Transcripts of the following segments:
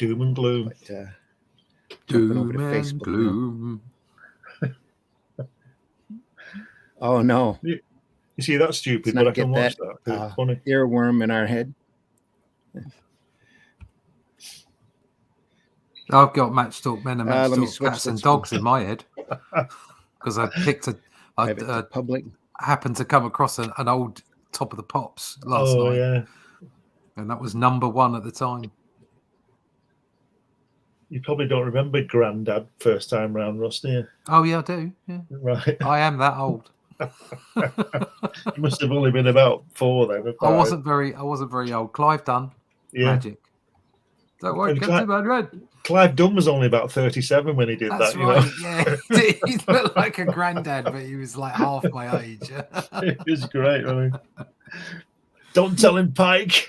Doom and gloom. But, Doom and gloom. Oh no! You see, that's stupid, Let's but I not can get watch that, that. It's funny. Earworm in our head. I've got Match Talk Men and Match let me Talk switch Cats and this Dogs in my head because I picked public. happened to come across an old Top of the Pops last night. Yeah. And that was number 1 at the time. You probably don't remember Grandad first time round, Ross, do you? Oh, yeah, I do. Yeah. Right. I am that old. You must have only been about 4 then. I wasn't very old. Clive Dunn, Magic. Don't worry, Captain Madrid. Clive Dunn was only about 37 when he did That's that. Right, You know? Yeah. He looked like a granddad, but he was like half my age. It was great, really. Don't tell him, Pike.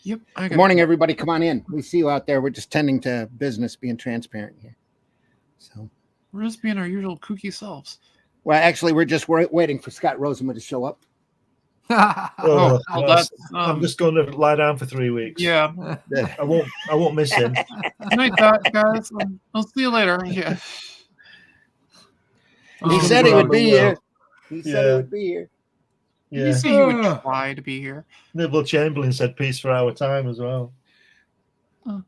Yep. Good morning, everybody. Come on in. We see you out there. We're just tending to business, being transparent here. So we're just being our usual kooky selves. Well, actually, we're just waiting for Scott Roseman to show up. I'm just going to lie down for 3 weeks. Yeah, I won't miss him. Good night, guys. I'll see you later. Yeah. He said he would be here. He said he would be here. Yeah. You see, he would try to be here. Neville Chamberlain said peace for our time as well. No,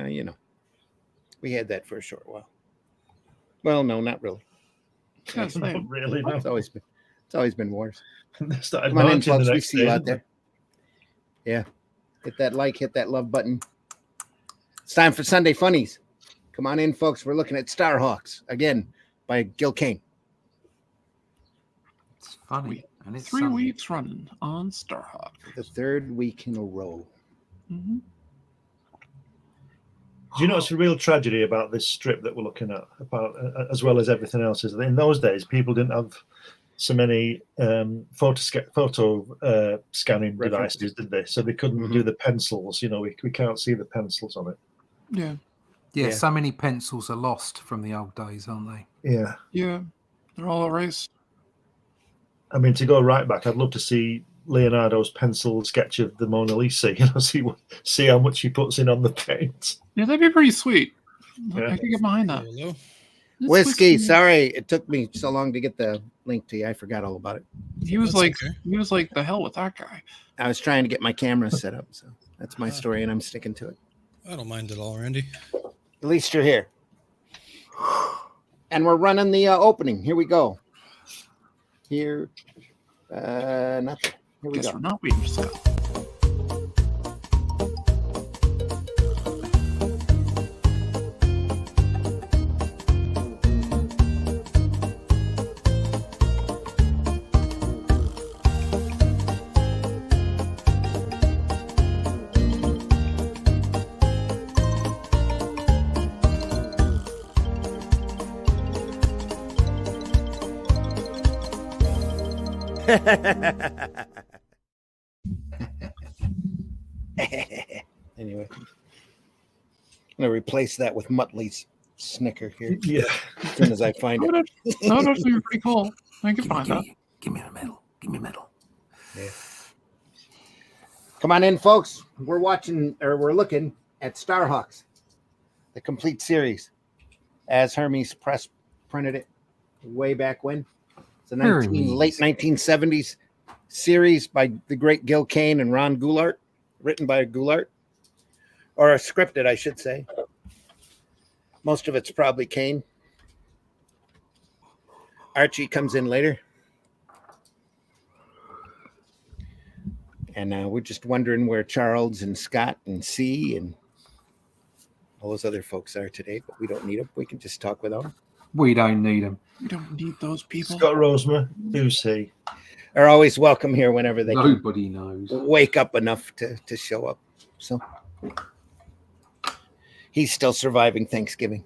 you know, we had that for a short while. Well, no, not really. Not really, no. It's always been wars. Come on in, folks. We see you out there. Yeah. Hit that like, hit that love button. It's time for Sunday Funnies. Come on in, folks. We're looking at HAWKS again by Gil Kane. It's funny. And it's 3 weeks running on Starhawk. The 3rd week in a row. Mm-hmm. Do you know it's a real tragedy about this strip that we're looking at, about as well as everything else? Is that in those days people didn't have so many photo scanning devices, did they? So they couldn't do the pencils. You know, we can't see the pencils on it. Yeah. So many pencils are lost from the old days, aren't they? Yeah. Yeah, they're all erased. I mean, to go right back, I'd love to see Leonardo's pencil sketch of the Mona Lisa. You know, see how much he puts in on the paint. Yeah, that'd be pretty sweet. Yeah. I could get behind that. Whiskey. Sorry, it took me so long to get the link to you. I forgot all about it. He was like the hell with that guy. I was trying to get my camera set up, so that's my story, and I'm sticking to it. I don't mind at all, Randy. At least you're here. And we're running the opening. Here we go. Here, nothing. Here we go. We're not waiting for Scott. Anyway, I'm gonna replace that with Muttley's snicker here. Yeah, as soon as I find it. That would actually be pretty cool. I can find that. Give me the medal. Give me a medal. Yeah. Come on in, folks. We're looking at Starhawks, the complete series, as Hermes Press printed it way back when. It's a late 1970s series by the great Gil Kane and Ron Goulart, written by Goulart, or scripted, I should say. Most of it's probably Kane. Archie comes in later. And we're just wondering where Charles and Scott and C and all those other folks are today, but we don't need them. We can just talk without them. We don't need them. We don't need those people. Scott Roseman, do C. Are always welcome here whenever they Nobody knows. Wake up enough to show up. So he's still surviving Thanksgiving.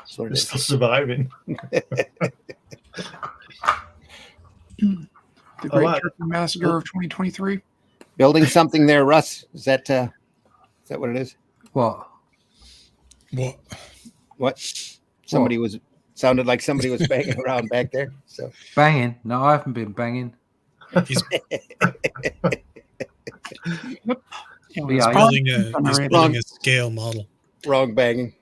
So still surviving. The Great Turkey Massacre of 2023. Building something there, Russ. Is that what it is? What? Sounded like somebody was banging around back there. So banging? No, I haven't been banging. Maybe He's I- building a scale model. Wrong banging.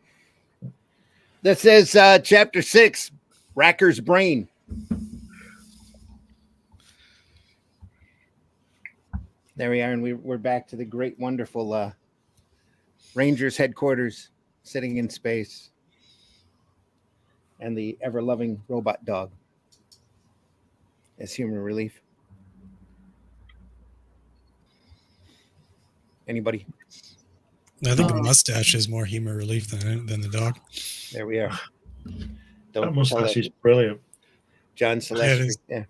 This is chapter 6, Racker's Brain. There we are, and we're back to the great, wonderful Rangers headquarters, sitting in space, and the ever-loving robot dog as humor relief. Anybody? I think the mustache is more humor relief than the dog. There we are. That mustache is brilliant. John Celestri. Yeah.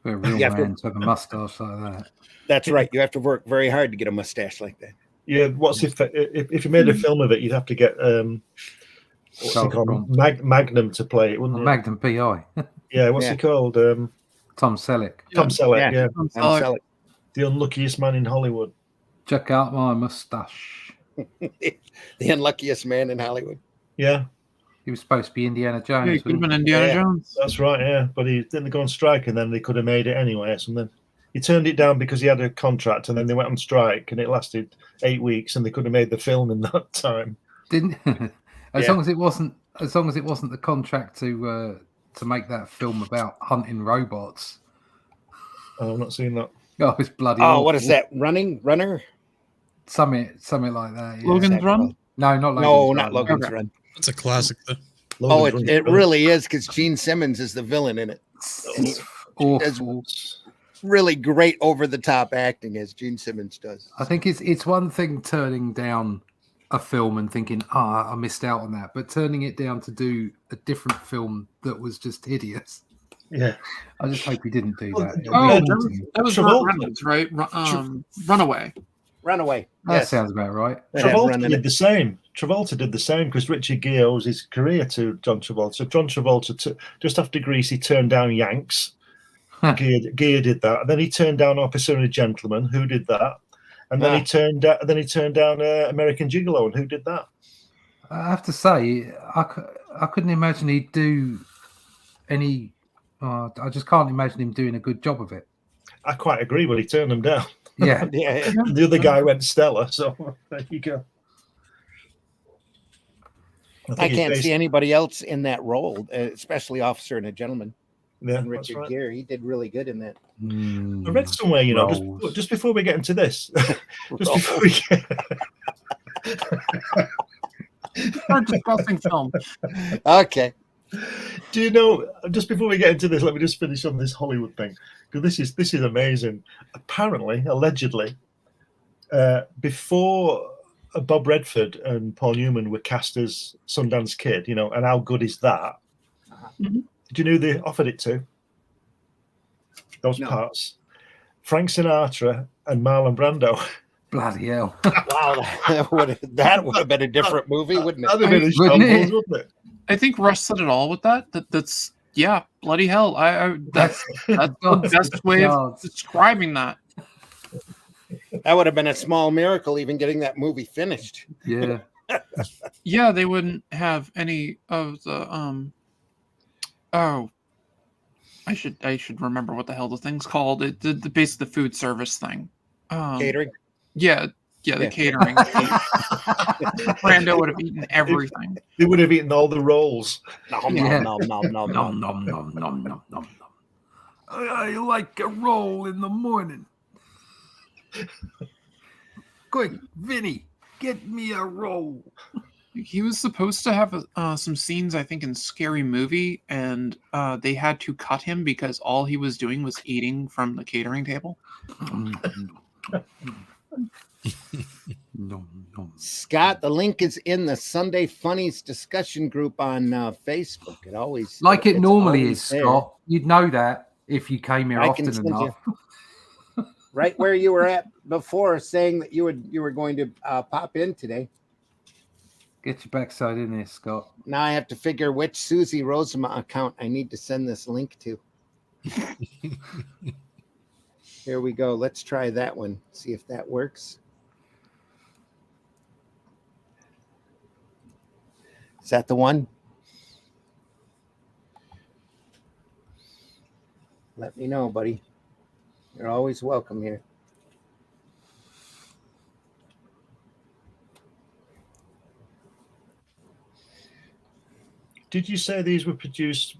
A real man took a mustache like that. That's right. You have to work very hard to get a mustache like that. Yeah, what's if you made a film of it, you'd have to get what's he called? Magnum to play it, wouldn't you? Magnum PI. Yeah, what's he called? Tom Selleck. Tom Selleck, yeah. Tom Selleck. The unluckiest man in Hollywood. Check out my mustache. The unluckiest man in Hollywood. Yeah. He was supposed to be Indiana Jones. Yeah, he could have been Indiana Jones. That's right, yeah. But he didn't go on strike, and then they could have made it anyway or something. He turned it down because he had a contract, and then they went on strike, and it lasted 8 weeks, and they could have made the film in that time. Didn't as long as it wasn't the contract to make that film about hunting robots. Oh, I've not seen that. Oh, it's bloody. Oh, awful. what is that? Runner? Something like that. Yeah. Logan's Run? No, not Logan's No, Run. not Logan's Run. It's a classic, though. Oh, it really is, because Gene Simmons is the villain in it. It's awful. Really great over-the-top acting as Gene Simmons does. I think it's one thing turning down a film and thinking, I missed out on that, but turning it down to do a different film that was just hideous. Yeah. I just hope he didn't do that. Oh, that was Travolta. Reynolds, right? Runaway. Runaway. That Yes. sounds about right. Travolta did the same. Travolta did the same because Richard Gere owes his career to John Travolta. John Travolta, just after Grease, he turned down Yanks. Gere did that. And then he turned down Officer and a Gentleman. Who did that? And then he turned down American Gigolo. And who did that? I have to say, I couldn't imagine he'd do any. I just can't imagine him doing a good job of it. I quite agree, but he turned them down. Yeah. Yeah. The other guy went stellar. So there you go. I can't see anybody else in that role, especially Officer and a Gentleman. Yeah, And Richard Gere, he did really good in that. I read somewhere, just before we get into this, just before we get. Start discussing film. Okay. Do you know? Just before we get into this, let me just finish on this Hollywood thing, because this is amazing. Apparently, allegedly, before Bob Redford and Paul Newman were cast as Sundance Kid, and how good is that? Mm-hmm. Do you know who they offered it to? Those parts. Frank Sinatra and Marlon Brando. Bloody hell. Wow, that would have been a different movie, wouldn't it? That'd have been a shambles, wouldn't it? I think Rush said it all with that. That's bloody hell. That's the best way of describing that. That would have been a small miracle, even getting that movie finished. Yeah. Yeah, they wouldn't have any of the Oh, I should remember what the hell the thing's called. The basically the food service thing. Catering. Yeah, the catering. Brando would have eaten everything. They would have eaten all the rolls. Nom. I like a roll in the morning. Quick, Vinny, get me a roll. He was supposed to have some scenes, I think, in Scary Movie, and they had to cut him because all he was doing was eating from the catering table. Scott, the link is in the Sunday Funnies discussion group on Facebook. It always like it normally always is, there. Scott. You'd know that if you came here I often can send enough. Right where you were at before, saying that you were going to pop in today. Get your backside in there, Scott. Now I have to figure which Susie Rosema account I need to send this link to. Here we go. Let's try that one. See if that works. Is that the one? Let me know, buddy. You're always welcome here. Did you say these were produced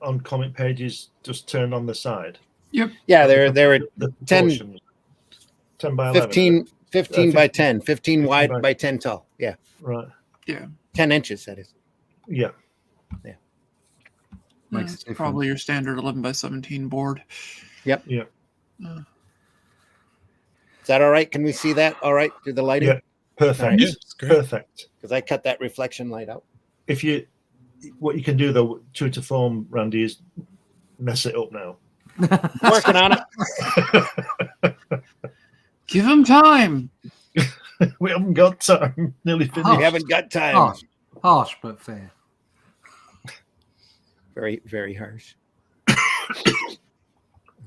on comic pages just turned on the side? Yep. Yeah, they're The 10, proportions? 10 by 11. 15 by 10, 15 wide by- by 10 tall. Yeah, Right. Yeah. 10 inches, that is. Yeah. Makes It's a difference. probably your standard 11 by 17 board. Yep. Yeah. Is that all right? Can we see that all right through the lighting? Yeah. Perfect. All right. Yeah, it's great. Perfect. Because I cut that reflection light out. What you can do though, true to form, Randy, is mess it up now. Working on it. Give him time. We haven't got time. Nearly finished. We haven't got time. Harsh but fair. Very, very harsh.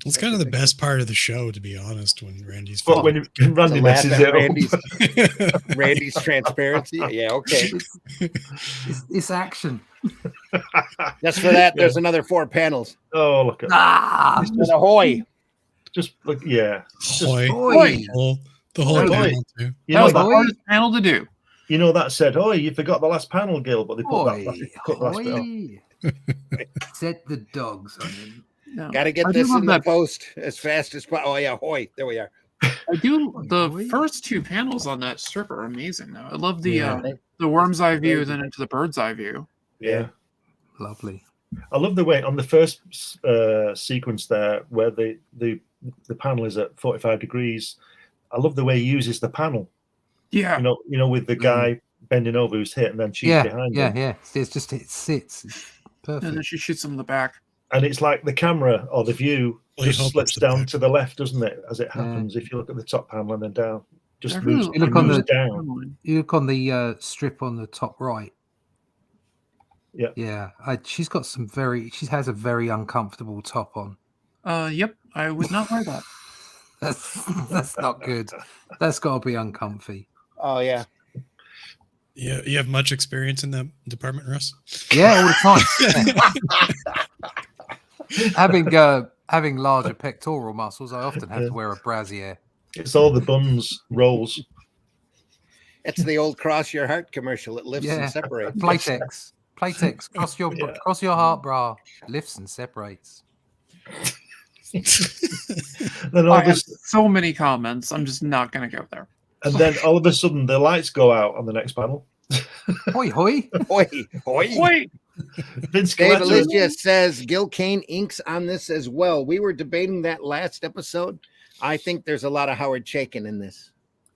It's kind of the best part of the show, to be honest, when Randy's But when Randy To laugh messes at it Randy's, Randy's transparency. Yeah, okay. It's action. Just for that, there's another 4 panels. Oh, look at that. Ah, And ahoy. Just look, yeah. Hoy. boy. The whole Hoy. panel, too. You That know was the that. hardest panel to do. You know that said, "Oh, you forgot the last panel, Gil," but they put Oi, that. Cut the last bit off. oi. Set the dogs on him. No. Got to get I do this love in the that. post as fast as possible. Oh, yeah, ahoy. There we are. I do. The Oi. first 2 panels on that strip are amazing, though. I love the Yeah. the worm's eye view, then into the bird's eye view. Yeah. Lovely. I love the way on the first sequence there, where the panel is at 45 degrees. I love the way he uses the panel. Yeah. You know, with the guy bending over who's hit, and then she's behind him. Yeah. It's just it sits. It's perfect. And then she shoots him in the back. And it's like the camera or the view Well, you just hope slips it's the down back. to the left, doesn't it? As it happens, if you look at the top panel and then down, just I moves, really it look on moves the- down. You look on the strip on the top right. Yeah. Yeah. She has a very uncomfortable top on. Yep. I would not wear that. That's not good. That's got to be uncomfy. Oh, yeah. Yeah, you have much experience in that department, Russ? Yeah, all the time. Having larger pectoral muscles, I often have to wear a brassiere. It's all the buns rolls. It's the old cross your heart commercial. It lifts and separates. Playtex, cross your heart bra, lifts and separates. Then all I of have a, so many comments. I'm just not going to go there. and then all of a sudden the lights go out on the next panel. Hoi hoi. Hoy, hoy. Wait. Vince Dave Collector- Alicia says Gil Kane inks on this as well. We were debating that last episode. I think there's a lot of Howard Chaykin in this.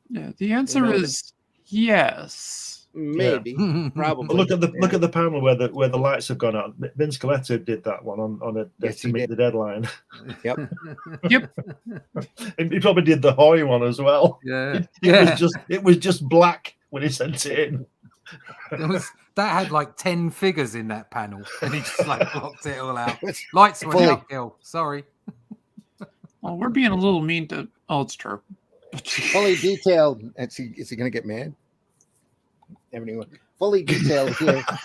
Yeah. The answer know, is yes. Maybe, probably. Look at the panel where the lights have gone out. Vince Collector did that one on a Yes, to he meet did. the deadline. Yep. Yep. And he probably did the Hoy one as well. Yeah. It was just black when he sent it in. That had like 10 figures in that panel, and he just like blocked it all out. It's Lights went fully- out, Gil. Sorry. Well, we're being a little mean to. Oh, it's true. fully detailed. Is he going to get mad? Everyone, fully detailed here. Oh,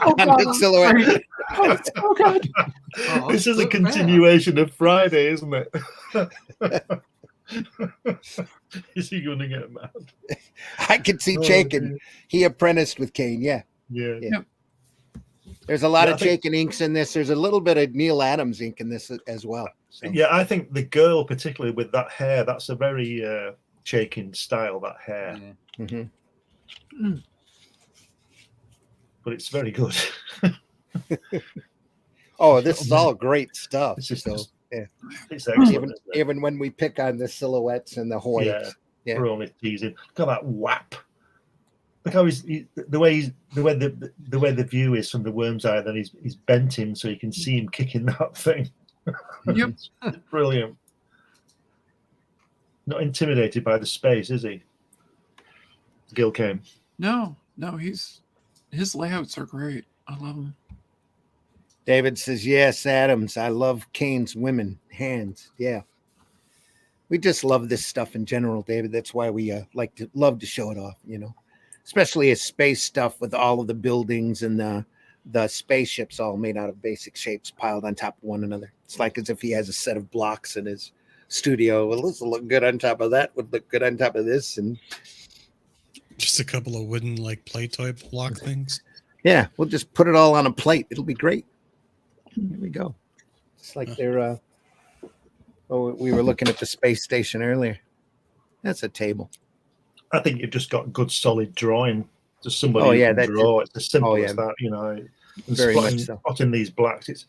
On God, the I'm silhouette. sorry. Oh, it's so good. Oh, This is a look there. continuation of Friday, isn't it? Is he going to get mad? I could see Oh, Chaykin. dear. He apprenticed with Kane. Yeah. Yeah. Yeah. There's a lot Yeah, of I think- Chaykin inks in this. There's a little bit of Neil Adams ink in this as well. So, Yeah, I think the girl, particularly with that hair, that's a very Chaykin style, that hair. Yeah. mhm. But it's very good. Oh, this is all great stuff. It's just- So, yeah. It's excellent. Even, isn't it? even when we pick on the silhouettes and the Hoys. Yeah. Yeah. We're only teasing. Look at that whap. Look how the way the view is from the worm's eye. Then he's bent him so you can see him kicking that thing. Yep. Brilliant. Not intimidated by the space, is he? Gil Kane. No, his layouts are great. I love them. David says, yes, Adams. I love Kane's women hands. Yeah. We just love this stuff in general, David. That's why we love to show it off, especially his space stuff with all of the buildings and the spaceships all made out of basic shapes piled on top of one another. It's like as if he has a set of blocks in his studio. Well, this will look good on top of that, would look good on top of this. And Just a couple of wooden, like, play toy block things. Yeah, we'll just put it all on a plate. It'll be great. Here we go. It's like they're. We were looking at the space station earlier. That's a table. I think you've just got good solid drawing. Just somebody who can draw. It's as simple as that, you know. And Very much so. Spotting these blacks, it's,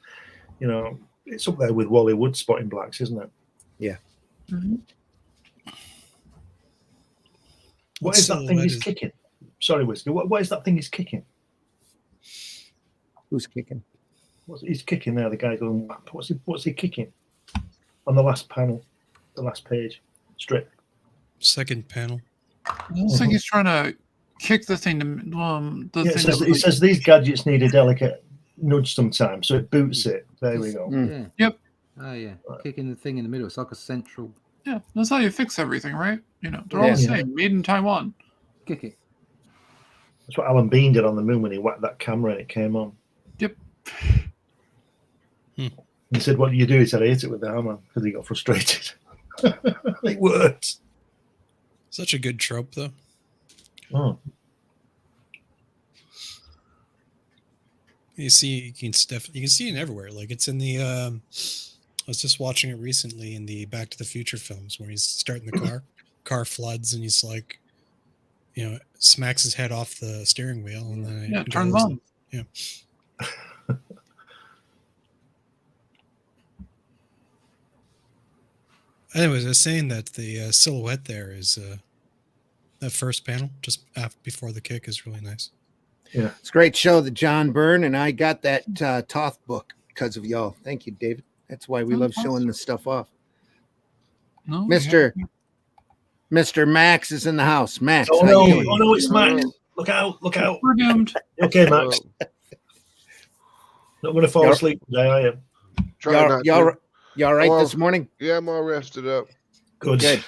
you know, it's up there with Wally Wood spotting blacks, isn't it? Yeah. Mm-hmm. What is that thing he's kicking? Sorry, Whiskey. What is that thing he's kicking? Who's kicking? He's kicking there? The guy going. What's he kicking? On the last panel, the last page, strip. Second panel. It looks like he's trying to kick the thing to. It says these gadgets need a delicate nudge sometimes, so it boots it. There we go. Yeah. Yep. Oh yeah, kicking the thing in the middle. It's like a central. Yeah, that's how you fix everything, right? You know, they're all the same. Made in Taiwan. Kick it. That's what Alan Bean did on the moon when he whacked that camera and it came on. Yep. He said, "What do you do?" He said, "I hit it with the hammer," because he got frustrated. It worked. Such a good trope, though. Oh. You can see it everywhere. Like it's in the. I was just watching it recently in the Back to the Future films where he's starting the car floods, and he's like, you know, smacks his head off the steering wheel, and then it turns on. Yeah. Anyways, I was saying that the silhouette there is that first panel just before the kick is really nice. Yeah, it's a great show, the John Byrne, and I got that Toth book because of y'all. Thank you, David. That's why we love showing this stuff off. No, Mr. Max is in the house. Max, oh no, it's Max. Look out! We're doomed. Okay, Max. Not going to fall asleep today, are you? Y'all right this morning? Yeah, I'm all rested up. Good.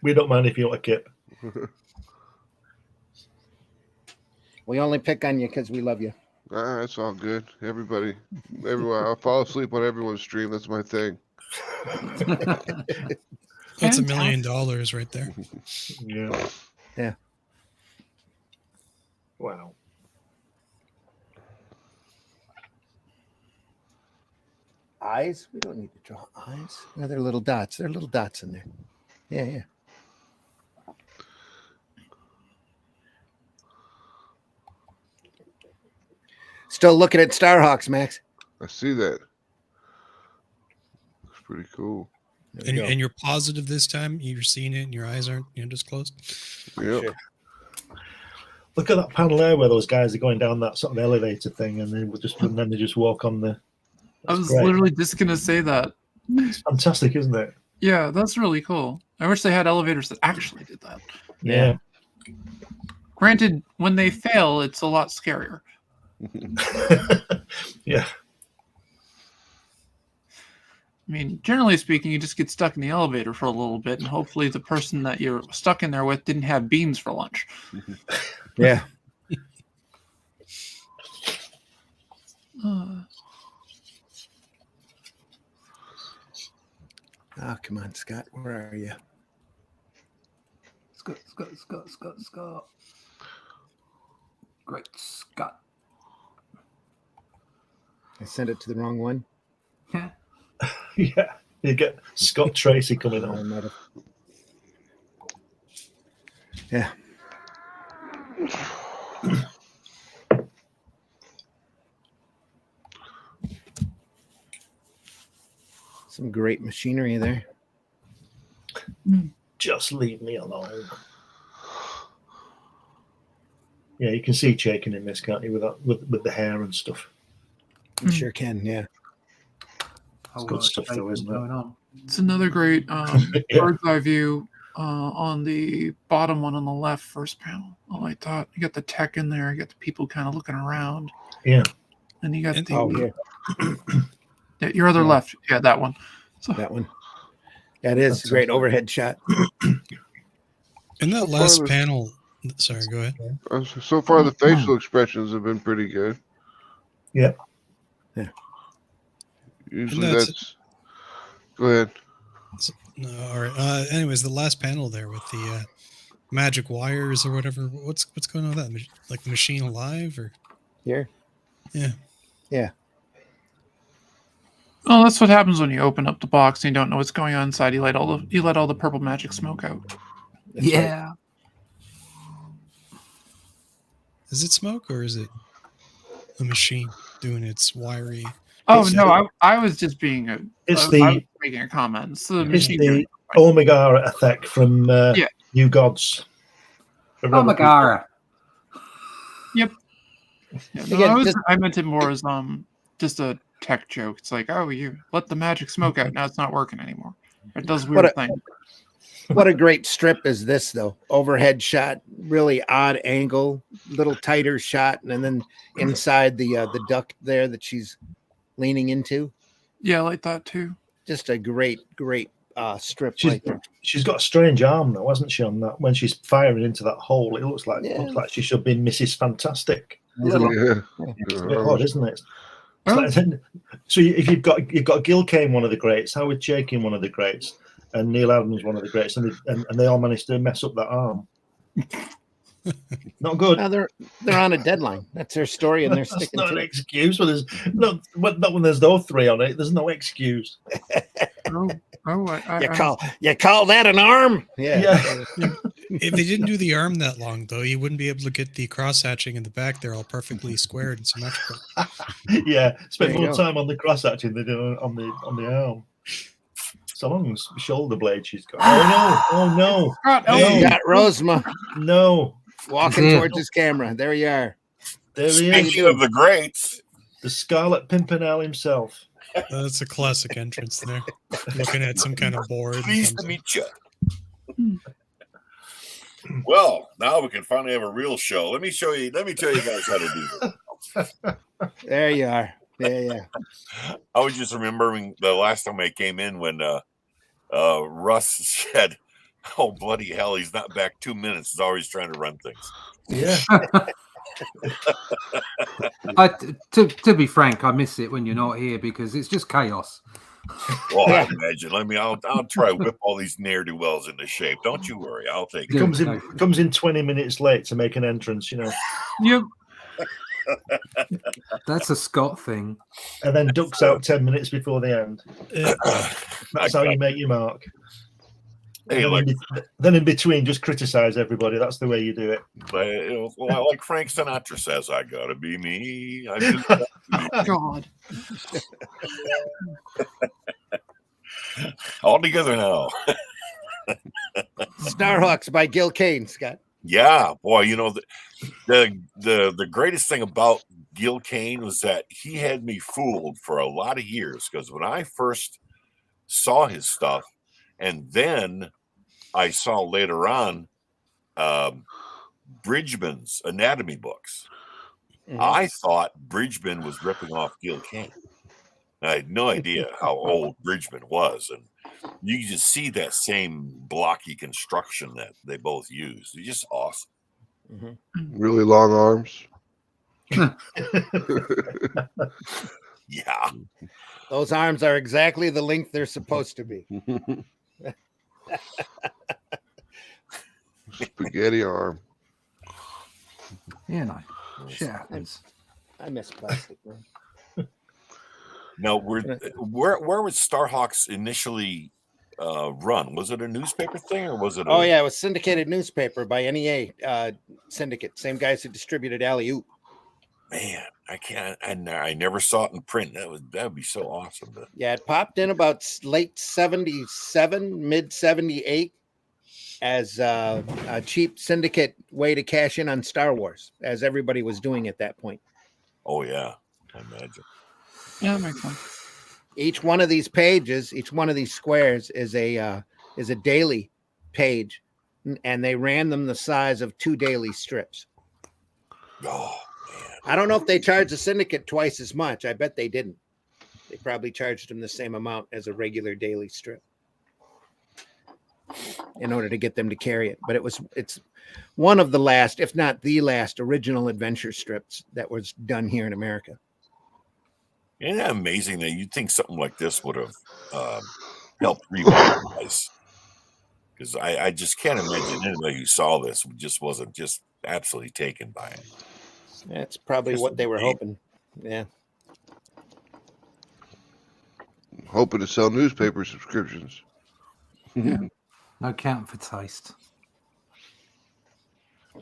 We don't mind if you want a kip. We only pick on you because we love you. It's all good. Everyone, I'll fall asleep on everyone's stream. That's my thing. That's $1 million right there. Yeah. Wow. Eyes? We don't need to draw eyes. No, they're little dots. There are little dots in there. Yeah. Still looking at Starhawks, Max. I see that. It's pretty cool. And you're positive this time? You're seeing it and your eyes aren't just closed? Yep. Sure. Look at that panel there where those guys are going down that sort of elevator thing, and then they just walk on the. I was literally just gonna say that. It's fantastic, isn't it? Yeah, that's really cool. I wish they had elevators that actually did that. Yeah. Granted, when they fail, it's a lot scarier. Yeah. I mean, generally speaking, you just get stuck in the elevator for a little bit, and hopefully the person that you're stuck in there with didn't have beans for lunch. Yeah. Oh, come on, Scott. Where are you? Scott. Great Scott. I sent it to the wrong one. Yeah. Yeah. You get Scott Tracy coming on. Yeah. Some great machinery there. Just leave me alone. Yeah, you can see Chaikin in this, can't you, with the hair and stuff. You sure can, yeah. It's good stuff, though, isn't it? It's another great bird's eye view on the bottom one on the left, first panel. I like that. You got the tech in there. You got the people kind of looking around. Yeah. And you got yeah. Your other left. Yeah, that one. So, that one. That is a great overhead shot. In that last panel, sorry, go ahead. So far, the facial expressions have been pretty good. Yeah. Yeah. Usually that's. Go ahead. No, all right. Anyways, the last panel there with magic wires or whatever. What's going on with that? Like the machine alive or Here. yeah. Yeah. Oh, that's what happens when you open up the box and you don't know what's going on inside. You let all the purple magic smoke out. That's right. Yeah. Is it smoke or is it a machine doing its wiry? Oh It's no, I was just being I was making a comment. It's the It's machine. the Omega effect from Yeah. New Gods. Oh my god. Yep. Yeah, no, Again, I meant it more as just a tech joke. It's like, oh, you let the magic smoke out. Now it's not working anymore. It does weird things. What a great strip is this, though. Overhead shot, really odd angle, little tighter shot, and then inside the duct there that she's leaning into. Yeah, I like that too. Just a great strip She's, right there. she's got a strange arm, though, hasn't she? On that, when she's firing into that hole, it looks like she should be Mrs. Fantastic. Yeah. It's a bit odd, isn't it? So if you've got Gil Kane, one of the greats, Howard Chaykin, one of the greats, and Neil Adams, one of the greats, and they all managed to mess up that arm. Not good. Now they're on a deadline. That's their story, and they're That's sticking not to an it. excuse. But there's not when there's no three on it. There's no excuse. You call that an arm? Yeah. If they didn't do the arm that long, though, you wouldn't be able to get the cross hatching in the back. They're all perfectly squared and symmetrical. Yeah, spend There you more go. time on the cross hatching than on the arm. So long as shoulder blade she's got. Oh no! God, You got Rosema No! walking Yeah. towards his camera. There you are. There he How you is, Speaking doing? of the greats, the Scarlet Pimpernel himself. That's a classic entrance there. Looking at some kind of board. and pleased to comes meet you. Well, now we can finally have a real show. Let me tell you guys how to do this. There you are. Yeah. I was just remembering the last time I came in when Russ said, "Oh bloody hell, he's not back 2 minutes. He's always trying to run things." Yeah. To be frank, I miss it when you're not here because it's just chaos. Well, I imagine. I'll try to whip all these ne'er-do-wells into shape. Don't you worry. I'll take it. Comes in 20 minutes late to make an entrance, Yep. That's a Scott thing. and then ducks out 10 minutes before the end. That's how you make your mark. Hey, Then in between, just criticize everybody. That's the way you do it. like Frank Sinatra says, I gotta be me. I just God. all together now. Starhawks by Gil Kane, Scott. Yeah, boy, the greatest thing about Gil Kane was that he had me fooled for a lot of years, because when I first saw his stuff, and then I saw later on Bridgman's anatomy books, I thought Bridgman was ripping off Gil Kane. I had no idea how old Bridgman was, and you can just see that same blocky construction that they both used. It's just awesome. Really long arms. Yeah. Those arms are exactly the length they're supposed to be. Spaghetti arm. Yeah, no. Shit happens. I miss plastic, man. Now, where was Starhawks initially run? Was it a newspaper thing, or was it? Oh yeah, it was syndicated newspaper by NEA Syndicate, same guys who distributed Alley Oop. Man, I can't. I never saw it in print. That would be so awesome. Yeah, it popped in about late '77, mid '78, as a cheap syndicate way to cash in on Star Wars, as everybody was doing at that point. Oh yeah, I imagine. Yeah, that makes sense. Each one of these pages, each one of these squares is a daily page, and they ran them the size of 2 daily strips. Oh man, I don't know if they charged the syndicate twice as much. I bet they didn't. They probably charged them the same amount as a regular daily strip in order to get them to carry it. But it's one of the last, if not the last, original adventure strips that was done here in America. isn't that amazing that you'd think something like this would have helped revitalize because I just can't imagine anybody who saw this wasn't just absolutely taken by it. That's probably Just what they were amazing. hoping. Yeah. Hoping to sell newspaper subscriptions. No counting for taste.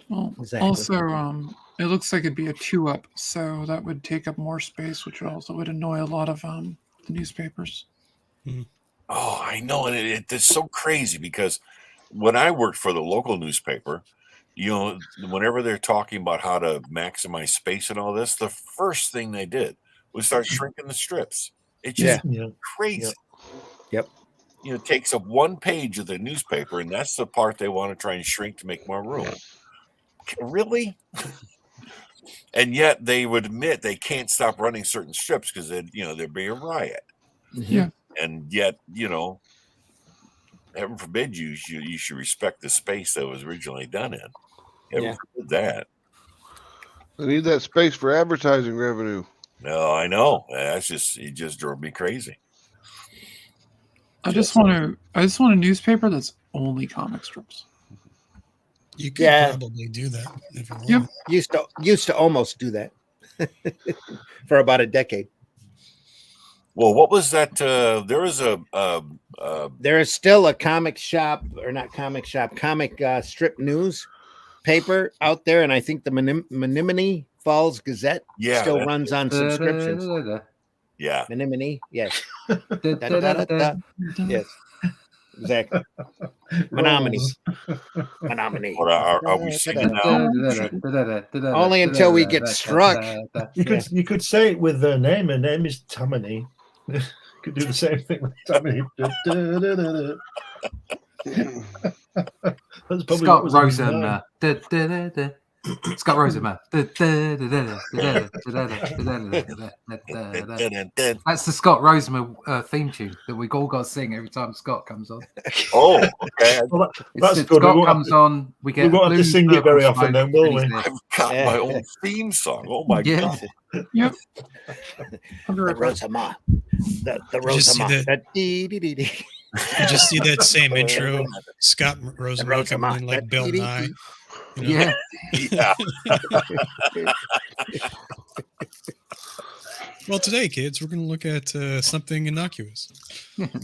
Well, Exactly. also, it looks like it'd be a 2-up, so that would take up more space, which also would annoy a lot of the newspapers. Oh, I know, and it's so crazy because when I worked for the local newspaper, whenever they're talking about how to maximize space and all this, the first thing they did was start shrinking the strips. It's just crazy. Yep. It takes up one page of the newspaper, and that's the part they want to try and shrink to make more room. Really? And yet they would admit they can't stop running certain strips because there'd be a riot. Yeah. And yet, heaven forbid you should respect the space that was originally done in. Heaven forbid that. They need that space for advertising revenue. No, I know. It just drove me crazy. I just want a newspaper that's only comic strips. You could probably do that if you want. Used to almost do that for about a decade. Well, what was that? There was there is still a comic strip news paper out there, and I think the Menominee Falls Gazette still runs on subscriptions. Yeah. Menominee, yes. Yes. Exactly. Menominee. What are we singing now? Only until we get struck. You could say it with their name. Her name is Tammany. You could do the same thing with Tammany. Scott Rosen. Scott Rosen. That's the Scott Rosen theme tune that we all got to sing every time Scott comes on. Oh, okay. Well, that's good. Scott comes on. We get. We won't have to sing it very often, then, will we? I've got my own theme song. Oh my god! Yep. The Rosama. The Rosama. You just see that same intro, Scott Rosen coming in like Bill Nye. Yeah. Well, today, kids, we're going to look at something innocuous.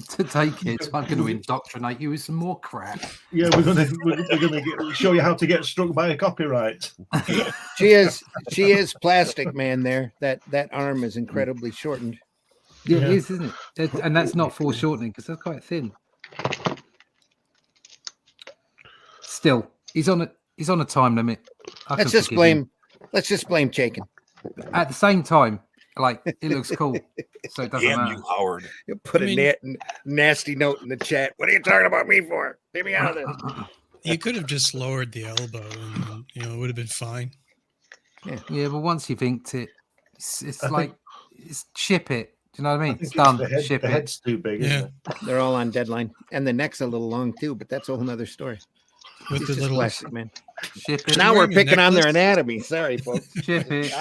Today, kids, I'm going to indoctrinate you with some more crap. Yeah, we're going to show you how to get struck by a copyright. She is plastic, man. There, that arm is incredibly shortened. Yeah, it is, isn't it? And that's not foreshortening because they're quite thin. Still, he's on a time limit. Let's just blame Chaikin. At the same time, like it looks cool, so it doesn't matter. You, Howard. You put a nasty note in the chat. What are you talking about me for? Get me out of this. You could have just lowered the elbow, and it would have been fine. Yeah, but once you've inked it, it's like ship it. Do you know what I mean? It's done. The head's too big. Isn't it? They're all on deadline, and the neck's a little long too. But that's a whole nother story. With the little plastic, man. Ship it. Now we're picking on their anatomy. Sorry, folks. Ship it.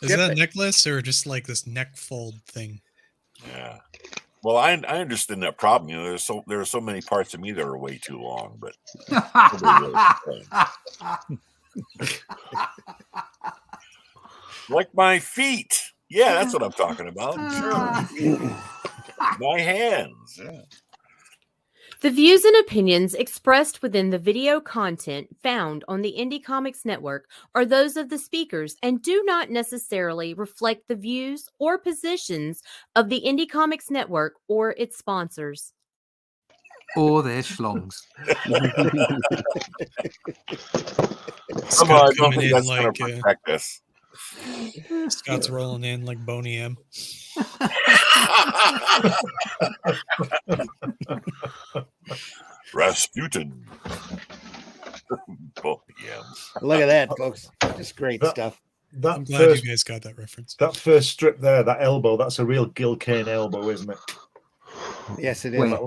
Is that a necklace or just like this neck fold thing? Yeah. Well, I understand that problem. There are so many parts of me that are way too long, but like my feet. Yeah, that's what I'm talking about. Sure. My hands. Yeah. The views and opinions expressed within the video content found on the Indie Comics Network are those of the speakers and do not necessarily reflect the views or positions of the Indie Comics Network or its sponsors. Or their schlongs. Come on, I don't think that's going to protect us. Scott's rolling in like Boney M. Rasputin. Look at that, folks. Just great stuff. I'm glad you guys got that reference. That first strip there, that elbow, that's a real Gil Kane elbow, isn't it? Yes, it is. Wait.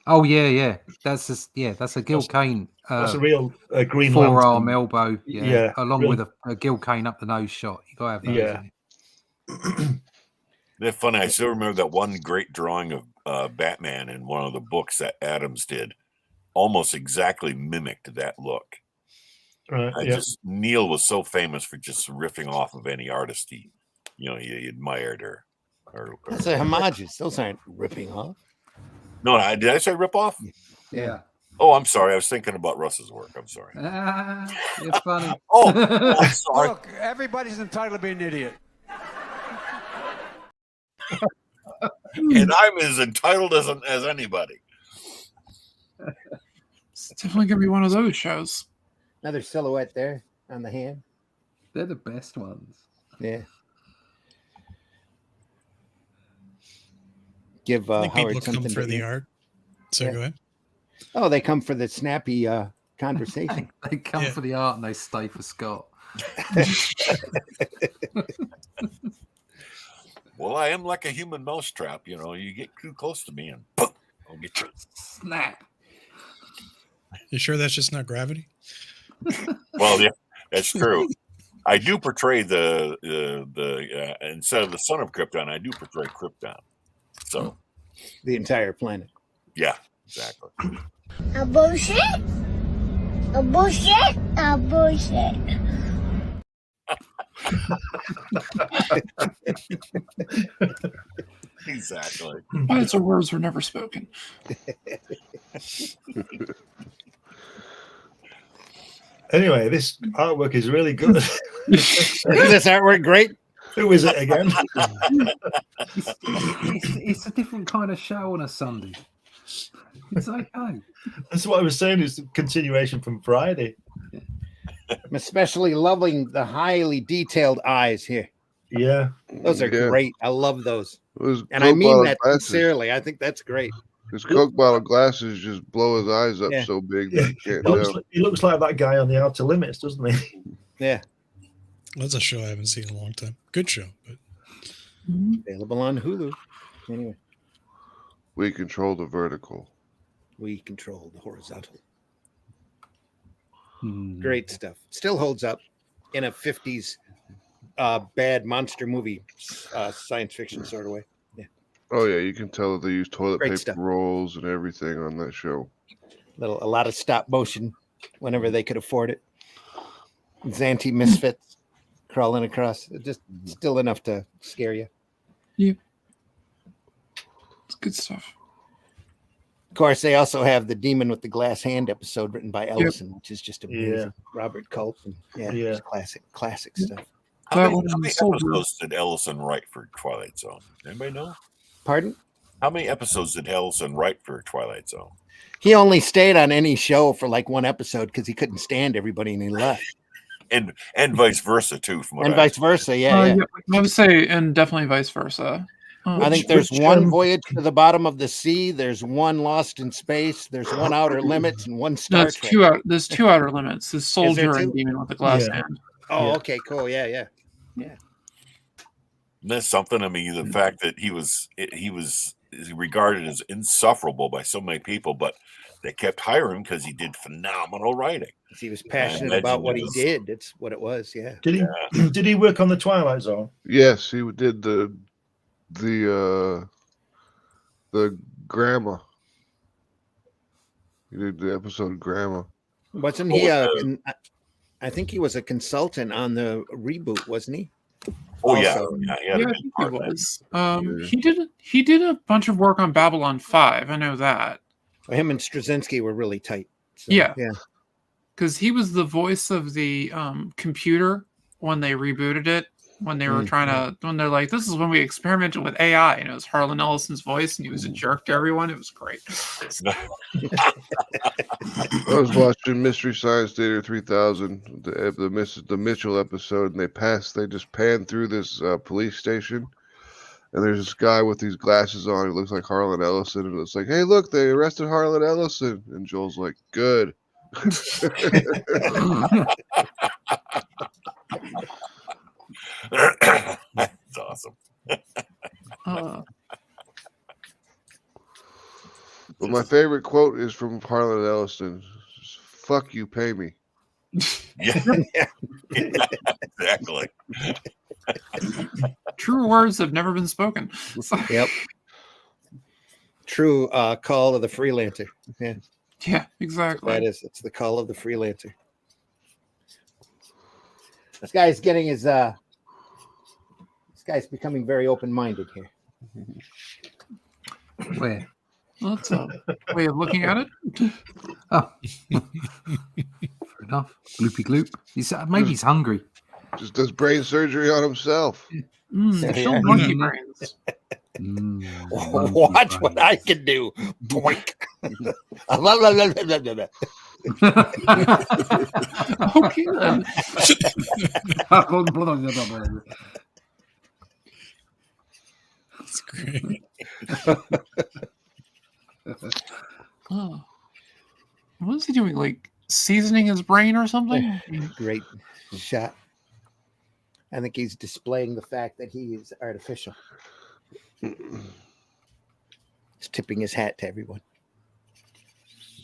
Oh yeah. That's a Gil Kane. That's a real Green forearm Lantern elbow. Yeah, along with a Gil Kane up the nose shot. You gotta have those. Yeah. They're funny. I still remember that one great drawing of Batman in one of the books that Adams did. almost exactly mimicked that look. Right. Yeah. Neil was so famous for just riffing off of any artist he admired or That's a homages. Those aren't ripping off. No, did I say rip off? Yeah. Oh, I'm sorry. I was thinking about Russ's work. I'm sorry. You're funny. Oh, I'm sorry. Look, everybody's entitled to be an idiot. And I'm as entitled as anybody. It's definitely gonna be one of those shows. Another silhouette there on the hand. They're the best ones. Yeah. Give I think Howard people something come for to the eat. art. So go ahead. Oh, they come for the snappy conversation. They come for the art and they stay for Scott. Well, I am like a human mousetrap. You get too close to me and boom, I'll get you. Snap. You sure that's just not gravity? Well, yeah, that's true. I do portray the instead of the son of Krypton, I do portray Krypton. So the entire planet. Yeah, exactly. A bullshit. A bullshit. A bullshit. Exactly. Words or words were never spoken. Anyway, this artwork is really good. Isn't this artwork great? Who is it again? It's a different kind of show on a Sunday. It's okay. That's what I was saying. It's a continuation from Friday. I'm especially loving the highly detailed eyes here. Yeah. Those are great. I love those. Those And I Coke mean bottle that glasses. sincerely. I think that's great. His Coke bottle glasses just blow his eyes up so big that you can't tell. He looks like that guy on the Outer Limits, doesn't he? Yeah. That's a show I haven't seen in a long time. Good show, but Available on Hulu. Anyway, We control the vertical. we control the horizontal. Great stuff. Still holds up in a 50s bad monster movie science fiction sort of way. Yeah. Oh yeah, you can tell that they use toilet Great paper stuff. rolls and everything on that show. A lot of stop motion whenever they could afford it. Xanty misfits crawling across. Just still enough to scare you. Yeah. It's good stuff. Of course, they also have the Demon with the Glass Hand episode written by Ellison, which is just amazing. Yeah. Robert Culp. And Yeah. just classic stuff. How many episodes did Ellison write for Twilight Zone? Anybody know? Pardon? How many episodes did Ellison write for Twilight Zone? He only stayed on any show for like one episode because he couldn't stand everybody and he left. And vice versa too. From what And I vice versa, yeah. I would say, and definitely vice versa. I think there's one voyage to the bottom of the sea. There's one Lost in Space. There's one Outer Limits and one Star Trek. There's two Outer Limits. There's Soldier two? and Demon with the Glass Hand. Oh, Yeah. okay, cool. Yeah. And that's something. I mean, the fact that he was regarded as insufferable by so many people, but they kept hiring him because he did phenomenal writing. He was passionate about what he did. That's what it was. Yeah. Did he work on the Twilight Zone? Yes, he did the Grandma. He did the episode Grandma. Wasn't he? I think he was a consultant on the reboot, wasn't he? Oh Also. yeah, Yeah, I think he was. He did a bunch of work on Babylon 5. I know that. Him and Straczynski were really tight. So, Yeah. Yeah. Because he was the voice of the computer when they rebooted it. When they were when they're like, this is when we experimented with AI, and it was Harlan Ellison's voice, and he was a jerk to everyone. It was great. I was watching Mystery Science Theater 3000, the Mitchell episode, and they just pan through this police station, and there's this guy with these glasses on who looks like Harlan Ellison, and it's like, hey, look, they arrested Harlan Ellison, and Joel's like, good. That's awesome. But my favorite quote is from Harlan Ellison. Fuck you, pay me. Yeah. Exactly. True words have never been spoken. Yep. True call of the freelancer. Yeah. Yeah, exactly. That is. It's the call of the freelancer. This guy's getting his. This guy's becoming very open-minded here. Where? Well, that's a way of looking at it. Oh, fair enough. Gloopy gloop. Maybe he's hungry. Just does brain surgery on himself. Still monkey brains. Watch what I can do. Boink. Okay then. That's great. Oh. What is he doing? Like seasoning his brain or something? Great shot. I think he's displaying the fact that he is artificial. He's tipping his hat to everyone.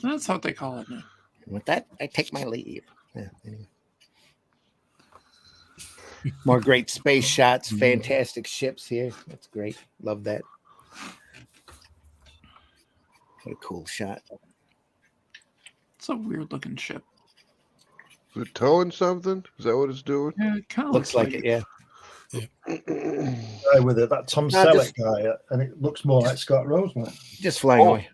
That's what they call it now. And with that, I take my leave. Yeah, anyway. More great space shots, fantastic ships here. That's great. Love that. What a cool shot. It's a weird looking ship. Is it towing something? Is that what it's doing? Yeah, it kind of Looks like it, yeah. Guy with it, that Tom No, Selleck guy, and it looks more like Scott Roseman. Just flying away.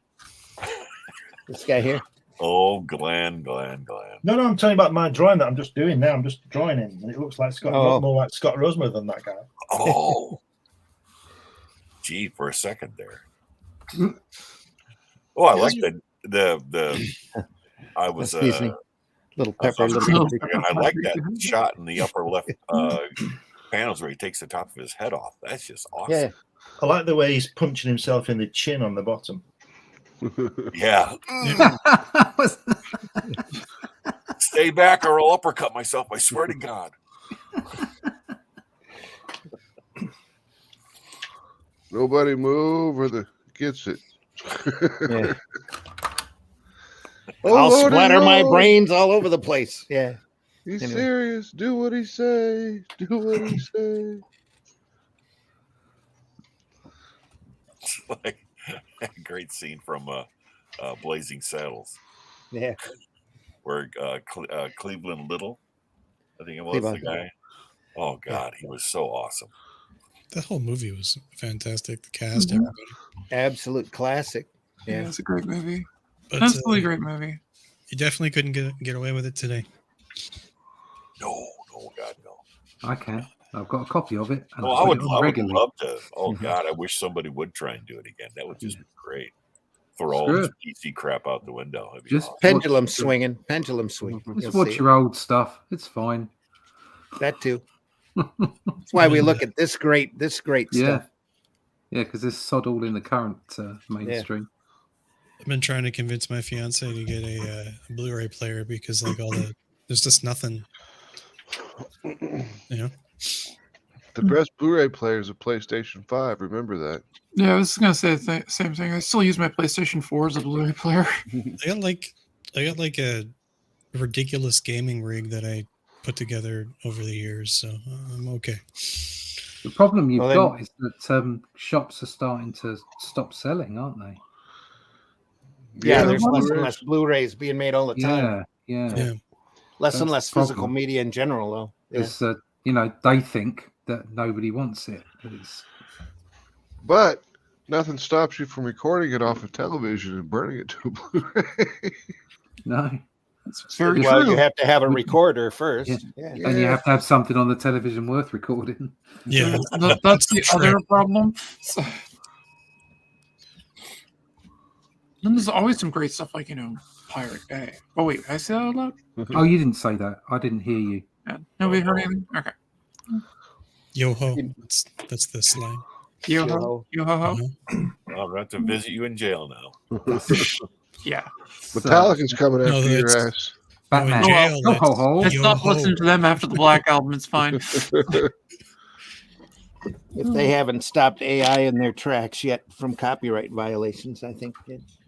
This guy here. Oh, Glenn. No, I'm telling you about my drawing that I'm just doing now. I'm just drawing him, and it looks like more like Scott Roseman than that guy. Oh, gee, for a second there. Oh, I like the. I was little pepper, little I like that shot in the upper left panels where he takes the top of his head off. That's just awesome. Yeah. I like the way he's punching himself in the chin on the bottom. Yeah. Stay back or I'll uppercut myself. I swear to God. Nobody move or the gets it. Yeah. Oh, I'll Lord, splatter my Lord. brains all over the place. Yeah. He's Anyway. serious. Do what he say. Do what he say. Like a great scene from Blazing Saddles, Yeah. where Cleveland Little, I think it was Cleveland. the guy. Oh God, he was so awesome. The whole movie was fantastic. The cast, everybody. Absolute classic. Yeah, Yeah. it's a great movie. But Absolutely great movie. you definitely couldn't get away with it today. No, God, no. I can. I've got a copy of it. And No, I I put would it on regularly. love to. Oh God, I wish somebody would try and do it again. That would just be great. Throw all Sure. this PC crap out the window. It'd be Just awesome. Pendulum swinging. Pendulum swing. Just You'll watch see your old stuff. It's fine. that too. That's why we look at this great Yeah. stuff. Yeah, because there's sod all in the current mainstream. I've been trying to convince my fiance to get a Blu-ray player because there's just nothing. You know. The best Blu-ray player is a PlayStation 5. Remember that. Yeah, I was gonna say the same thing. I still use my PlayStation 4 as a Blu-ray player. I got like a ridiculous gaming rig that I put together over the years, so I'm okay. The problem you've Well, got is that shops are starting to stop selling, aren't they? Yeah, there's Blu-rays. less and less Blu-rays being made all the time. Yeah. Less and That's less the physical problem. media in general, though. Yeah. Because they think that nobody wants it. But nothing stops you from recording it off of television and burning it to a Blu-ray. No. It's very Well, true. you have to have a recorder first. Yeah. Yeah. And you have to have something on the television worth recording. Yeah, That's the other problem. So, then there's always some great stuff like Pirate Bay. Oh wait, did I say that out loud? Oh, you didn't say that. I didn't hear you. Yeah. Nobody heard anything? Okay. yo ho. That's the slang. Yo ho. Yo ho ho. I'll have to visit you in jail now. Yeah. Metallica's coming No, after your that's- ass. Batman. in jail, Ho, ho, ho. I Yo stopped ho. listening to them after the Black Album. It's fine. If they haven't stopped AI in their tracks yet from copyright violations, I think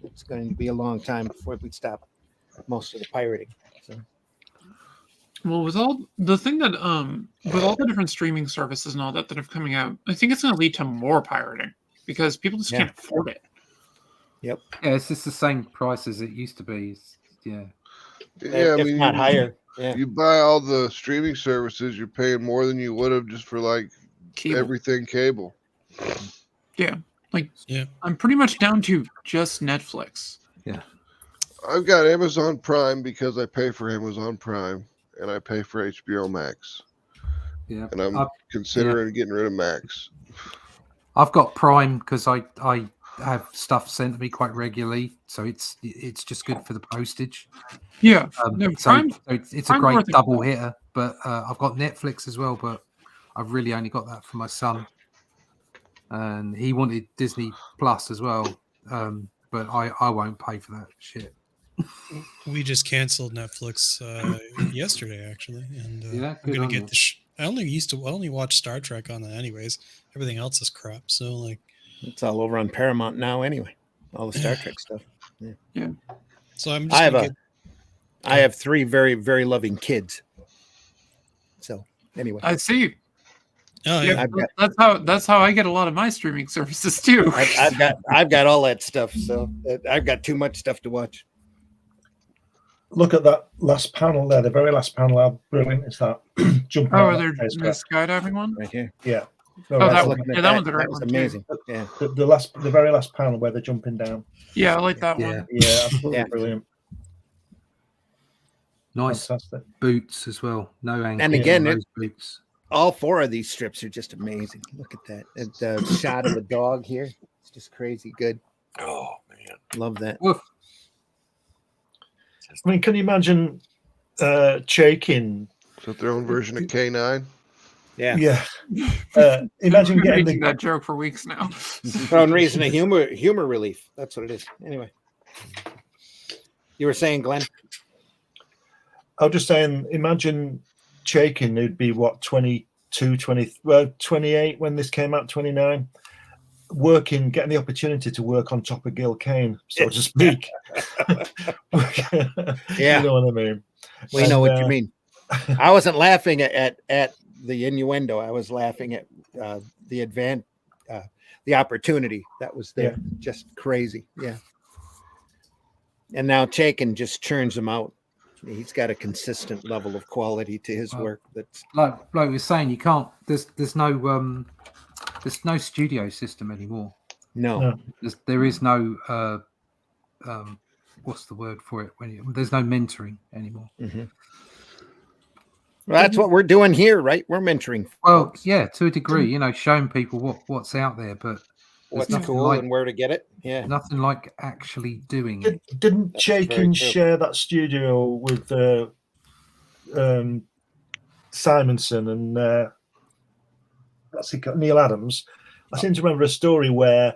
it's going to be a long time before we stop most of the pirating. So, Well, with all the thing that with all the different streaming services and all that are coming out, I think it's going to lead to more pirating because people just Yeah. can't afford it. Yep. Yeah, it's just the same price as it used to be. Yeah. Yeah, I If mean, not higher. Yeah. you buy all the streaming services, you're paying more than you would have just for like Cable. everything cable. Yeah. Like, Yeah. I'm pretty much down to just Netflix. Yeah. I've got Amazon Prime because I pay for Amazon Prime and I pay for HBO Max. Yeah. And I'm considering getting rid of Max. I've got Prime because I have stuff sent to me quite regularly, so it's just good for the postage. Yeah. So it's a Prime's great worth it. double hitter. But I've got Netflix as well, but I've really only got that for my son, and he wanted Disney Plus as well. But I won't pay for that shit. We just canceled Netflix yesterday, actually, and Yeah, I'm good gonna on get you. the. I only watch Star Trek on that, anyways. Everything else is crap. So like, It's all over on Paramount now, anyway. All the Star Trek stuff. Yeah. Yeah. So I'm just gonna get. I have 3 very, very loving kids. So anyway, I see. Oh Yeah, yeah. that's how I get a lot of my streaming services too. I've got all that stuff. So I've got too much stuff to watch. Look at that last panel there, the very last panel. How brilliant is that? Jumping Oh, out they're of the spacecraft. skydiving one. Right here. Yeah. Oh, Right, that so one. Yeah, that one's a great was one. too. amazing. Yeah. the very last panel where they're jumping down. Yeah, I like that Yeah. one. Yeah, absolutely Yeah. brilliant. Nice Fantastic. boots as well. No angle. And again, on those boots. All 4 of these strips are just amazing. Look at that. And the shot of the dog here. It's just crazy good. Oh man, Love that. Woof. I mean, can you imagine Chaikin? Is that their own version of K9? Yeah. Yeah. Imagine We've been getting making the that joke for weeks now. Own reason of humor relief. That's what it is. Anyway. You were saying, Glenn? I was just saying, imagine Chaikin, who'd be what, 22, 28 when this came out, 29, getting the opportunity to work on top of Gil Kane, so to speak. Yeah. You know what I mean? We know what you mean. I wasn't laughing at the innuendo. I was laughing at the opportunity that was there. Yeah. Just crazy. Yeah. And now Chaikin just churns them out. He's got a consistent level of quality to his work. That's Like we were saying, you can't. There's no studio system anymore. no. There is no what's the word for it there's no mentoring anymore. Mm-hmm. Well, that's what we're doing here, right? We're mentoring. Well, folks. yeah, to a degree, showing people what's out there, but What's nothing cool like, and where to get it. Yeah. nothing like actually doing it. Didn't That's very Chaikin true. share that studio with Simonson and Neil Adams? I seem to remember a story where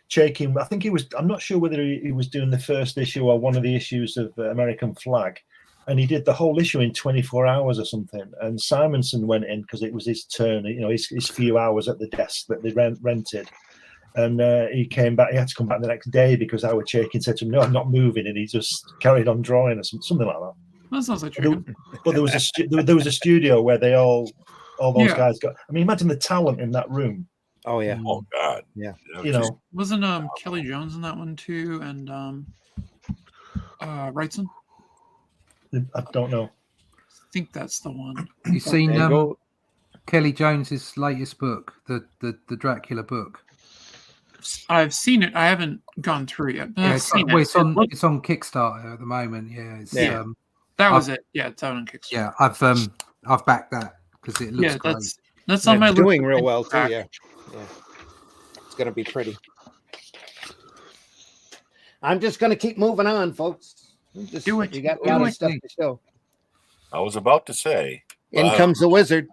Chaikin, I think I'm not sure whether he was doing the first issue or one of the issues of American Flag, and he did the whole issue in 24 hours or something. And Simonson went in because it was his turn, his few hours at the desk that they rented. And he came back. He had to come back the next day because Howard Chaikin said to him, "No, I'm not moving," and he just carried on drawing or something like that. That sounds like true. But there was a studio where they all those Yeah. guys got. I mean, imagine the talent in that room. Oh yeah. oh god, Yeah. Wasn't Kelly Jones in that one too, and Wrightson? I don't know. I think that's the one. You seen There you go. Kelly Jones's latest book, the Dracula book? I've seen it. I haven't gone through it yet. But Yeah, I've it's seen on, it. it's on it's on Kickstarter at the moment. Yeah, it's, Yeah. That was it. Yeah, it's out on Kickstarter. yeah. I've backed that because it looks Yeah, great. that's on my It's list. doing real well too. Back. Yeah. It's gonna be pretty. I'm just gonna keep moving on, folks. Do it. We got a Do lot of it. stuff to show. I was about to say, In comes the wizard.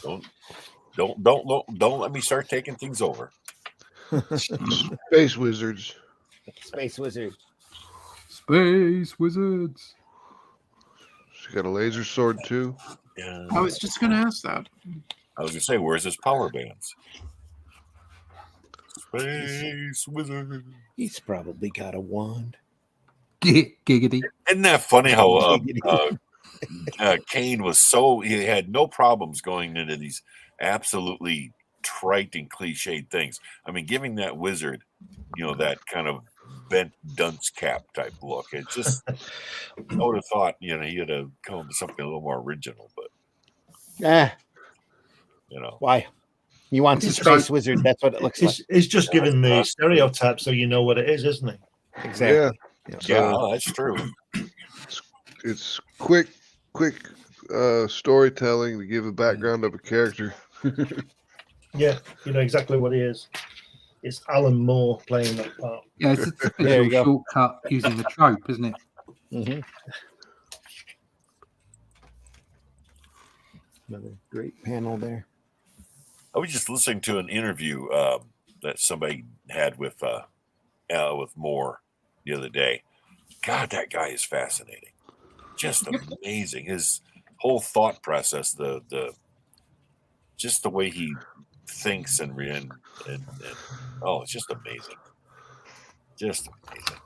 don't let me start taking things over. Space Wizards. Space wizard. Space Wizards. She got a laser sword too. Yeah, I was just going to ask that. I was gonna say, where's his power bands? Space Wizard. He's probably got a wand. Giggity. Isn't that funny how Kane was he had no problems going into these absolutely trite and cliched things. I mean, giving that wizard, that kind of bent dunce cap type look. It just, I would have thought, you know, you'd have come up with something a little more original, but you know, why? You want a space wizard? That's what it looks like. It's just giving the stereotype so you know what it is, isn't it? Exactly. Yeah, that's true. It's quick storytelling to give a background of a character. Yeah, you know exactly what he is. It's Alan Moore playing that part. Yeah, it's a typical shortcut using the trope, isn't it? Mm-hmm. Another great panel there. I was just listening to an interview that somebody had with Moore the other day. God, that guy is fascinating. Just amazing. His whole thought process, just the way he thinks and oh, it's just amazing. Just amazing.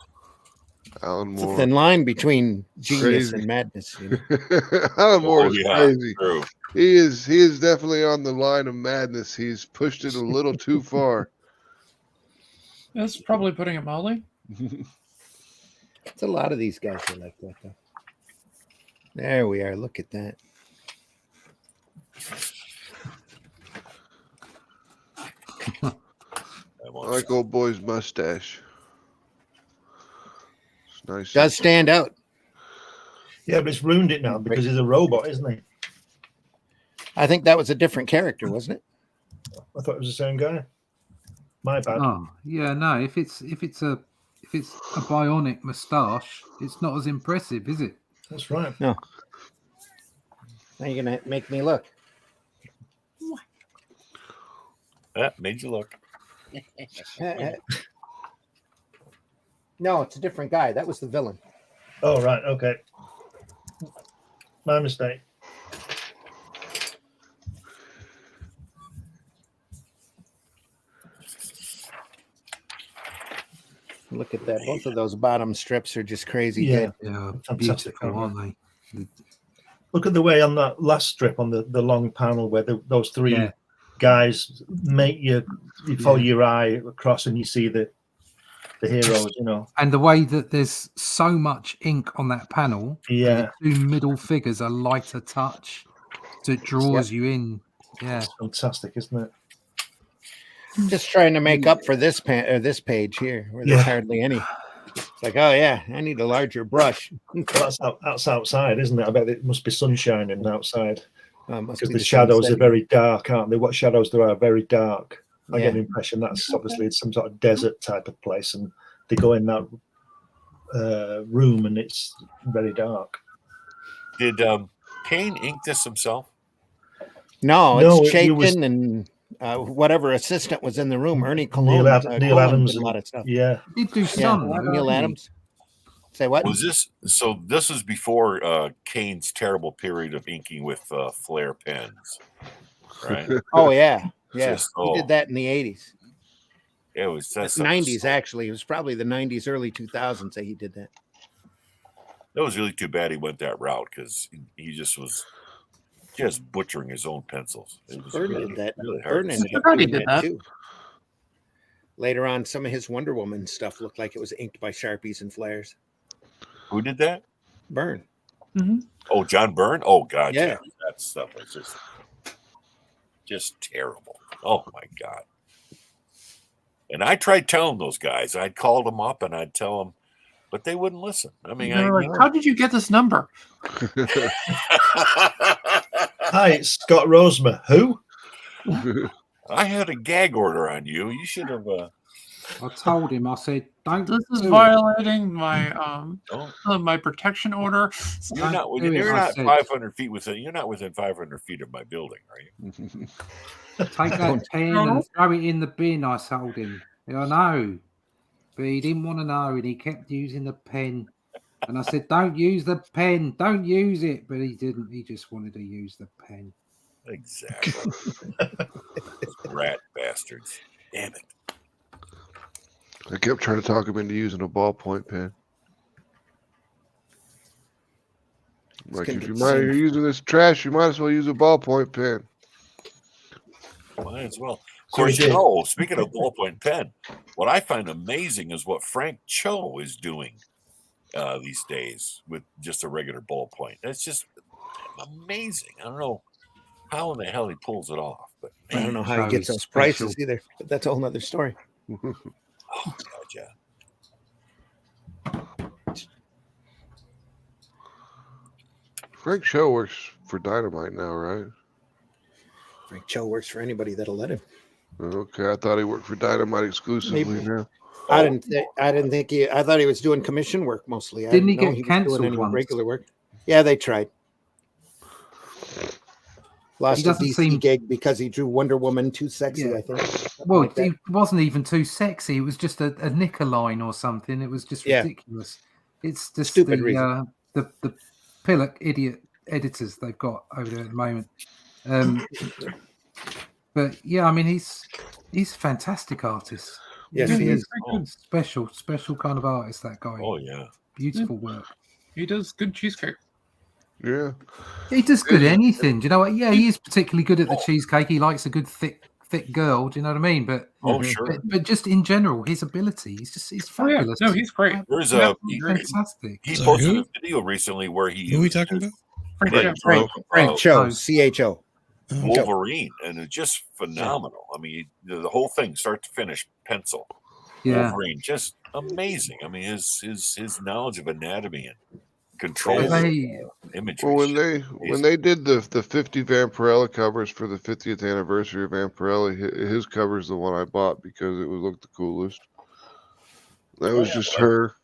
Alan It's Moore. a thin line between genius and madness. You know? Alan Moore is crazy. True. He is definitely on the line of madness. He's pushed it a little too far. That's probably putting it mildly. It's a lot of these guys are like that, though. There we are. Look at that. I like old boy's mustache. It's nice. Does stand out. Yeah, but it's ruined it now because he's a robot, isn't he? I think that was a different character, wasn't it? I thought it was the same guy. My bad. Oh, yeah, no. If it's a bionic moustache, it's not as impressive, is it? That's right. No. Now you're gonna make me look. That made you look. No, it's a different guy. That was the villain. Oh, right. Okay. My mistake. Look at that. Both of those bottom strips are just crazy Yeah. good. Yeah, Fantastic, beautiful, aren't they? Look at the way on that last strip on the long panel where those three guys make you follow your eye across and you see the heroes, you know. And the way that there's so much ink on that panel, Yeah, the two middle figures are lighter touch, so it draws you in. Yeah, it's fantastic, isn't it? Just trying to make up for this this page here where there's hardly any. It's like, oh yeah, I need a larger brush. That's outside, isn't it? I bet it must be sun shining outside Must because be the shadows are sunset. very dark, aren't they? What shadows there are very dark. I Yeah. get the impression that's obviously some sort of desert type of place, and they go in that room and it's very dark. Did Kane ink this himself? No, No, it's he was- Chaikin and whatever assistant was in the room. Ernie Cologne. Neil Cologne Adams, did a lot of stuff. yeah. he did do some. though, Neil didn't he? Adams. Say what? Was this so? This was before Kane's terrible period of inking with flare pens, right? Oh yeah, yeah. Just- He did that in the 80s. It was that's 90s actually. It was probably the 90s, early 2000s that he did that. That was really too bad he went that route because he just was just butchering his own pencils. It was Byrne really, did that. really Byrne hard. ended up Everybody doing did that. too. Later on, some of his Wonder Woman stuff looked like it was inked by Sharpies and flares. Who did that? Byrne. Oh, John Byrne. Oh God, Yeah. that stuff was just terrible. Oh my God. And I tried telling those guys. I'd call them up and I'd tell them, but they wouldn't listen. I mean, They were like, how did you get this number? Hi, it's Scott Rosemer. Who? I had a gag order on you. You should have. I told him. I said, "Don't." This is do it." violating my Oh, my protection order. you're not. do it, You're I not said. 500 feet within. You're not within 500 feet of my building, are you? Take that pen and throw it in the bin. I told him. I know, but he didn't want to know, and he kept using the pen. And I said, "Don't use the pen. Don't use it." But he didn't. He just wanted to use the pen. Exactly. Rat bastards. Damn it. I kept trying to talk him into using a ballpoint pen. Like, if you're using this trash, you might as well use a ballpoint pen. Might as well. course, speaking of ballpoint pen, what I find amazing is what Frank Cho is doing these days with just a regular ballpoint. That's just amazing. I don't know how in the hell he pulls it off, but I don't know how So he gets those special. prices either, but that's a whole nother story. oh God, yeah. Frank Cho works for Dynamite now, right? Frank Cho works for anybody that'll let him. Okay, I thought he worked for Dynamite exclusively Maybe. now. I didn't think he. I thought he was doing commission work mostly. I Didn't he know get was cancelled doing any once? regular work? Yeah, they tried. Lost a doesn't DC seem- gig because he drew Wonder Woman too sexy. Yeah. I think. Something Well, like that. it wasn't even too sexy. It was just a knicker line or something. It was just Yeah. ridiculous. It's just Stupid reason. the pillock idiot editors they've got over there at the moment. But yeah, I mean, he's a fantastic artist. Yes, He he is is. special kind of artist. That guy. Oh yeah. Beautiful work. He does good cheesecake. Yeah. He does good at anything. Do you know what? Yeah, he is particularly good at the cheesecake. He likes a good thick girl. Do you know what I mean? But Sure. but just in general, his ability, he's fabulous. No, he's great. There's Fantastic. he Sorry, posted who? a video recently where he Who are we used talking about? Frank Cho, CHO. Wolverine, and it's just phenomenal. I mean, the whole thing, start to finish, pencil. Yeah. Wolverine, just amazing. I mean, his knowledge of anatomy and control imagery. Well, when they did the 50 Vampirella covers for the 50th anniversary of Vampirella, his cover is the one I bought because it would look the coolest. That was just her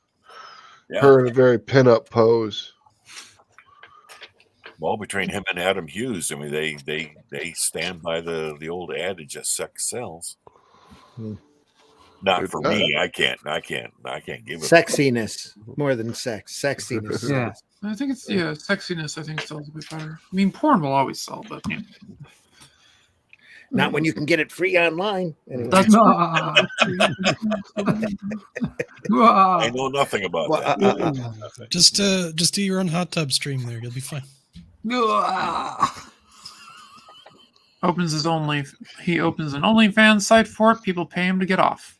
in a very pin-up pose. Well, between him and Adam Hughes, I mean, they stand by the old adage that sex sells. Not for me. I can't give it. Sexiness more than sex. Sexiness. Yeah. I think it's sexiness. I think sells a bit better. I mean, porn will always sell, but Not when you can get it free online. Anyway. That's I know nothing about that. Just do your own hot tub stream there. You'll be fine. opens an OnlyFans site for it. People pay him to get off,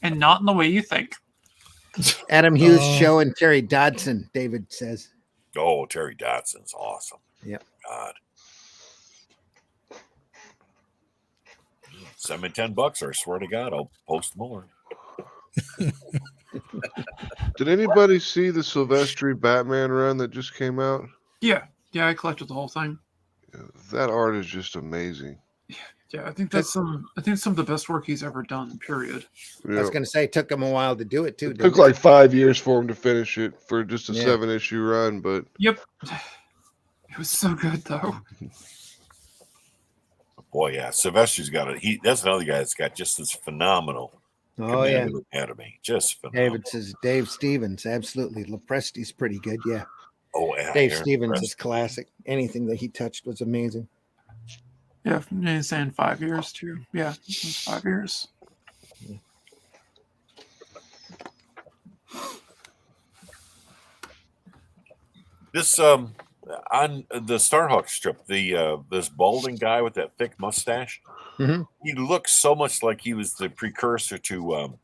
and not in the way you think. Adam Hughes show and Terry Dodson, David says. Oh, Terry Dodson's awesome. Yep. God. Send me $10, or I swear to God, I'll post more. Did anybody see the Silvestri Batman run that just came out? Yeah, I collected the whole thing. That art is just amazing. Yeah, I think that's some of the best work he's ever done. Period. Yeah. I was going to say it took him a while to do it too. It took like 5 years for him to finish it for just a 7-issue run, but Yep, it was so good though. Boy, yeah, Sylvester's got it. That's another guy that's got just this phenomenal. Oh yeah, anatomy, just phenomenal. David says Dave Stevens, absolutely. Lepresti's pretty good. Yeah. Oh yeah, Dave Stevens is classic. Anything that he touched was amazing. Yeah, he's saying 5 years too. Yeah, it was 5 years. This on the Starhawk strip, this balding guy with that thick mustache, he looks so much like he was the precursor to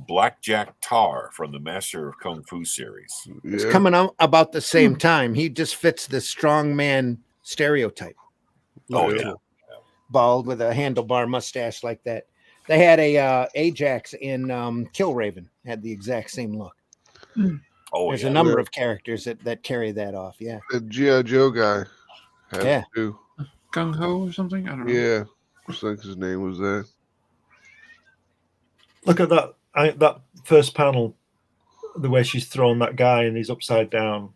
Blackjack Tar from the Master of Kung Fu series. It's coming out about the same time. He just fits the strong man stereotype. Oh yeah, bald with a handlebar mustache like that. They had a Ajax in Killraven had the exact same look. Oh, there's a number of characters that carry that off. Yeah, the G.I. Joe guy. Yeah, Gung Ho or something. I don't know. Yeah, I think his name was that. Look at that! That first panel, the way she's thrown that guy and he's upside down.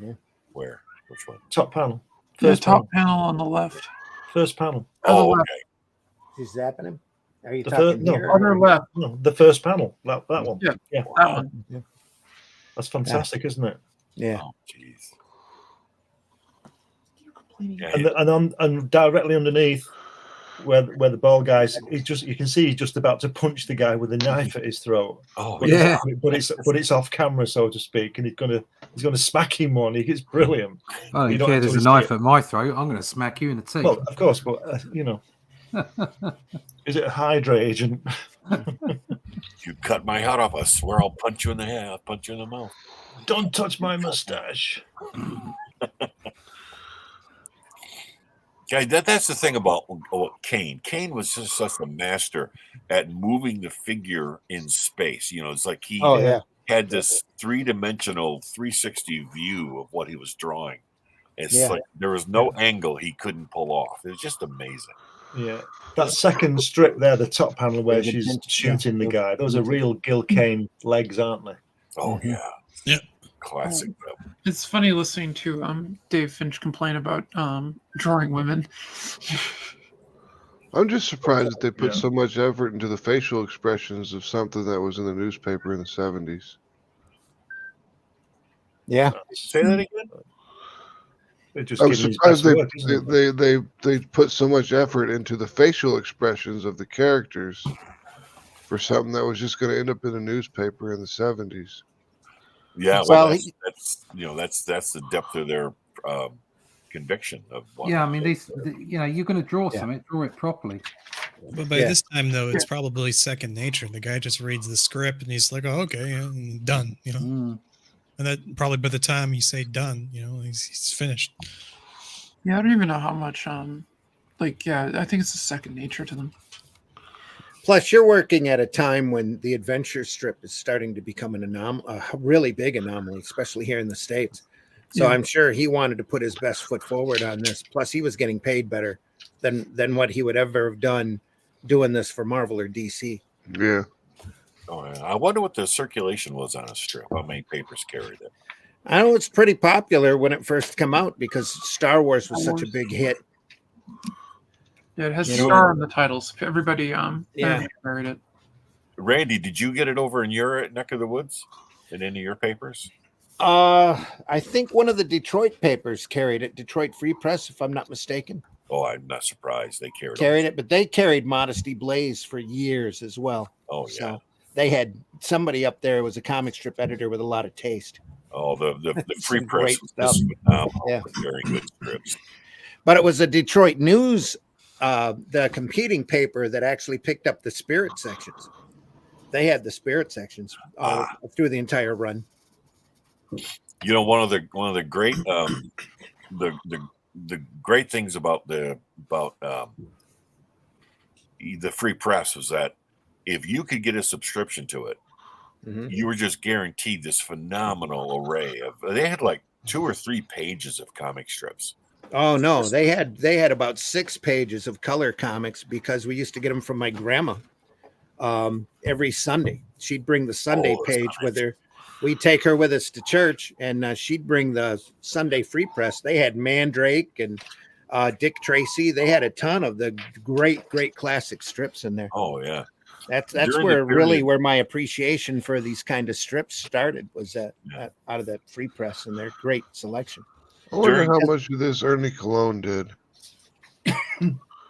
Yeah. Where? Which one? Top panel. First top panel on the left. First panel. Oh, okay. He's zapping him. Are you The talking first, here? Other left. No, the first panel. That one. Yeah, Yeah. that one. Yeah. That's fantastic, isn't it? Yeah. Oh, jeez. And directly underneath, where the ball guys, you can see he's just about to punch the guy with a knife at his throat. Oh, But yeah. but it's off camera, so to speak, and he's gonna smack him one. It's brilliant. I You don't care. There's a actually see knife it. at my throat. I'm going to smack you in the teeth. Well, of course, but is it a Hydra agent? If you cut my head off, I swear I'll punch you in the head. I'll punch you in the mouth. Don't touch my mustache. Guy, that's the thing about Kane. Kane was just such a master at moving the figure in space. It's like he had this 3-dimensional 360 view of what he was drawing. It's like there was no angle he couldn't pull off. It was just amazing. Yeah, that second strip there, the top panel where she's shooting the guy, those are real Gil Kane legs, aren't they? Oh yeah, yeah, classic. It's funny listening to Dave Finch complain about drawing women. I'm just surprised that they put so much effort into the facial expressions of something that was in the newspaper in the 70s. Yeah. Say that again. I was surprised they put so much effort into the facial expressions of the characters for something that was just going to end up in a newspaper in the 70s. Yeah, well, that's the depth of their conviction of. Yeah, I mean, you're going to draw something, draw it properly. But by this time, though, it's probably second nature. The guy just reads the script and he's like, "Oh, okay, and done." And that probably by the time you say done, he's finished. Yeah, I don't even know how much. I think it's a second nature to them. Plus, you're working at a time when the adventure strip is starting to become a really big anomaly, especially here in the States. So I'm sure he wanted to put his best foot forward on this. Plus, he was getting paid better than what he would ever have done doing this for Marvel or DC. Yeah. Oh, yeah. I wonder what the circulation was on a strip. How many papers carried it? I know it's pretty popular when it first came out because Star Wars was such a big hit. Yeah, it has Star in the titles. Everybody carried it. Randy, did you get it over in your neck of the woods in any of your papers? I think one of the Detroit papers carried it. Detroit Free Press, if I'm not mistaken. Oh, I'm not surprised they carried it, but they carried Modesty Blaze for years as well. Oh, yeah. So they had somebody up there who was a comic strip editor with a lot of taste. Oh, the Free Press stuff. Yeah, very good strips. But it was a Detroit News, the competing paper that actually picked up the spirit sections. They had the spirit sections through the entire run. One of the great the great things about the Free Press was that if you could get a subscription to it, you were just guaranteed this phenomenal array of. They had like 2 or 3 pages of comic strips. Oh no, they had about 6 pages of color comics because we used to get them from my grandma every Sunday. She'd bring the Sunday page with her. We'd take her with us to church, and she'd bring the Sunday Free Press. They had Mandrake and Dick Tracy. They had a ton of the great classic strips in there. Oh yeah, that's where my appreciation for these kind of strips started, was that out of that Free Press and their great selection. I wonder how much of this Ernie Cologne did.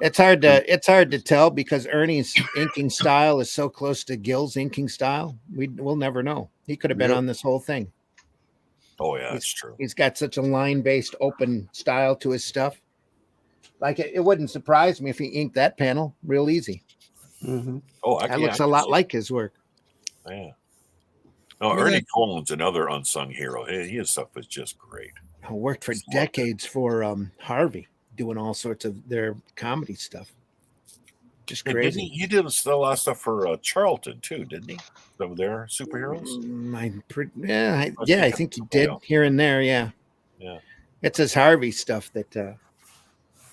It's hard to tell because Ernie's inking style is so close to Gil's inking style. We'll never know. He could have been on this whole thing. Oh yeah, that's true. He's got such a line-based open style to his stuff. Like it wouldn't surprise me if he inked that panel real easy. Oh, that looks a lot like his work. Yeah. No, Ernie Coleman's another unsung hero. His stuff is just great. I worked for decades for Harvey, doing all sorts of their comedy stuff. Just crazy. He did a lot of stuff for Charlton too, didn't he? Some of their superheroes. I think he did here and there. Yeah. It's his Harvey stuff that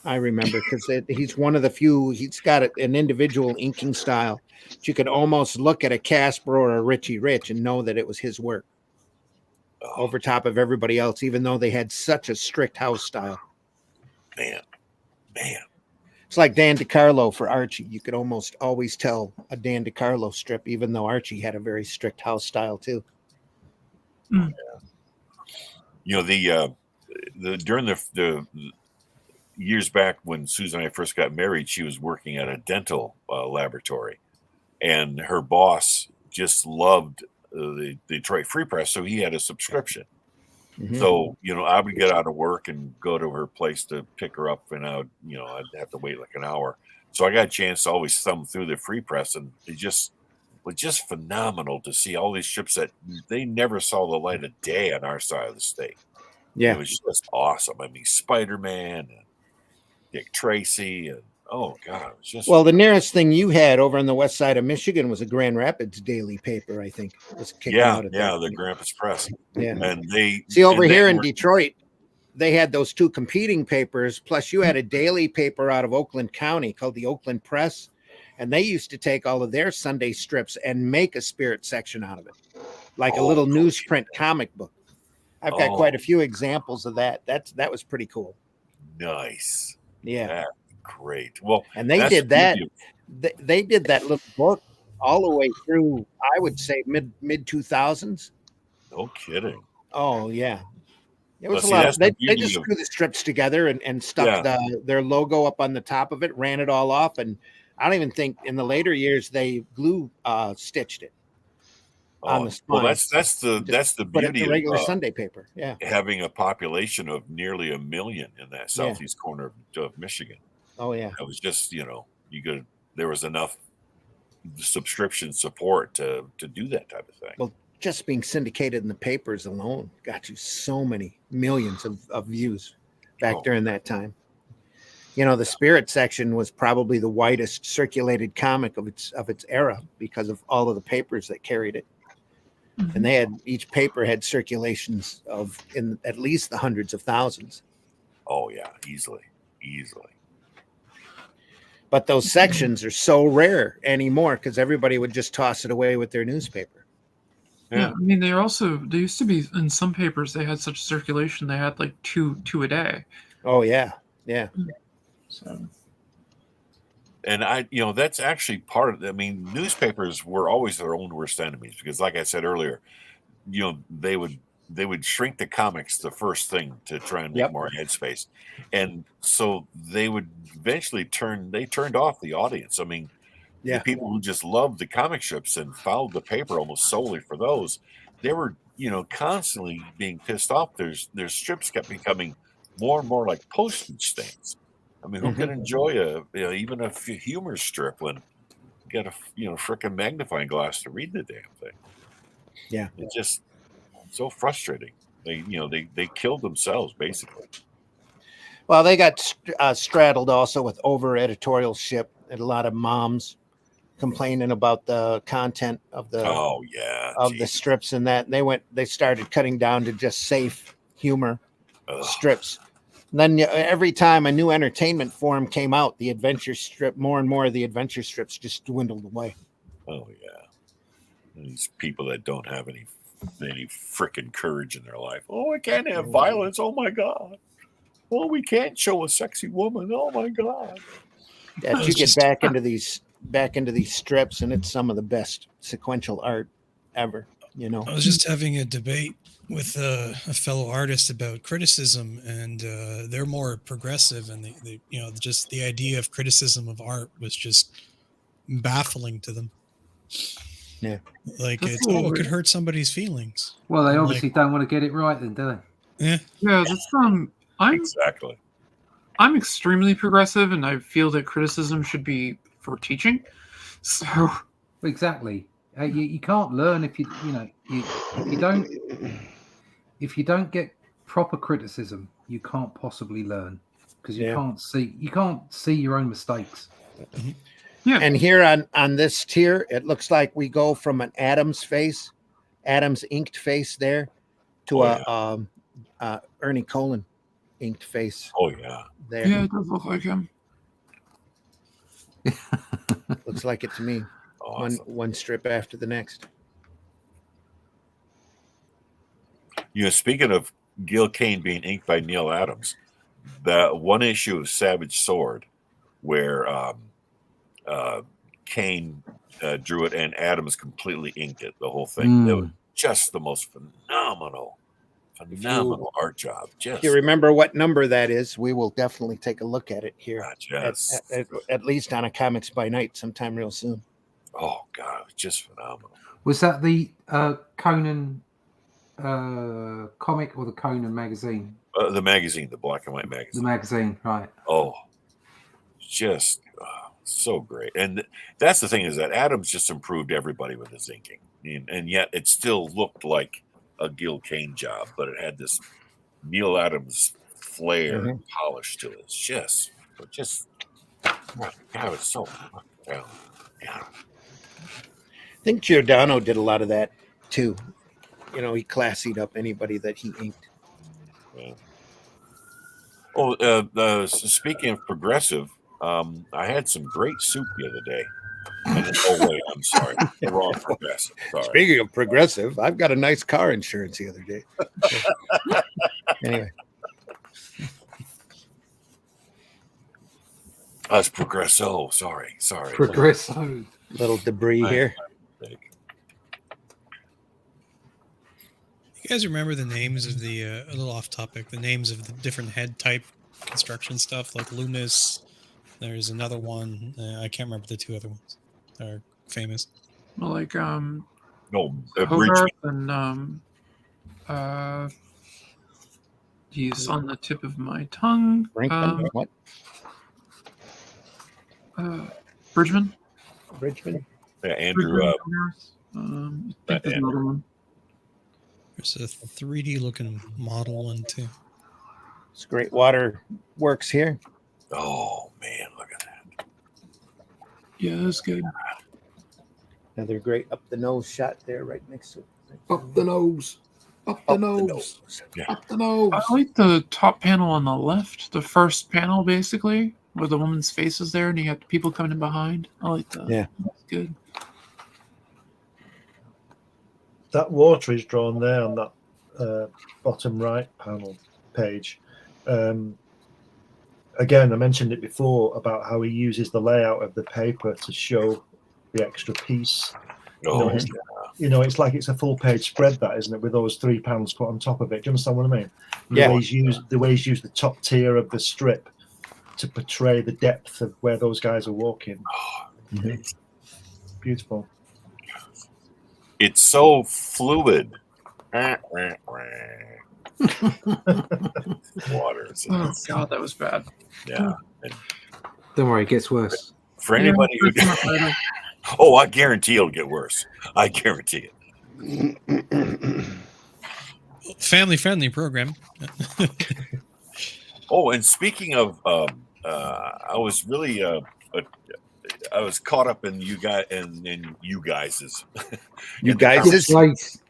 I remember because he's one of the few. He's got an individual inking style. You could almost look at a Casper or a Richie Rich and know that it was his work. Over top of everybody else, even though they had such a strict house style. Man. It's like Dan DeCarlo for Archie. You could almost always tell a Dan DeCarlo strip, even though Archie had a very strict house style too. During the years back when Susan and I first got married, she was working at a dental laboratory, and her boss just loved the Detroit Free Press, so he had a subscription. Mhm. So, I would get out of work and go to her place to pick her up, and I'd have to wait like an hour. So I got a chance to always thumb through the Free Press, and it was just phenomenal to see all these strips that they never saw the light of day on our side of the state. Yeah. It was just awesome. I mean, Spider-Man and Dick Tracy, and oh god, it was just Well, the nearest thing you had over on the west side of Michigan was a Grand Rapids daily paper, I think. Was kicking out at that the point. Grampus Press. Yeah. And they See, over and they here in were- Detroit, they had those two competing papers. Plus, you had a daily paper out of Oakland County called the Oakland Press. And they used to take all of their Sunday strips and make a spirit section out of it, like a little newsprint comic book. I've got quite a few examples of that. That was pretty cool. Nice. Yeah. That's great. Well, And they that's did the that. beauty They did that little book all the way through, I would say, mid 2000s. No kidding. Oh yeah, it was Well, a see, lot. that's Of, the they beauty just of- screwed the strips together and stuck their logo up on the top of it, ran it all off, and I don't even think in the later years they glue stitched it on the spine. Well, that's the But it's beauty a regular of Sunday paper. Yeah. having a population of nearly 1 million in that Yeah. southeast corner of Michigan. Oh yeah. It was just there was enough subscription support to do that type of thing. Well, just being syndicated in the papers alone got you so many millions of views back during that time. The Spirit section was probably the widest circulated comic of its era because of all of the papers that carried it. And they had, each paper had circulations of in at least the hundreds of thousands. Oh yeah, easily. But those sections are so rare anymore because everybody would just toss it away with their newspaper. Yeah, I mean, they used to be in some papers, they had such circulation, they had like two a day. Oh yeah. Yeah. So, And that's actually part of it. I mean, newspapers were always their own worst enemies because, like I said earlier, they would shrink the comics the first thing to try and make more headspace, and so they would eventually turned off the audience. I mean, the people who just loved the comic strips and followed the paper almost solely for those, they were constantly being pissed off. Their strips kept becoming more and more like postage stamps. I mean, who can enjoy even a humor strip when you got a frickin' magnifying glass to read the damn thing? Yeah, it's just so frustrating. They killed themselves basically. Well, they got straddled also with over editorialship and a lot of moms complaining about the content of the the strips and that. And they started cutting down to just safe humor strips. And then every time a new entertainment form came out, the adventure strip, more and more of the adventure strips just dwindled away. Oh yeah, these people that don't have any frickin' courage in their life. Oh, we can't have violence. Oh my god. Oh, we can't show a sexy woman. Oh my god. Yeah, you get back into these strips, and it's some of the best sequential art ever. I was just having a debate with a fellow artist about criticism, and they're more progressive, and they just the idea of criticism of art was just baffling to them. Yeah, like it could hurt somebody's feelings. Well, they obviously don't want to get it right, then, do they? Yeah, that's exactly. I'm extremely progressive, and I feel that criticism should be for teaching. So exactly, you can't learn if if you don't get proper criticism, you can't possibly learn because you can't see your own mistakes. Yeah. And here on this tier, it looks like we go from an Adam's inked face there, to Ernie Colin inked face. Oh yeah. There. Yeah, it does look like him. Looks like it to me. Awesome. One strip after the next. Speaking of Gil Kane being inked by Neil Adams, that one issue of Savage Sword where Kane drew it and Adams completely inked it, the whole thing. It was just the most phenomenal phenomenal art job. If Just you remember what number that is, we will definitely take a look at it here. just At least on a Comics by Night sometime real soon. oh god, just phenomenal. Was that the Conan comic or the Conan magazine? The magazine, the black and white The magazine. magazine, right? Oh, just so great. And that's the thing, is that Adams just improved everybody with his inking, and yet it still looked like a Gil Kane job, but it had this Neil Adams flair and polish to it. It's just God, it's so yeah. I think Giordano did a lot of that too. You know, he classied up anybody that he inked. Yeah. Oh, speaking of progressive, I had some great soup the other day. Oh wait, I'm sorry, the wrong progressive. Sorry. Speaking of progressive, I've got a nice car insurance the other day. Anyway, It's Progresso. Sorry. Progresso. Little debris here. You guys remember the names of the a little off topic? The names of the different head type construction stuff, like Loomis. There's another one. I can't remember the two other ones that are famous. Well, like No, Hogarth and he's on the tip of my tongue. What? Bridgman. Bridgman. Yeah, Andrew. I think there's another one. There's a 3D looking model one too. It's Great Water Works here. Oh man, look at that. Yeah, that's good. Another great up the nose shot there, right next to it. Up the nose. Up the nose. Yeah. Up the nose. I like the top panel on the left, the first panel basically, where the woman's face is there and you got the people coming in behind. I like that. Yeah. That's good. That water is drawn there on that bottom right panel page. Again, I mentioned it before about how he uses the layout of the paper to show the extra piece. Oh, It's like it's a full page spread, that, isn't it, with those 3 panels put on top of it. Do you understand what I mean? Yeah. The way he's used the top tier of the strip to portray the depth of where those guys are walking. Beautiful. it's so fluid. Water. Oh god, that was bad. Yeah. And Don't worry, it gets worse. for anybody who, oh, I guarantee it'll get worse. I guarantee it. Family friendly program. Oh, and speaking of, I was really, I was caught up in you guys and you guys's. You guys,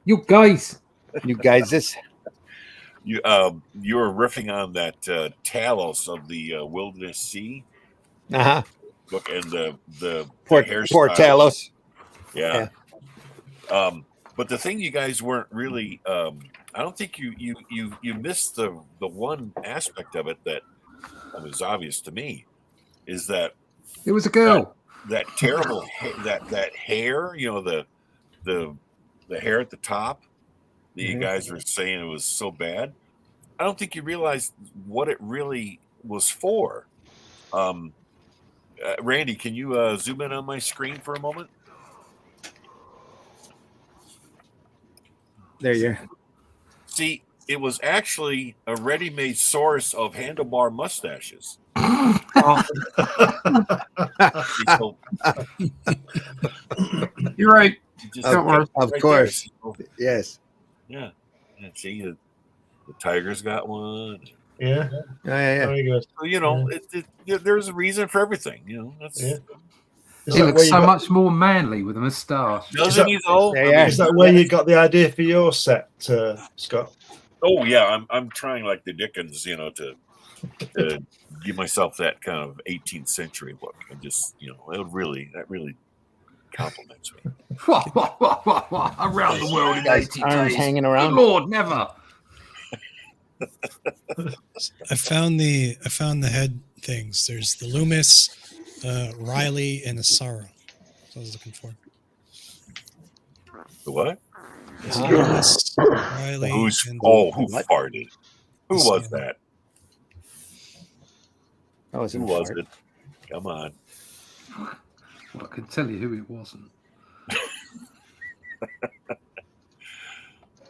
You guys. You were riffing on that Talos of the Wilderness Sea. Look, and the Poor hairstyle. Talos. Yeah. But the thing you guys weren't really, I don't think you missed the one aspect of it that was obvious to me, is that It was a girl. that terrible that hair, the hair at the top that you guys were saying it was so bad. I don't think you realized what it really was for. Randy, can you zoom in on my screen for a moment? There you See, it was actually a ready-made source of handlebar mustaches. So, You're right. you just- Don't worry. Of right course. there. Yes. Yeah. And see, the Tiger's got one. Yeah. Yeah. Very good. So, there's a reason for everything. That's Yeah. Is He that looks where you so got- much more manly with a moustache. doesn't he though? Yeah. Is that where you got the idea for your set, Scott? Oh yeah, I'm trying like the Dickens, to give myself that kind of 18th century look, and just that really compliments me. Around the world in Guys, 80 arms days. hanging Good around. Lord, never. I found the head things. There's the Loomis, Riley, and Asara. That's what I was looking for. The what? Loomis, Riley, Who What? farted? Who The was Sandman. that? That was Who was it? Come on. Well, I can tell you who it wasn't.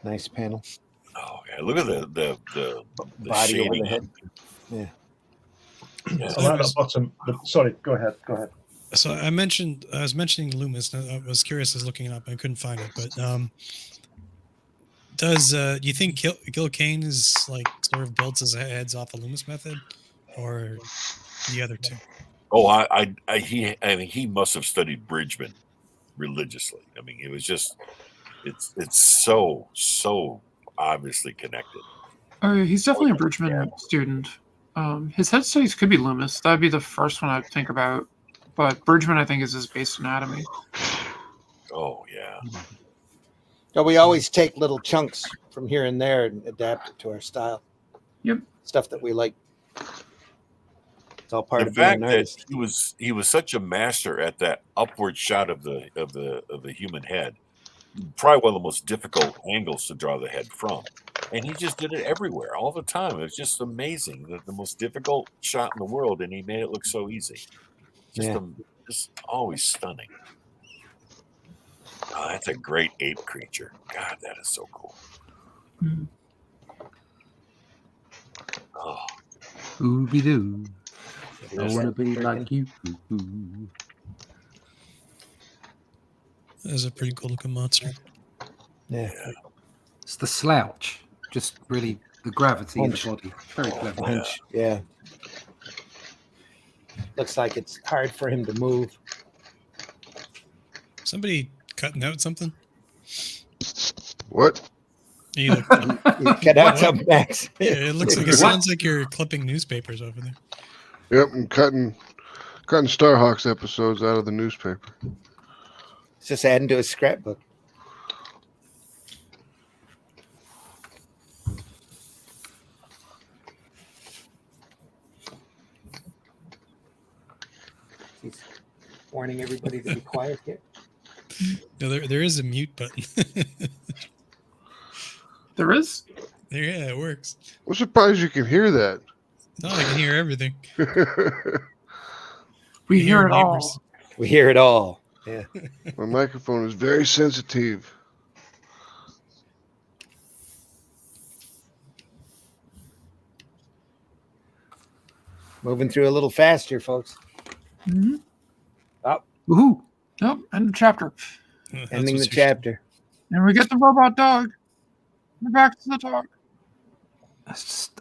Nice panel. Oh yeah, look at the Body over shading the head. on- Yeah. Yeah. I like that bottom. Sorry, go ahead. Go ahead. So I was mentioning Loomis. And I was curious, I was looking it up. I couldn't find it, but do you think Gil Kane is like sort of builds his heads off the Loomis method, or the other two? Oh, he must have studied Bridgman religiously. I mean, it was just it's so obviously connected. Oh, yeah, he's definitely a Bridgman student. His head studies could be Loomis. That'd be the first one I'd think about. But Bridgman, I think, is his base anatomy. Oh yeah. So we always take little chunks from here and there and adapt it to our style. Yep. Stuff that we like. It's all part The of being fact an that artist. he was such a master at that upward shot of the human head, probably one of the most difficult angles to draw the head from, and he just did it everywhere, all the time. It was just amazing. The most difficult shot in the world, and he made it look so easy. Just always stunning. Oh, that's a great ape creature. God, that is so cool. Mhm. Oh, Ooby doo. I There's want to that be freaking- like you. Ooh. That was a pretty cool looking monster. Yeah. It's the slouch. Just really the gravity Punch. of the body. Very clever. Punch. Yeah. Looks like it's hard for him to move. Somebody cutting out something? What? You look, You cut out some Max. yeah, it looks like it sounds like you're clipping newspapers over there. Yep, I'm cutting Starhawks episodes out of the newspaper. It's just adding to his scrapbook. He's warning everybody to be quiet here. No, there is a mute button. There is? Yeah, it works. I'm surprised you can hear that. No, I can hear everything. We You hear it all. neighbors. We hear it all. Yeah. My microphone is very sensitive. Moving through a little faster, folks. Mm-hmm. Woohoo! Yep, end of chapter. That's Ending the what's your- chapter. And we get the robot dog. We're back to the dog. That's just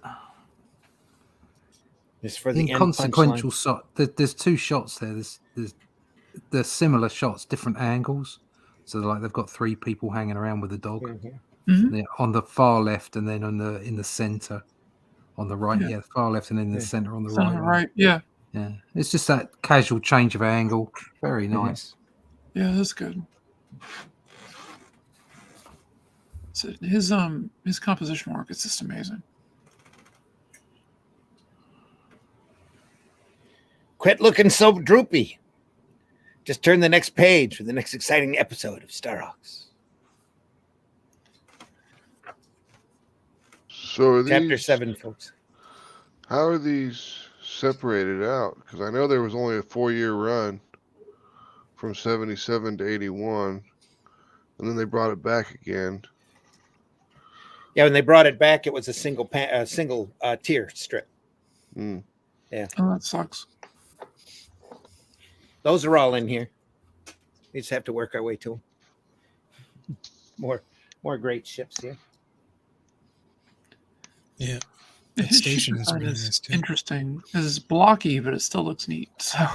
Just for the end inconsequential punchline. shot. There's two shots there. There's similar shots, different angles. So like they've got three people hanging around with a dog. Mhm. Mhm. They're on the far left, and then in the center, on the right. Yeah. Yeah, far left, and then in the Yeah. center on the It's on right. the one. right. Yeah. Yeah, it's just that casual change of angle. Very nice. Yeah, that's good. So his composition work is just amazing. Quit looking so droopy. Just turn the next page for the next exciting episode of Starhawks. So are Chapter these, 7, folks. how are these separated out? Because I know there was only a 4-year run from 77 to 81, and then they brought it back again. Yeah, when they brought it back, it was a single tier strip. Mm. Yeah, Oh, that sucks. those are all in here. We just have to work our way to them. More great ships here. Yeah. The That station is design really nice, too. interesting. It's blocky, but it still looks neat. So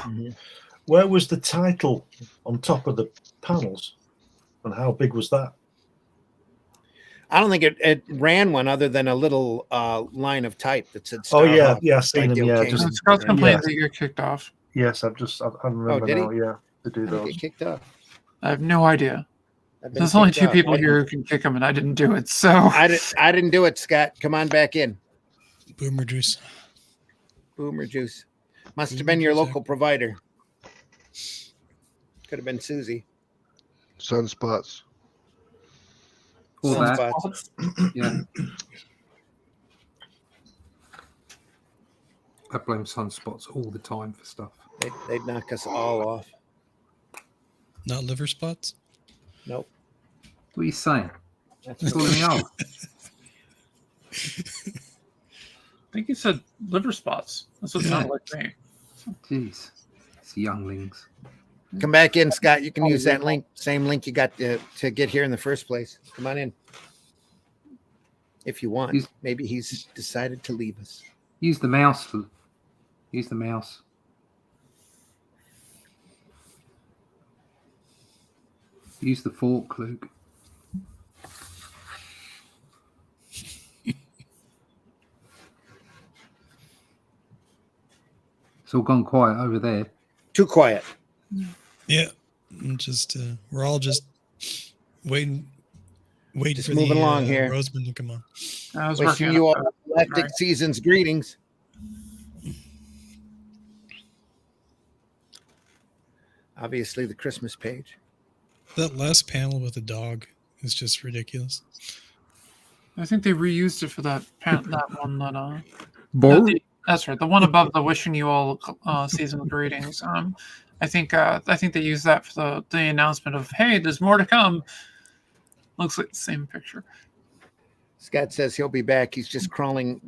Where was the title on top of the panels, and how big was that? I don't think it ran one other than a little line of type that said Oh, yeah, Starhawk yeah, I've seen by them, Gil yeah, Kane. just- Scott's complained Yeah. that you get kicked off. Yes, I remember did he? now. Yeah, to do I didn't those. get kicked off. I have no idea. I've been There's only kicked two off. people I here didn't- who can kick him, and I didn't do it. So I didn't do it, Scott. Come on back in. Boomer juice. Boomer Juice. Must have Boomer been your Juice, local provider. Could have been Susie. Sunspots. Or that. Sunspots. Yeah. I blame sunspots all the time for stuff. They'd knock us all off. Not liver spots? Nope. What are you saying? That's Calling me old? I think you said liver spots. That's what it sounded like to me. Jeez. It's younglings. Come back in, Scott. You can use that link. Same link you got to get here in the first place. Come on in. If you want. Maybe he's decided to leave us. Use the mouse. Use the mouse. Use the fork, Luke. It's all gone quiet over there. Too quiet. Yeah. I'm just we're all just waiting Just for moving the along here. Roseman to come on. I was Wishing working you on all galactic season's greetings. Obviously, the Christmas page. That last panel with the dog is just ridiculous. I think they reused it for that one that Bull? that's right, the one above the wishing you all seasonal greetings. I think they used that for the announcement of, hey, there's more to come. Looks like the same picture. Scott says he'll be back. He's just crawling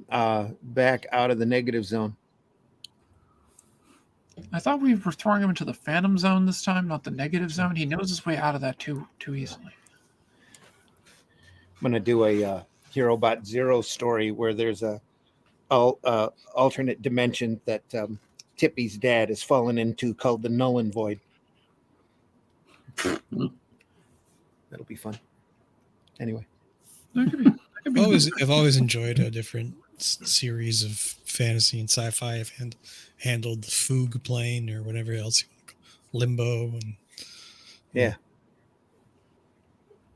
back out of the negative zone. I thought we were throwing him into the phantom zone this time, not the negative zone. He knows his way out of that too easily. I'm going to do a HeroBot Zero story where there's a alternate dimension that Tippy's dad has fallen into called the Null and Void. That'll be fun. Anyway. I've always enjoyed a different series of fantasy and sci-fi. I've handled the Fugue plane or whatever else, Limbo, and yeah.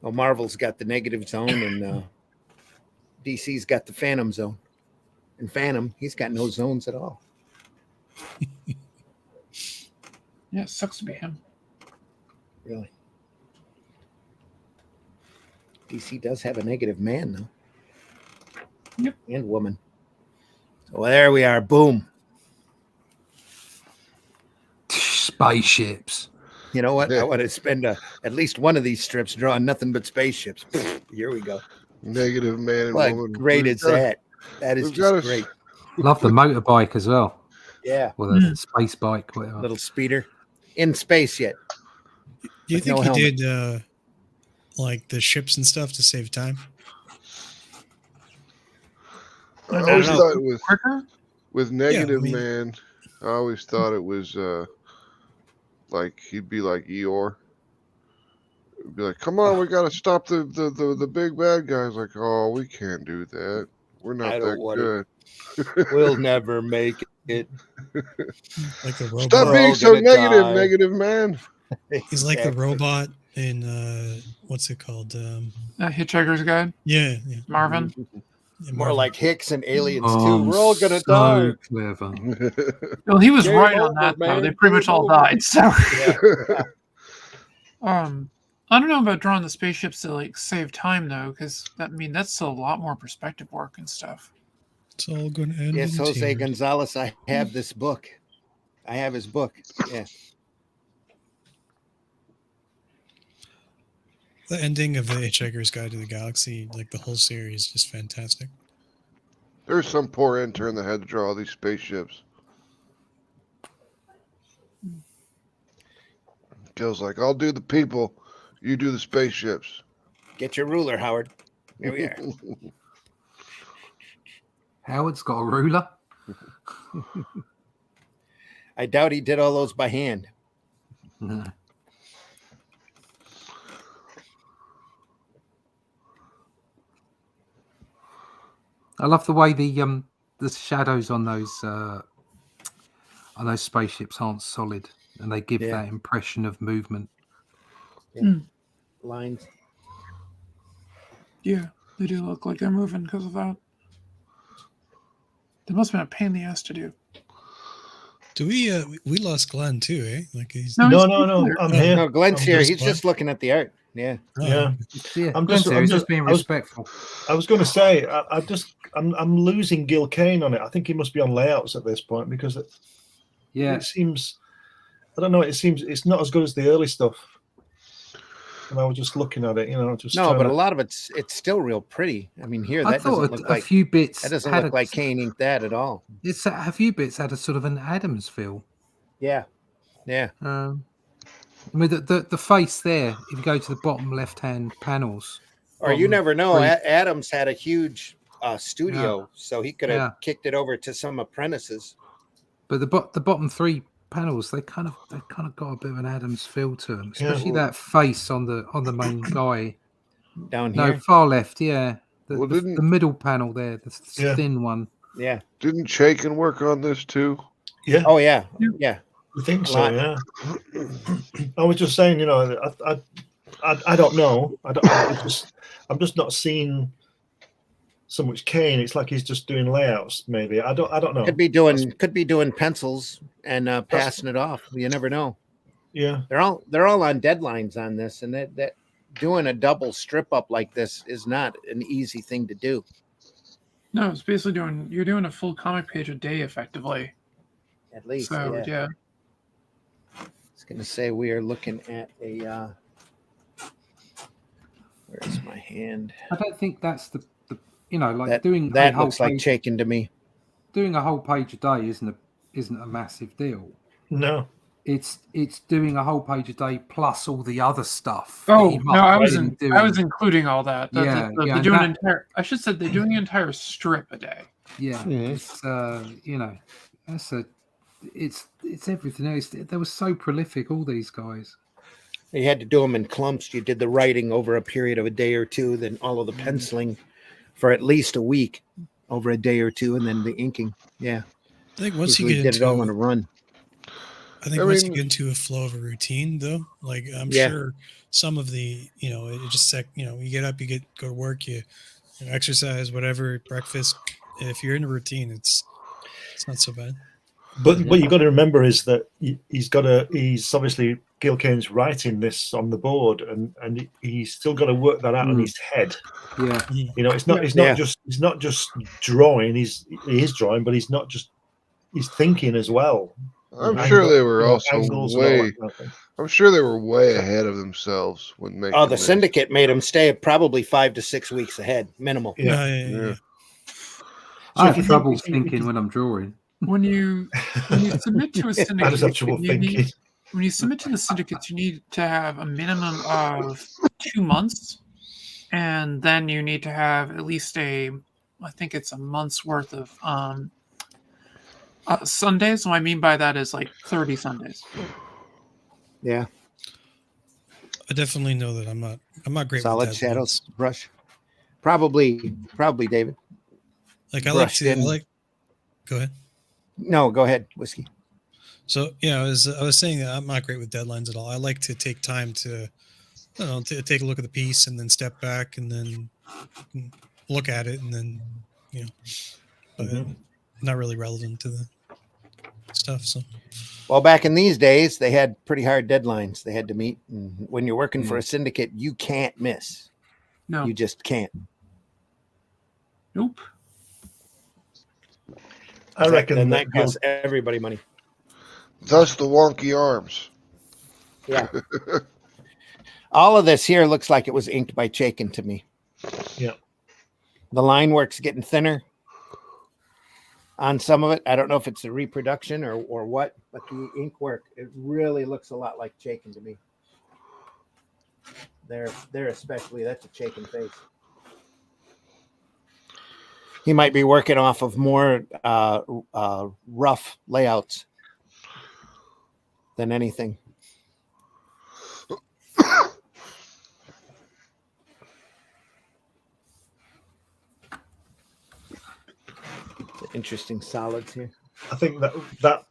Well, Marvel's got the negative zone, and DC's got the Phantom zone. And Phantom, he's got no zones at all. Yeah, it sucks to be him. Really. DC does have a negative man, though. Yep. And woman. So there we are. Boom. Spaceships. You know what? I want to spend at least one of these strips drawing nothing but spaceships. Here we go. Negative man and What woman. great is that? That is just great. Love the motorbike as well. Yeah. Or the space bike, whatever. Little speeder. In space yet. Do you With think no he helmet. did like the ships and stuff to save time? I always know. thought it was Quicker? with negative I mean- man. I always thought it was like he'd be like Eeyore. It'd be like, come on, we gotta stop the big bad guys. Like, oh, we can't do that. We're not I don't that want good. We'll never make it. Like the robot. Stop We're being all so gonna negative, die. negative man. He's like the Exactly. robot in what's it called? Hitchhiker's Guide, Yeah. Marvin. More like Hicks and Aliens Oh, too. We're all gonna so die. clever. Well, he was Game right on over, that though. man. They pretty much Game all over. died. So, Yeah. I don't know about drawing the spaceships to like save time though, because that's a lot more perspective work and stuff. It's all going to end. Yes, in Jose tears. Gonzalez. I have this book. I have his book. Yeah. The ending of the Hitchhiker's Guide to the Galaxy, like the whole series, is just fantastic. There's some poor intern that had to draw all these spaceships. Gil's like, I'll do the people, you do the spaceships. Get your ruler, Howard. Here we are. Howard's got a ruler. I doubt he did all those by hand. No. I love the way the shadows on those spaceships aren't solid, and they give Yeah. that impression of movement. Lines. Yeah, they do look like they're moving because of that. They must have been a pain in the ass to do. Do we lost Glenn too, eh? Like he's No, he's no, here. I'm here. No, Glenn's Oh, here. there's He's Glenn. just looking at the art. Yeah. Yeah. Yeah, I'm just being I was respectful. I was going to say I'm losing Gil Kane on it. I think he must be on layouts at this point because it seems, I don't know, it seems it's not as good as the early stuff. And I was just looking at it, just No, but a lot of it's still real pretty. I mean, here I that thought doesn't look a like few bits that doesn't had look like Kane inked that at all. It's a few bits had a sort of an Adams feel. Yeah, yeah. I mean, the face there. If you go to the bottom left-hand panels, Or you never know. three. Adams had a huge studio, so he could have kicked it over to some apprentices. But the bottom three panels, they kind of got a bit of an Adams feel to them, especially that face on the main guy down here. No, far left. Yeah, Well, the middle panel there, the thin one. Yeah. Didn't Chaikin work on this too? Yeah. Oh yeah. Yeah. I think so. Yeah. I was just saying, I don't know. I'm just not seeing so much Kane. It's like he's just doing layouts. Maybe I don't know. Could be doing pencils and passing it off. You never know. Yeah. They're all on deadlines on this, and that doing a double strip up like this is not an easy thing to do. No, it's basically you're doing a full comic page a day effectively. At least. So yeah. I was gonna say we are looking at a where's my hand? I don't think that's the that, doing that looks like Chaikin to me. Doing a whole page a day isn't a massive deal. No. It's doing a whole page a day plus all the other stuff. Oh no, I was including all that. They're doing I should say they're doing an entire strip a day. Yeah, it's it's everything else. They were so prolific, all these guys. You had to do them in clumps. You did the writing over a period of a day or two, then all of the penciling for at least a week over a day or two, and then the inking. Yeah, I think once you did it all in a run. I think once you get into a flow of a routine, though, like I'm sure some of the, it just you get up, go to work, you exercise, whatever, breakfast. If you're in a routine, it's not so bad. But what you got to remember is that he's obviously Gil Kane's writing this on the board, and he's still got to work that out in his head. Yeah, he's not just drawing. He is drawing, but he's thinking as well. I'm sure they were also I'm sure they were way ahead of themselves when making. Oh, the syndicate made them stay probably 5 to 6 weeks ahead, minimal. Yeah. I have trouble thinking when I'm drawing. When you submit to a syndicate, I just have trouble thinking. When you submit to the syndicates, you need to have a minimum of 2 months, and then you need to have at least I think it's a month's worth of Sundays. What I mean by that is like 30 Sundays. Yeah. I definitely know that I'm not great solid with shadows brush. Probably David. Like go ahead. No, go ahead, Whiskey. So I was saying that I'm not great with deadlines at all. I like to take time to take a look at the piece and then step back and then look at it and then but not really relevant to the stuff. So well, back in these days, they had pretty hard deadlines they had to meet. And when you're working for a syndicate, you can't miss. No, you just can't. Nope. I reckon that costs everybody money. Thus the wonky arms. Yeah. All of this here looks like it was inked by Chaikin to me. Yeah. The line work's getting thinner on some of it. I don't know if it's the reproduction or what, but the ink work, it really looks a lot like Chaikin to me. There especially, that's a Chaikin face. He might be working off of more rough layouts than anything. Interesting solids here. I think that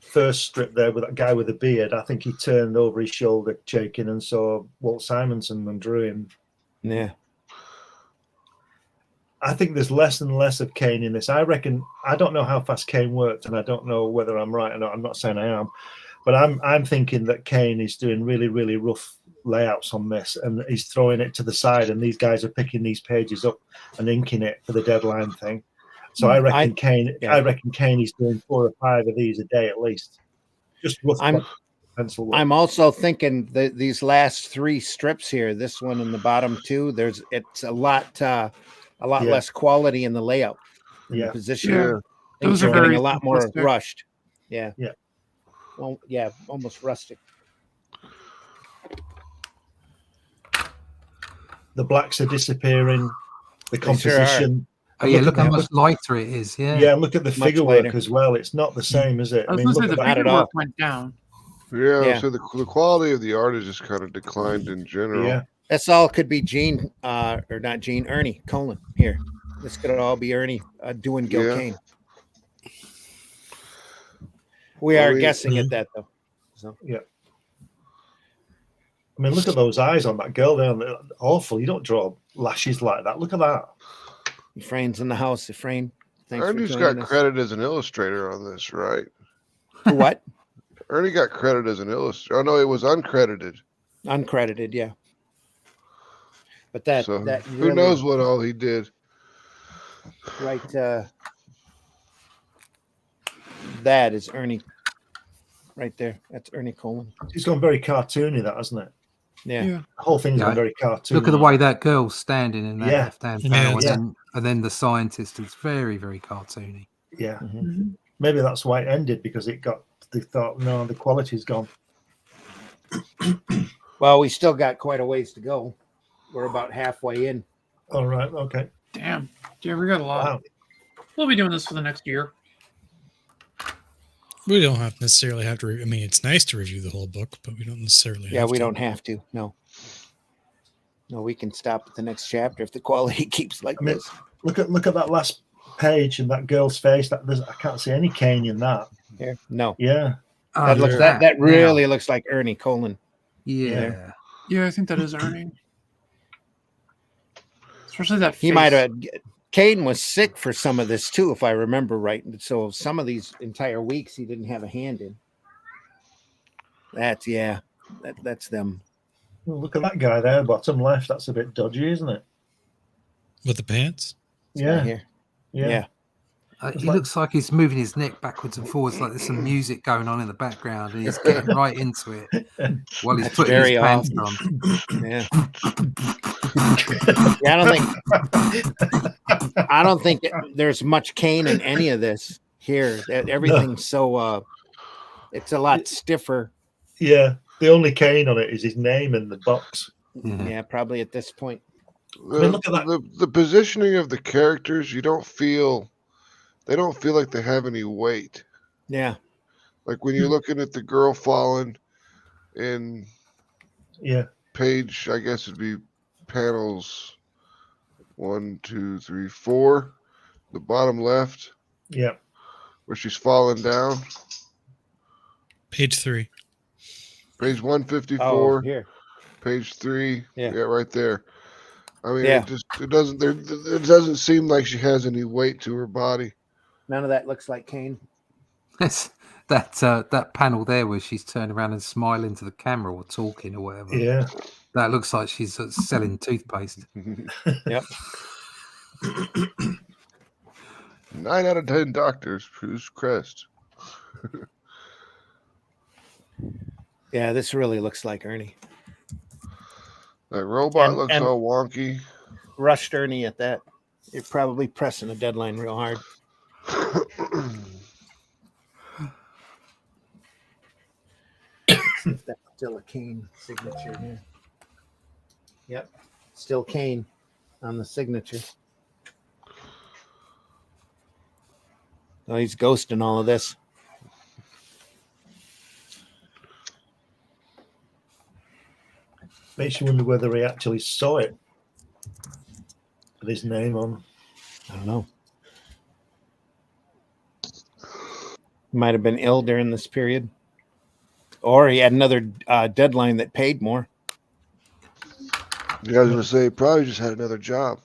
first strip there with that guy with the beard, I think he turned over his shoulder, Chaikin, and saw Walt Simonson and drew him. Yeah. I think there's less and less of Kane in this. I reckon, I don't know how fast Kane worked, and I don't know whether I'm right or not. I'm not saying I am, but I'm thinking that Kane is doing really, really rough layouts on this, and he's throwing it to the side, and these guys are picking these pages up and inking it for the deadline thing. So I reckon Kane is doing 4 or 5 of these a day at least. Just rough pencil work. I'm also thinking that these last 3 strips here, this one and the bottom 2, it's a lot less quality in the layout, in the position. Yeah. Things Those are are getting very a lot more simplistic. rushed. Yeah. Yeah. Well, yeah, almost rustic. The blacks are disappearing. The They sure are. composition. Oh yeah, look how much lighter it is. Yeah. Yeah, look at the Much figure lighter. work as well. It's not the same, is it? I was mean, gonna look say the at that. figure at all. work went down. Yeah, so the quality of the art has just kind of declined in general. Yeah. That's all could be Gene, or not Gene, Ernie Colan here. This could all be Ernie doing Gil Yeah. Kane. We Well, are we- guessing at that though. So Yeah. I mean, look at those eyes on that girl there. They're awful. You don't draw lashes like that. Look at that. Efrain's in the house. Efrain, thanks for Ernie's joining got us. credit as an illustrator on this, right? For what? Ernie got credit as an illustrator. Oh no, it was uncredited. Uncredited, yeah. But that So that who really, knows what all he did? right? That is Ernie, right there. That's Ernie Colan. It's gone very cartoony, that, hasn't it? Yeah. The whole thing's Yeah. gone very cartoony. Look at the way that girl's standing in that Yeah. left-hand Yeah, panel, yeah. and then the scientist is very, very cartoony. Yeah. Mhm. Maybe that's why it ended, because they thought, no, the quality's gone. Well, we still got quite a ways to go. We're about halfway in. All right. Okay. Damn. Yeah, we got a lot. Wow. We'll be doing this for the next year. We don't necessarily have to. I mean, it's nice to review the whole book, but we don't necessarily. Yeah, have we to. don't have to. No. No, we can stop at the next chapter if the quality keeps like I mean, this. look at that last page and that girl's face. I can't see any Kane in that. Here, no. Yeah. That looks that really looks like Ernie Colan. Yeah. Yeah, I think that is Ernie. Especially that face. He might have. Kane was sick for some of this too, if I remember right. So some of these entire weeks he didn't have a hand in. That's that's them. Well, look at that guy there, bottom left. That's a bit dodgy, isn't it? With the pants. Yeah. Right here. Yeah. Yeah. He looks like he's moving his neck backwards and forwards, like there's some music going on in the background, and he's getting right into it while he's That's putting very his pants on. Yeah. Yeah, I don't think there's much Kane in any of this here. Everything's so it's a lot stiffer. Yeah. The only Kane on it is his name in the box. Yeah, probably at this point. I mean, look at that. The positioning of the characters, they don't feel like they have any weight. Yeah. Like when you're looking at the girl falling in page, I guess it'd be panels 1, 2, 3, 4, the bottom left. Yeah. Where she's falling down. Page 3. Page 154. Oh, here. Page 3. Yeah. Right there. I mean, Yeah. it doesn't seem like she has any weight to her body. None of that looks like Kane. That panel there where she's turned around and smiling to the camera or talking or whatever. Yeah. That looks like she's selling toothpaste. Yep. 9 out of 10 doctors produce crest. Yeah, this really looks like Ernie. That robot And- looks and- all wonky. Rushed Ernie at that. You're probably pressing a deadline real hard. That's still a Kane signature here. Yep. Still Kane on the signature. Oh, he's ghosting all of this. Makes you wonder whether he actually saw it with his name on. I don't know. Might have been ill during this period. Or he had another deadline that paid more. Yeah, I was going to say, probably just had another job.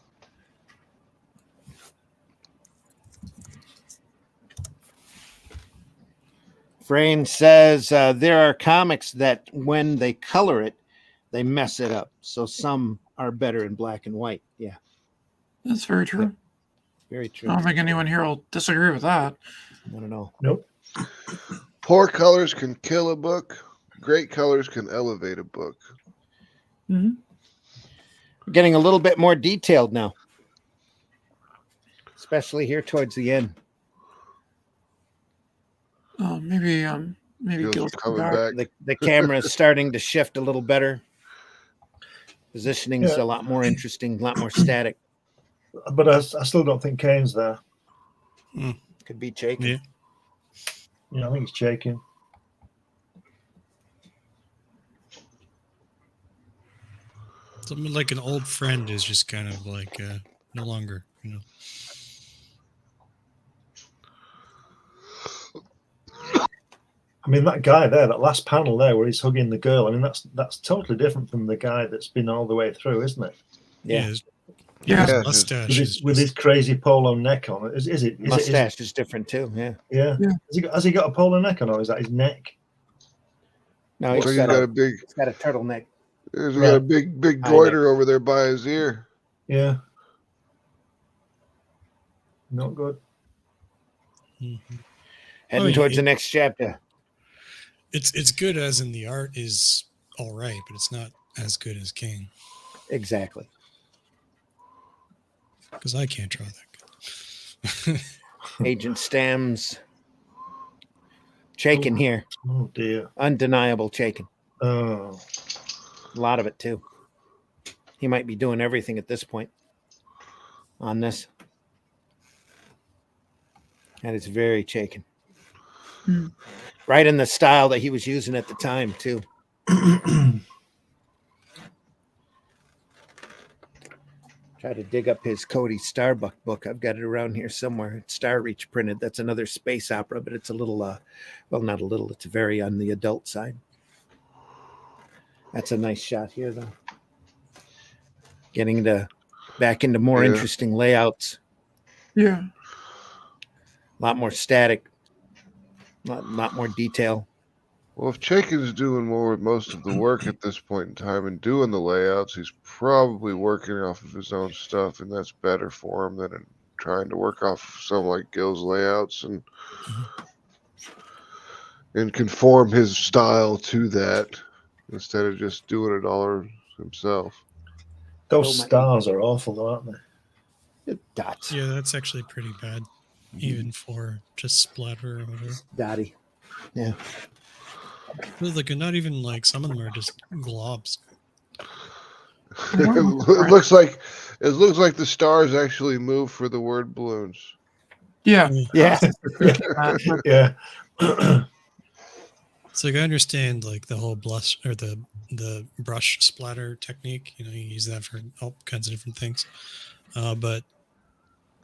Frame says there are comics that when they color it, they mess it up. So some are better in black and white. Yeah, That's very true. very I true. don't think anyone here will disagree with that. I don't know. Nope. Poor colors can kill a book. Great colors can elevate a book. We're getting a little bit more detailed now, especially here towards the end. Oh, maybe Gil's Gil's coming back. back. The camera is starting to shift a little better. Positioning is Yeah. a lot more interesting, a lot more static. But I still don't think Kane's there. Could be shaking. Yeah. Yeah, I think he's shaking. Something like an old friend is just kind of like no longer, you know. I mean, that guy there, that last panel there where he's hugging the girl, I mean, that's totally different from the guy that's been all the way through, isn't it? Yeah. His Yeah. mustache With his crazy polo neck on. Is it? Mustache is different too. Yeah. Yeah. Has he got a polo neck on, or is that his neck? No, Looks like he's got a big. He's got a turtleneck. He's got a big goiter over there by his ear. Yeah. Not good. Heading towards the next chapter. It's good as in the art is all right, but it's not as good as Kane. Exactly. Because I can't draw that good. Agent Stam's shaking here. Oh dear. Undeniable shaking. Oh. A lot of it too. He might be doing everything at this point on this. And it's very shaken. Right in the style that he was using at the time too. Try to dig up his Cody Starbuck book. I've got it around here somewhere. It's Star Reach printed. That's another space opera, but it's a little, well, not a little. It's very on the adult side. That's a nice shot here, though. Getting back into more interesting layouts. Yeah. A lot more static. A lot more detail. Well, if Chaikin's doing more with most of the work at this point in time and doing the layouts, he's probably working off of his own stuff, and that's better for him than trying to work off some like Gil's layouts and conform his style to that instead of just doing it all himself. Those stars are awful, though, aren't they? Dots. Yeah, that's actually pretty bad, even for just splatter or whatever. Dotty. Yeah. Like not even like some of them are just globs. It looks like the stars actually move for the word balloons. Yeah. Yeah. Yeah. It's like I understand like the whole blush or the brush splatter technique. You know, you use that for all kinds of different things. But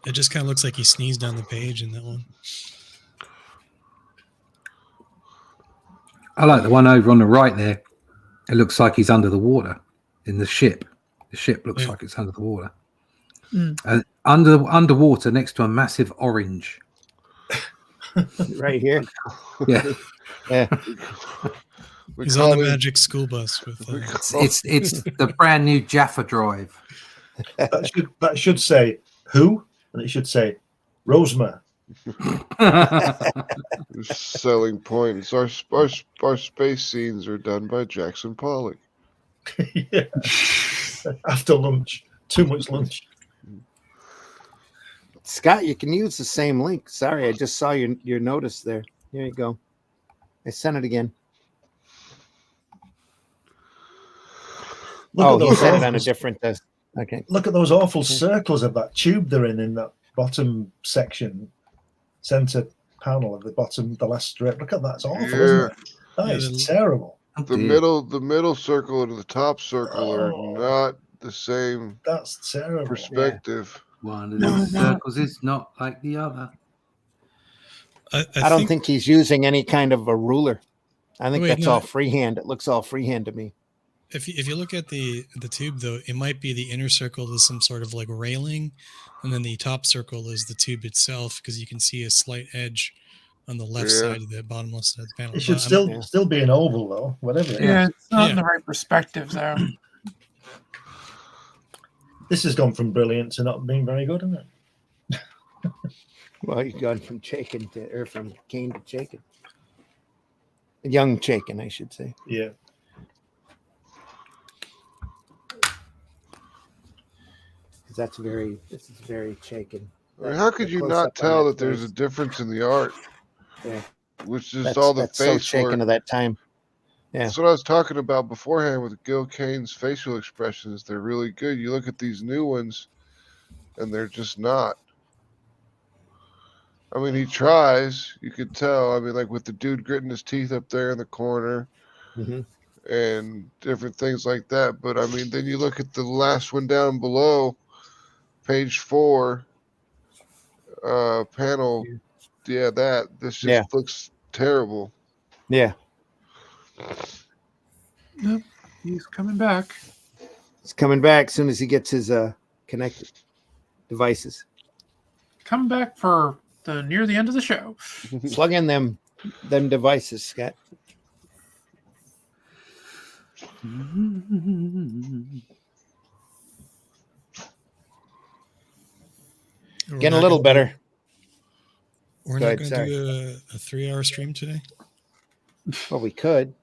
it just kind of looks like he sneezed on the page in that one. I like the one over on the right there. It looks like he's under the water in the ship. The ship looks like it's under the water. And underwater next to a massive orange. Right here. Yeah. Yeah. He's on the magic school bus with. It's the brand new Jaffa drive. That should say who, and it should say Rosemar. Selling points. Our space scenes are done by Jackson Pollock. Yeah. After lunch, too much lunch. Scott, you can use the same link. Sorry, I just saw your notice there. Here you go. I sent it again. He sent it on a different. Okay. Look at those awful circles of that tube they're in that bottom section, center panel of the last strip. Look at that. It's awful, isn't it? That is terrible. The middle circle and the top circle are not the same. That's terrible. Perspective. One of the circles is not like the other. I don't think he's using any kind of a ruler. I think that's all no. freehand. It looks all freehand to me. If you look at the tube though, it might be the inner circle is some sort of like railing, and then the top circle is the tube itself because you can see a slight edge on the left Yeah. side of the bottom left side of the panel. It should But I'm- still still be an oval though, whatever it is. Yeah, it's not in Yeah. the right perspective though. This has gone from brilliant to not being very good, hasn't it? Well, you've gone from Chaikin to, or from Kane to Chaikin. Young Chaikin, I should say. Yeah. This is very Chaikin. I mean, how could you not tell that there's a difference in the art? Yeah. Which is That's, all the that's so face Chaikin work. of that time. Yeah. That's what I was talking about beforehand with Gil Kane's facial expressions. They're really good. You look at these new ones, and they're just not. I mean, he tries. You could tell. I mean, like with the dude gritting his teeth up there in the corner, and different things like that. But I mean, then you look at the last one down below, page 4, panel. Yeah, this just looks terrible. Yeah. Yep, he's coming back. He's coming back as soon as he gets his connected devices. Coming back for near the end of the show. Plug in them devices, Scott. Getting a little better. We're Go not ahead, going to sorry. do a 3-hour stream today. Well, we could,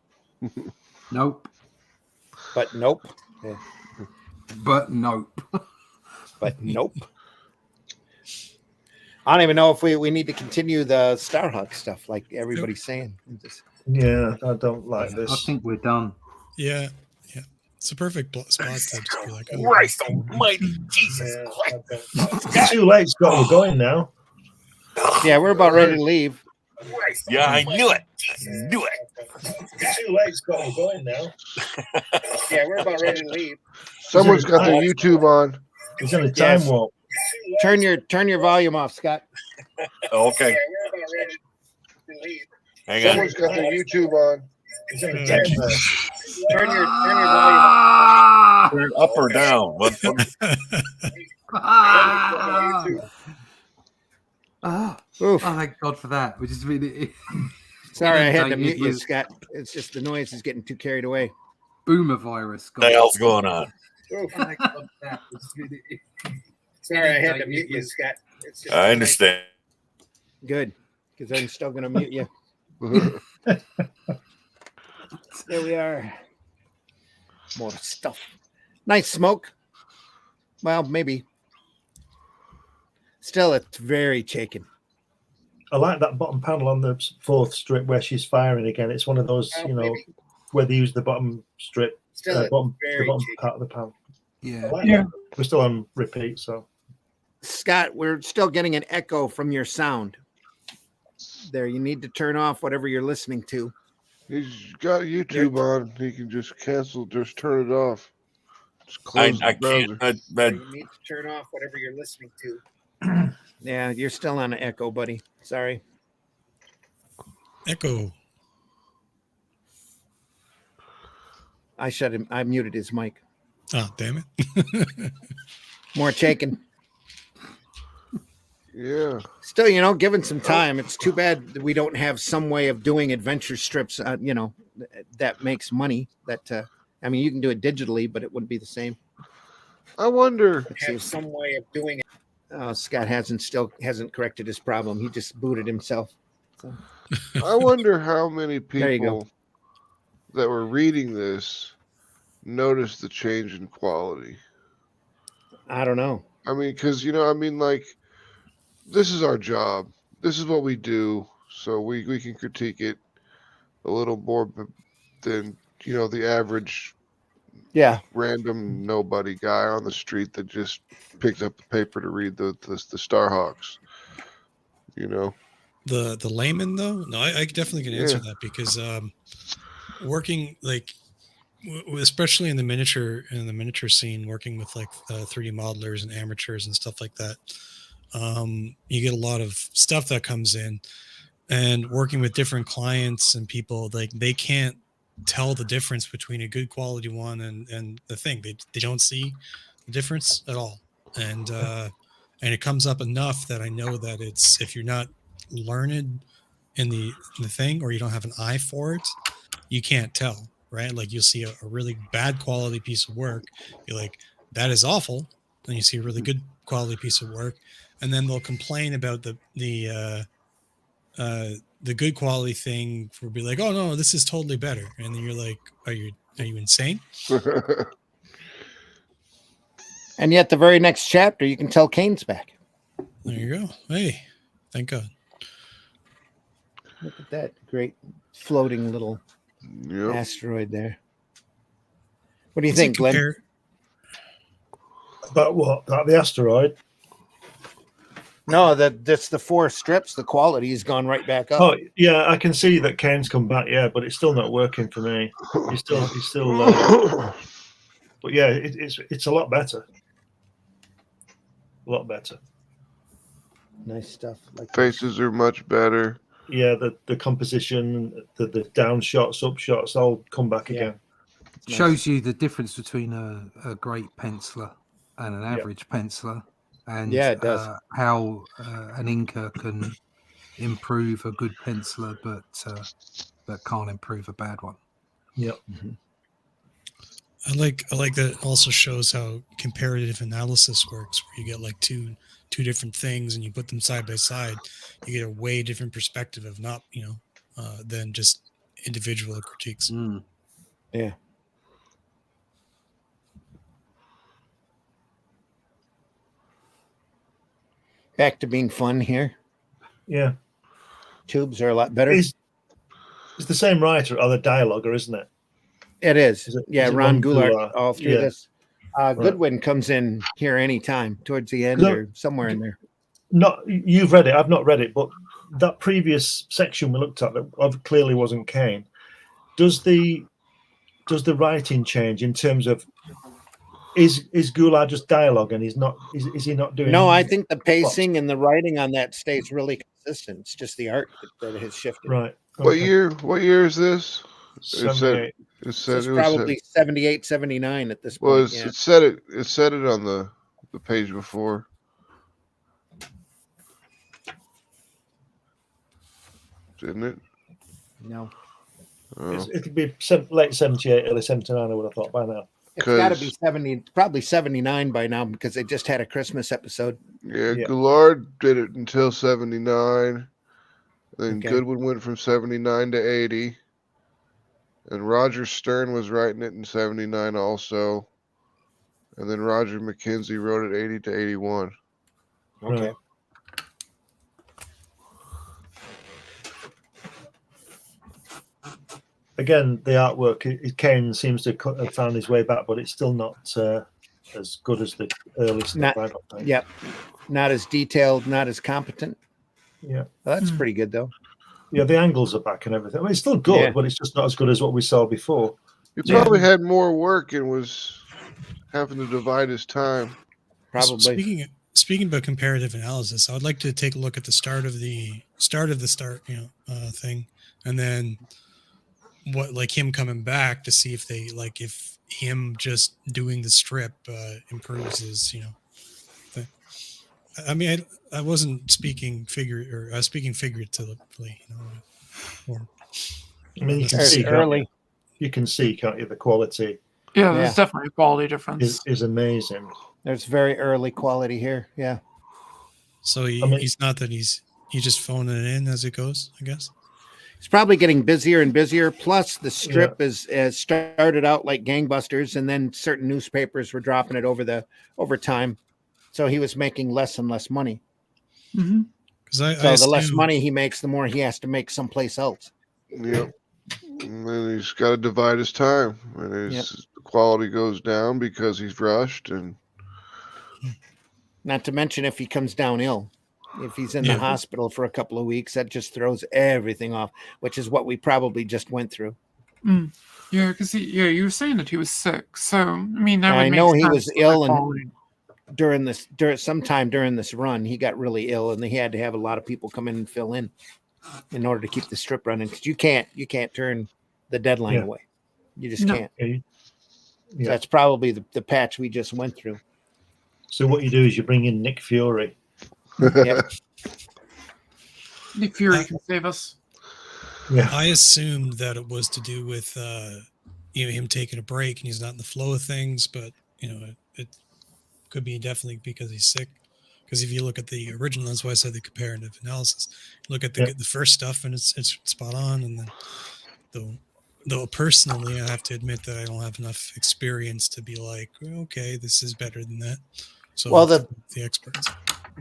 Nope. but nope. Yeah, But nope. but nope. I don't even know if we need to continue the Starhawk stuff like everybody's saying. Yeah, I don't like I this. think we're done. Yeah. It's a perfect spot to just be like, oh, Christ almighty, Jesus Yeah, Christ. I don't- It's too late, Scott. We're going now. Yeah, we're about ready to leave. Yeah, I knew it. I knew it. It's too late, Scott. We're going now. Yeah, we're about ready to leave. Someone's got their YouTube on. He's in a time Yes. warp. Turn your volume off, Scott. Okay, We're about ready to leave. hang on. Someone's got their YouTube on. He's in a time warp. Turn your volume off. Turn up or down? Oh, thank God for that. We just really Sorry, I had to inundated mute you, with Scott. It's just the noise is getting too carried away. boomer virus. What the hell's going on? Oh, thank God for that. We just really- Sorry, I had to mute you, Scott. It's just I understand. good because I'm still going to mute you. There we are. More stuff. Nice smoke. Well, maybe. Still, it's very shaken. I like that bottom panel on the 4th strip where she's firing again. It's one of those, Oh, you know, maybe. where they use the bottom strip, Still, it's the very bottom shaken. part of the panel. I Yeah. like Yeah. that. We're still on repeat, so Scott, we're still getting an echo from your sound. There, you need to turn off whatever you're listening to. He's got YouTube on. He can just cancel, just turn it off. Just close I the browser. can't. You need to turn off whatever you're listening to. Yeah, you're still on an echo, buddy. Sorry. Echo. I shut him. I muted his mic. Oh, damn it. More shaking. Yeah. Still, given some time, it's too bad that we don't have some way of doing adventure strips, that makes money. I mean, you can do it digitally, but it wouldn't be the same. I wonder. Have some way of doing it. Scott hasn't corrected his problem. He just booted himself. So. I wonder how many There you go. people that were reading this noticed the change in quality. I don't know. I mean, because like, this is our job. This is what we do, so we can critique it a little more than the average Yeah. random nobody guy on the street that just picked up the paper to read the Starhawks. The layman though, no, I definitely can answer Yeah. that because working like especially in the miniature scene, working with like 3D modelers and amateurs and stuff like that, you get a lot of stuff that comes in, and working with different clients and people, like they can't tell the difference between a good quality one and the thing. They don't see the difference at all, and it comes up enough that I know that it's, if you're not learned in the thing, or you don't have an eye for it, you can't tell, right? Like you'll see a really bad quality piece of work, you're like, that is awful. Then you see a really good quality piece of work, and then they'll complain about the good quality thing will be like, oh no, this is totally better. And then you're like, are you insane? And yet the very next chapter, you can tell Kane's back. There you go. Hey, thank God. Look at that great floating little asteroid there. What do you think, Glenn? About what? About the asteroid? No, that's the 4 strips. The quality has gone right back up. Oh yeah, I can see that Kane's come back. Yeah, but it's still not working for me. He's still. But yeah, it's a lot better. A lot better. Nice stuff. Like faces are much better. Yeah, the composition, the down shots, up shots, all come back again. Shows you the difference between a great penciler and an average penciler, and it does. How an inker can improve a good penciler, but can't improve a bad one. Yep. Mm-hmm. I like that. It also shows how comparative analysis works, where you get like two different things and you put them side by side, you get a way different perspective of not, than just individual critiques. Yeah. Back to being fun here. Yeah. Tubes are a lot better. It's the same writer, or the dialoguer, isn't it? It is. Is it Ron Goulart all through this. Right. Goodwin comes in here anytime towards the end or somewhere in there. You've read it. I've not read it, but that previous section we looked at that clearly wasn't Kane. Does the writing change in terms of is Goulart just dialogue and he's not? Is he not doing? No, I think the pacing and the writing on that stays really consistent. It's just the art that has shifted. Right. Okay. What year is this? 78. It's probably 78, 79 at this point. Well, it said it on the page before. Didn't it? No. It'll be late 78, early 79, I would have thought by now. It's got to be 70, probably 79 by now because they just had a Christmas episode. Yeah. Goulart did it until 79. Then Goodwin went from 79 to 80. And Roger Stern was writing it in 79 also. And then Roger McKenzie wrote it 80 to 81. Okay. Right. Again, the artwork, Kane seems to have found his way back, but it's still not as good as the early stuff. I don't think. Yep. Not as detailed, not as competent. Yeah. Well, that's pretty good, though. Yeah, the angles are back and everything. I mean, it's still good, but it's just not as good as what we saw before. He probably had more work and was having to divide his time. Probably. Speaking about comparative analysis, I would like to take a look at the start of the thing, and then what, like him coming back to see if they if him just doing the strip improves his thing. I mean, I wasn't speaking figuratively, or I mean, you can see early. You can see, can't you, the quality? Yeah, there's definitely a quality difference. Is amazing. There's very early quality here. Yeah. So he's not that he's just phoning it in as it goes, I guess. It's probably getting busier and busier. Plus, the strip has started out like gangbusters, and then certain newspapers were dropping it over time. So he was making less and less money. Mm-hmm. So the less money he makes, the more he has to make someplace else. Yep. And then he's got to divide his time, and his quality goes down because he's rushed, and not to mention if he comes down ill. If he's in the hospital for a couple of weeks, that just throws everything off, which is what we probably just went through. Yeah, because you were saying that he was sick. So I mean, that would I make know he sense was for ill, quality. and sometime during this run, he got really ill, and he had to have a lot of people come in and fill in order to keep the strip running. Because you can't turn the deadline away. You just can't. Yeah. So that's probably the patch we just went through. So what you do is you bring in Nick Fury. Yep. Nick Fury can save us. Yeah. I assumed that it was to do with him taking a break and he's not in the flow of things, but it could be definitely because he's sick. Because if you look at the original, that's why I said the comparative analysis. Look at the first stuff and it's spot on, and then though personally, I have to admit that I don't have enough experience to be like, okay, this is better than that. So Well, the experts.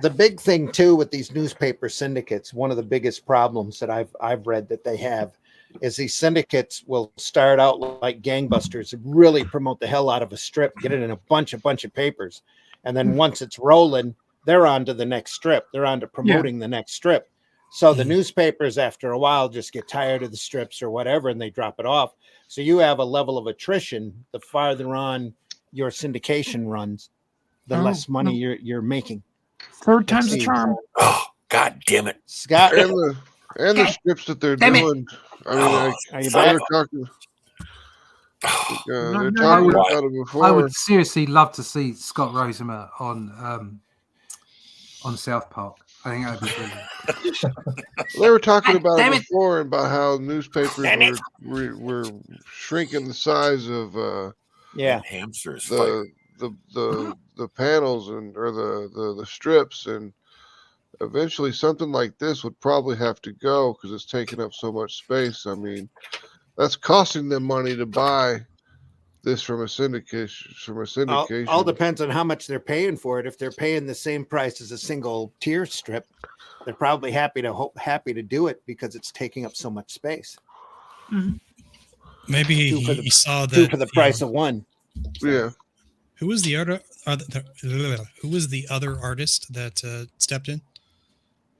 The big thing too with these newspaper syndicates, one of the biggest problems that I've read that they have is these syndicates will start out like gangbusters, really promote the hell out of a strip, get it in a bunch of papers, and then once it's rolling, they're on to the next strip. They're on to promoting the next strip. So the newspapers, after a while, just get tired of the strips or whatever, and they drop it off. So you have a level of attrition. The farther on your syndication runs, the less money you're making. Third time's a charm. Oh, God damn it, Scott! And the strips that they're doing. I mean, are you back? They're talking about it before. I would seriously love to see Scott Rosemer on South Park. I think that would be brilliant. They were talking about it before, about how newspapers were shrinking the size of hamsters. The panels or the strips, and eventually something like this would probably have to go because it's taking up so much space. I mean, that's costing them money to buy this from a syndication. All depends on how much they're paying for it. If they're paying the same price as a single tier strip, they're probably happy to do it because it's taking up so much space. Mm-hmm. Maybe he saw that two for the price of one. Yeah. Who was the other artist that stepped in?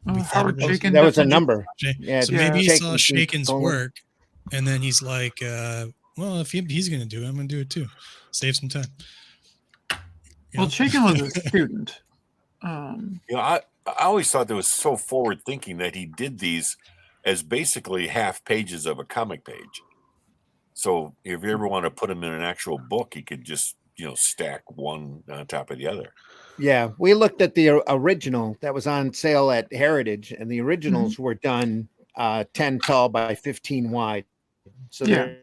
Howard Chaykin. That was a number. Yeah. So maybe he saw Chaykin's work, and then he's like, well, if he's going to do it, I'm going to do it too. Save some time. Well, Chaykin was a student. I always thought that was so forward thinking that he did these as basically half pages of a comic page. So if you ever want to put them in an actual book, you could just stack one on top of the other. Yeah, we looked at the original that was on sale at Heritage, and the originals were done 10 tall by 15 wide. So they're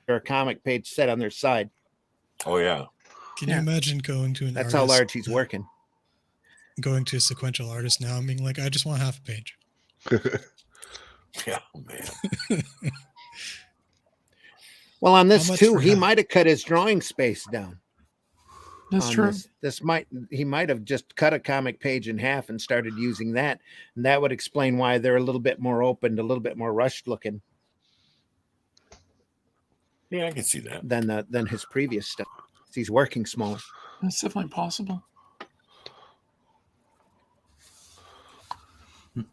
a comic page set on their side. Oh yeah. Can you imagine going to an That's artist, how large he's working. Going to a sequential artist now and being like, I just want half a page. Yeah, man. Well, on this too, he might have cut his drawing space down. That's true. He might have just cut a comic page in half and started using that, and that would explain why they're a little bit more open, a little bit more rushed looking. Yeah, I can see that. Than his previous stuff. He's working smaller. That's definitely possible. Is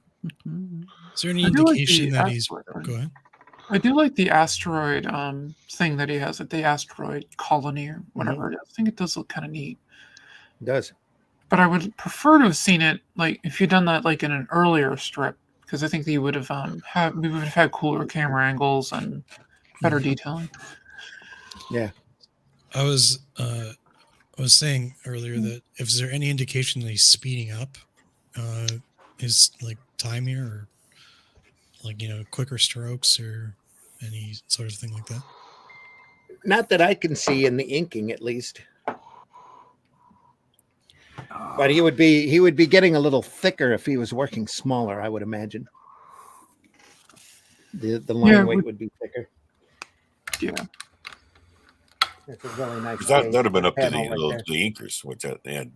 there any indication that he's? Go ahead. I do like the asteroid thing that he has at the asteroid colony or whatever it is. I think it does look kind of neat. It does. But I would prefer to have seen it like if you'd done that like in an earlier strip, because I think that you would have we would have had cooler camera angles and better detailing. Yeah. I was saying earlier that if there any indication that he's speeding up his like time here, or like quicker strokes or any sort of thing like that. Not that I can see in the inking, at least. But he would be getting a little thicker if he was working smaller, I would imagine. The line weight would be thicker. Yeah. That's a really nice. That would have been up to the inkers. What's that? They had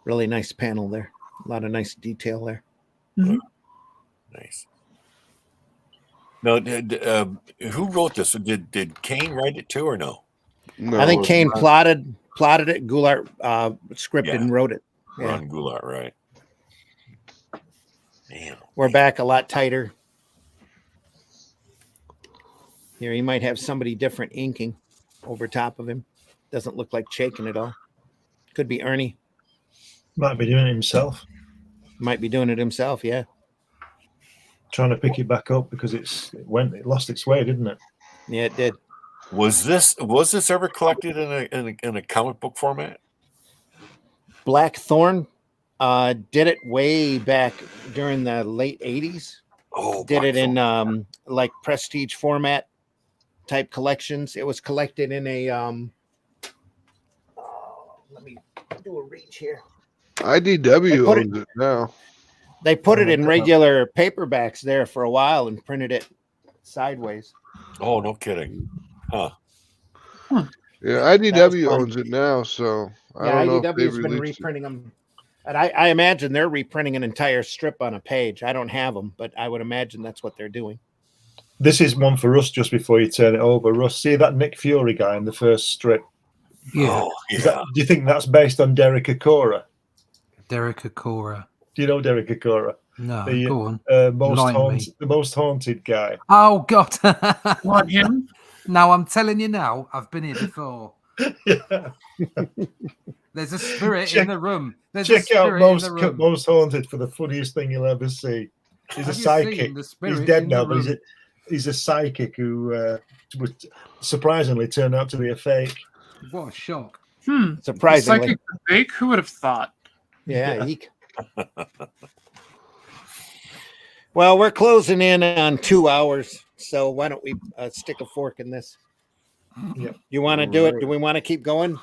really nice panel there. A lot of nice detail there. Mm-hmm. Nice. No, who wrote this? Did Kane write it too, or no? No, I think Kane plotted it. Goulart scripted and wrote it. Yeah. Ron Goulart, right? Damn. We're back a lot tighter. Here, he might have somebody different inking over top of him. Doesn't look like Chaykin at all. Could be Ernie. Might be doing it himself. Might be doing it himself, yeah. Trying to pick it back up because it lost its way, didn't it? Yeah, it did. Was this ever collected in a comic book format? Blackthorn did it way back during the late 80s. did it in like prestige format type collections. It was collected in a let me do a reach here. IDW owns it now. They put it in regular paperbacks there for a while and printed it sideways. Oh, no kidding. Huh. Yeah, IDW owns it now, so I don't know if they've IDW's been released reprinting them. And I imagine they're reprinting an entire strip on a page. I don't have them, but I would imagine that's what they're doing. This is one for Russ just before you turn it over. Russ, see that Nick Fury guy in the first strip? Yeah. Oh, yeah. Do you think that's based on Derek Akora? Derek Akora. Do you know Derek Akora? No, The, go on. the most haunted guy. Oh, God. What, him? No, I'm telling you now, I've been here before. Yeah. There's a spirit in the room. Check out most haunted for the funniest thing you'll ever see. He's a psychic. He's dead now, but he's a psychic who would surprisingly turned out to be a fake. What a shock. Surprisingly. Psychic fake? Who would have thought? Yeah. Eek. Well, we're closing in on 2 hours, so why don't we stick a fork in this? Yeah. You want to do it? Do we want to keep going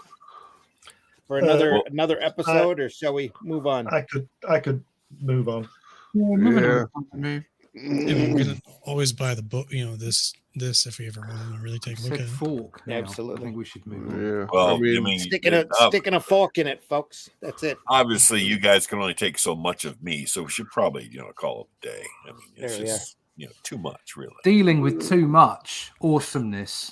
for another episode, or shall we move on? I could move on. Yeah. We can always buy the book, this if we ever want to really take a look at it. Fork. Absolutely. I think we should move on. Yeah. Well, I mean, sticking a fork in it, folks. That's it. Obviously, you guys can only take so much of me, so we should probably, call it a day. I mean, it's just, too much, really. Dealing with too much awesomeness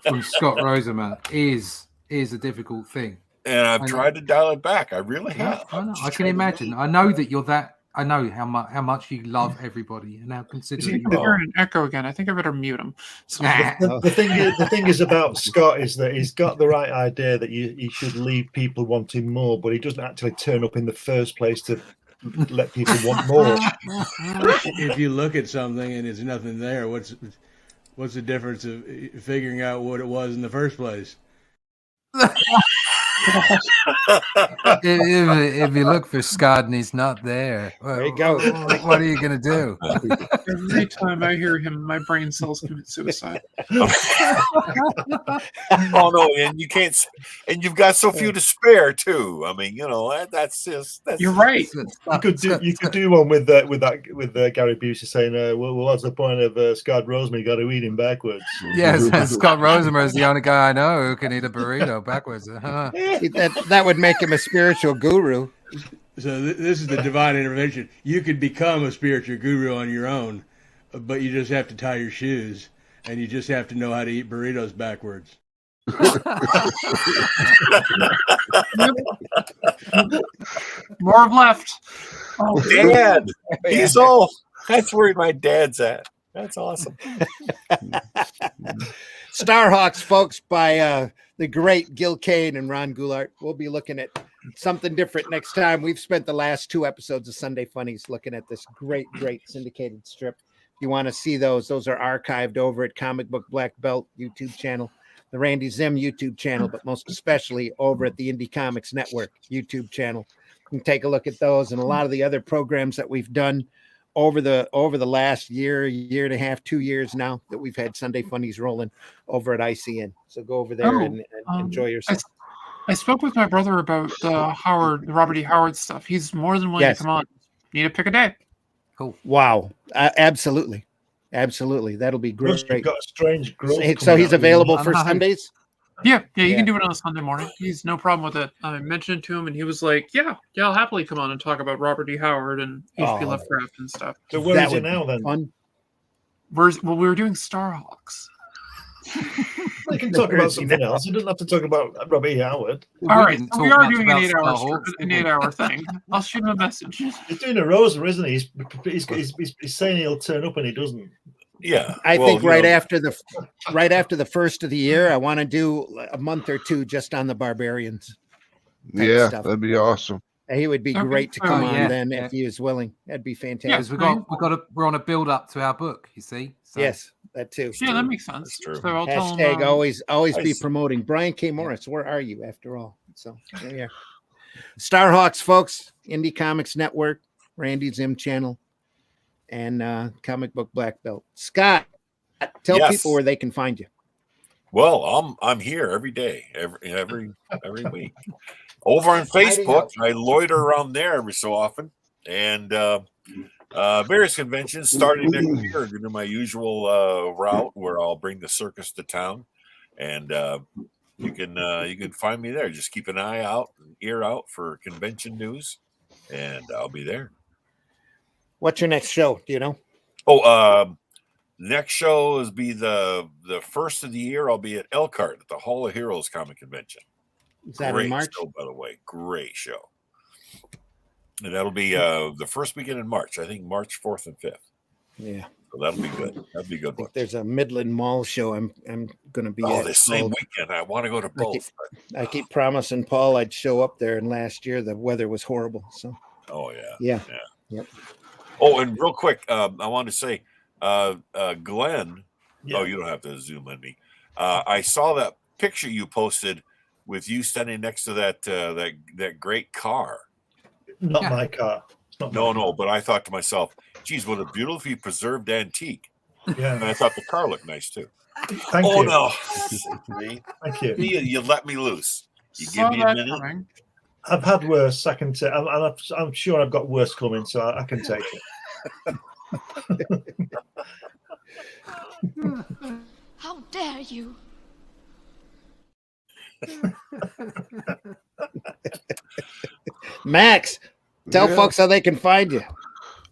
from Scott Roseman is a difficult thing. And I've tried to dial it back. I really have. I can imagine. I know that you're that. I know how much you love everybody and how considerate you You're are. hearing an echo again. I think I better mute him. So, The thing is about Scott is that he's got the right idea that he should leave people wanting more, but he doesn't actually turn up in the first place to let people want more. If you look at something and there's nothing there, what's the difference of figuring out what it was in the first place? If you look for Scott and he's not there, there you go. What are you going to do? Every time I hear him, my brain cells commit suicide. Oh no, and you can't, and you've got so few to spare too. I mean, that's You're right. You could do one with Gary Busey saying, "Well, what's the point of Scott Roseman? You got to eat him backwards." Yes, Scott Roseman is the only guy I know who can eat a burrito backwards. That would make him a spiritual guru. So this is the divine intervention. You could become a spiritual guru on your own, but you just have to tie your shoes, and you just have to know how to eat burritos backwards. More left. Oh, Dad. He's all. That's where my dad's at. That's awesome. Starhawks, folks, by the great Gil Kane and Ron Goulart. We'll be looking at something different next time. We've spent the last 2 episodes of Sunday Funnies looking at this great syndicated strip. If you want to see those are archived over at Comic Book Black Belt YouTube channel, the Randy Zim YouTube channel, but most especially over at the Indie Comics Network YouTube channel. You can take a look at those and a lot of the other programs that we've done over the last year and a half, 2 years now that we've had Sunday Funnies rolling over at ICN. So go over there and enjoy yourself. I spoke with my brother about the Robert E. Howard stuff. He's more than willing to come on. Need to pick a day. Cool. Wow. Absolutely. That'll be great. You've got a strange growth. So he's available for Sundays? Yeah, you can do it on a Sunday morning. He's no problem with it. I mentioned it to him, and he was like, "Yeah, I'll happily come on and talk about Robert E. Howard and H.P. Lovecraft and stuff." So where is it now then? Fun. We were doing Starhawks. We can talk about something else. You don't have to talk about Robert E. Howard. All right, so we are doing an 8-hour thing. I'll shoot him a message. He's doing a roser, isn't he? He's saying he'll turn up and he doesn't. Yeah, I think right after the first of the year, I want to do a month or 2 just on the barbarians. Yeah, stuff. that'd be awesome. He would be great to come on then if he is willing. That'd be fantastic. We're on a build up to our book. You see? So. Yes, that too. Yeah, that makes sense. True. So I'll Hashtag tell him, always be promoting Brian K. Morris. Where are you after all? So there you are. Starhawks, folks, Indie Comics Network, Randy Zim channel. and comic book black belt. Scott, tell Yes. people where they can find you. Well, I'm here every day, every week. Over on Facebook, I loiter around there every so often, and various conventions. Starting next year, going to do my usual route where I'll bring the circus to town, and you can find me there. Just keep an eye out, an ear out for convention news, and I'll be there. What's your next show? Do you know? Oh, next show is be the first of the year. I'll be at Elkhart at the Hall of Heroes Comic Convention. Is that Great in March? show, by the way. Great show. And that'll be the first weekend in March. I think March 4th and 5th. Yeah. So that'll be good. That'll be a good one. There's a Midland Mall show I'm going to be at. The same weekend. I want to go to both. I keep promising Paul I'd show up there, and last year the weather was horrible. So. Oh yeah. Yeah. Yep. Oh, and real quick, I wanted to say, Glenn. Yeah. Oh, you don't have to zoom on me. I saw that picture you posted with you standing next to that great car. Not my car. No, but I thought to myself, geez, what a beautifully preserved antique. Yeah. And I thought the car looked nice too. Thank you. No. Thank you. You let me loose. You Saw give me a that minute. coming. I've had worse. I can take. I'm sure I've got worse coming, so I can take it. How dare you? Max, tell folks how they can find you.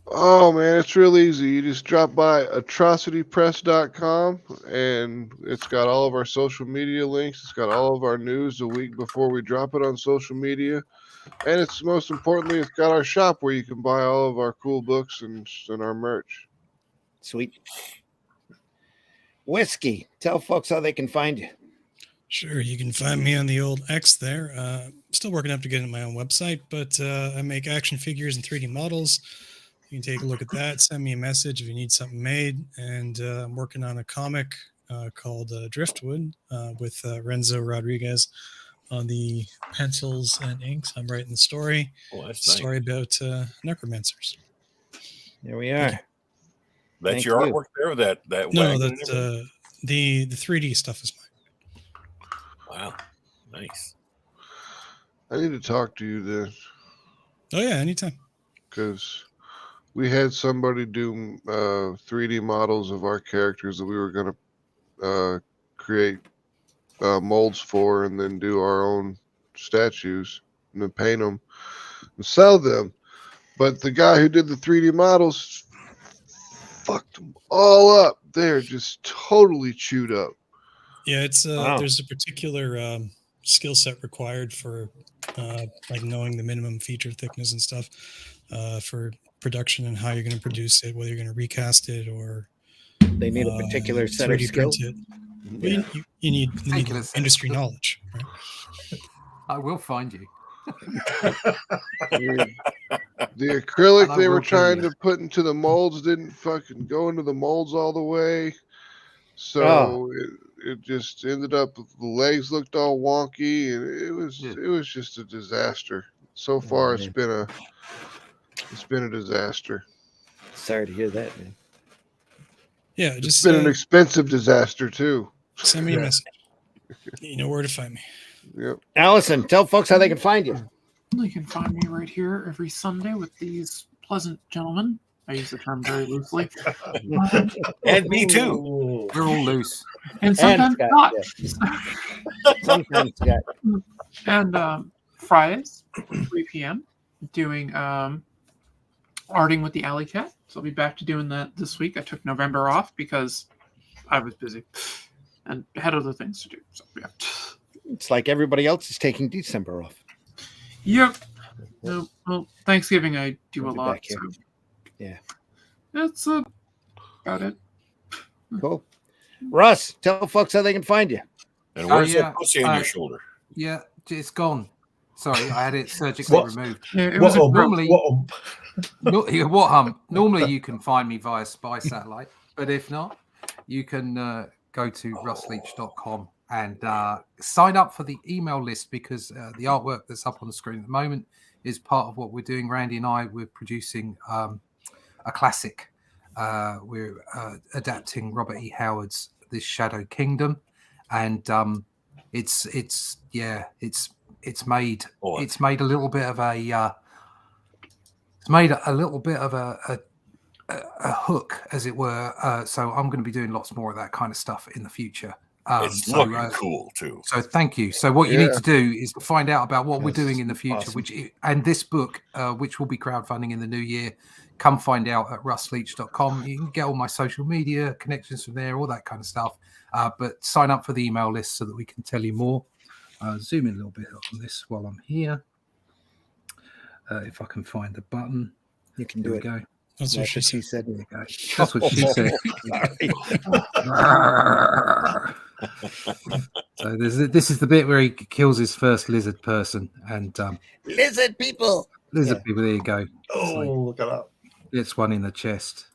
Oh man, it's real easy. You just drop by atrocitypress.com and it's got all of our social media links. It's got all of our news a week before we drop it on social media. And it's most importantly, it's got our shop where you can buy all of our cool books and our merch. Sweet. Whiskey, tell folks how they can find you. Sure, you can find me on the old X there. Still working up to get my own website, but I make action figures and 3D models. You can take a look at that. Send me a message if you need something made. And I'm working on a comic called Driftwood with Renzo Rodriguez on the pencils and inks. I'm writing the story. Oh, that's story about necromancers. There we are. That's Thank your you. artwork there? That No, wagon and that's everything? the 3D stuff is mine. Wow. Nice. I need to talk to you then Oh yeah, anytime. because we had somebody do 3D models of our characters that we were going to create molds for and then do our own statues and then paint them and sell them. But the guy who did the 3D models fucked them all up. They're just totally chewed up. Yeah, it's Wow. there's a particular skill set required for like knowing the minimum feature thickness and stuff for production and how you're going to produce it, whether you're going to recast it or They need a particular set of 3D skills. print it. Well, you need Ridiculous. industry knowledge. Right? I will find you. The acrylic And I they were will kill trying you. to put into the molds didn't fucking go into the molds all the way. So Oh. it just ended up the legs looked all wonky and Yeah. it was just a disaster. So far it's man. been a disaster. Sorry to hear that, man. Yeah, It's just been an expensive disaster too. send me a message. You know where to find me. Yep. Allison, tell folks how they can find you. You can find me right here every Sunday with these pleasant gentlemen. I use the term very loosely. And me too. Ooh. We're all loose. And sometimes Scott, not. Sometimes, Scott. And Fridays, 3 p.m., doing arting with the Alley Cat. So I'll be back to doing that this week. I took November off because I was busy and had other things to do. So yeah. It's like everybody else is taking December off. Yep. No, well, Thanksgiving I do I'll a be lot. back here. So Yeah. that's about it. Cool. Russ, tell folks how they can find you. And where's yeah, that pussy on your shoulder? Yeah, it's gone. Sorry, I had it surgically What? removed. Yeah, it What was a ump? normally- What ump? What hump? Normally you can find me via Spy Satellite, but if not, you can go to russleach.com and sign up for the email list because the artwork that's up on the screen at the moment is part of what we're doing. Randy and I, we're producing a classic we're adapting Robert E. Howard's This Shadow Kingdom, and it's made a little bit of a a hook, as it were. So I'm going to be doing lots more of that kind of stuff in the future. It's looking cool too. So thank you. So what you need to do is to find out about what we're doing in the future, awesome. and this book, which will be crowdfunding in the new year. Come find out at russleach.com. You can get all my social media connections from there, all that kind of stuff. But sign up for the email list so that we can tell you more. Zoom in a little bit on this while I'm here. If I can find the button. You can do it. Go. That's what she said. There we go. That's what she said. So this is the bit where he kills his first lizard person, and lizard people. There you go. Oh, look at that! It's one in the chest.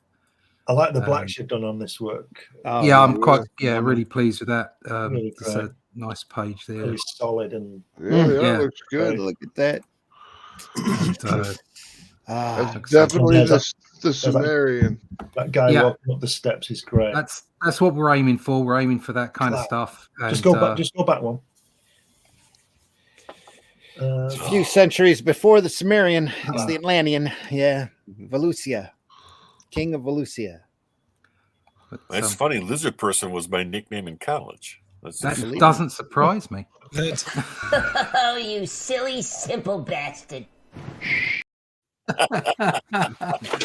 I like the blacks you've done on this work. I'm quite really pleased with that. Really it's a nice page there. Really solid and looks good. Look at that. And, that's definitely the Sumerian. That guy walking up the steps is great. That's what we're aiming for. We're aiming for that kind of stuff. And, just go back one. A few centuries before the Sumerian, it's the Atlantean. Yeah, Valusia, King of Valusia. That's funny. Lizard person was my nickname in college. That doesn't surprise me. Oh, you silly, simple bastard.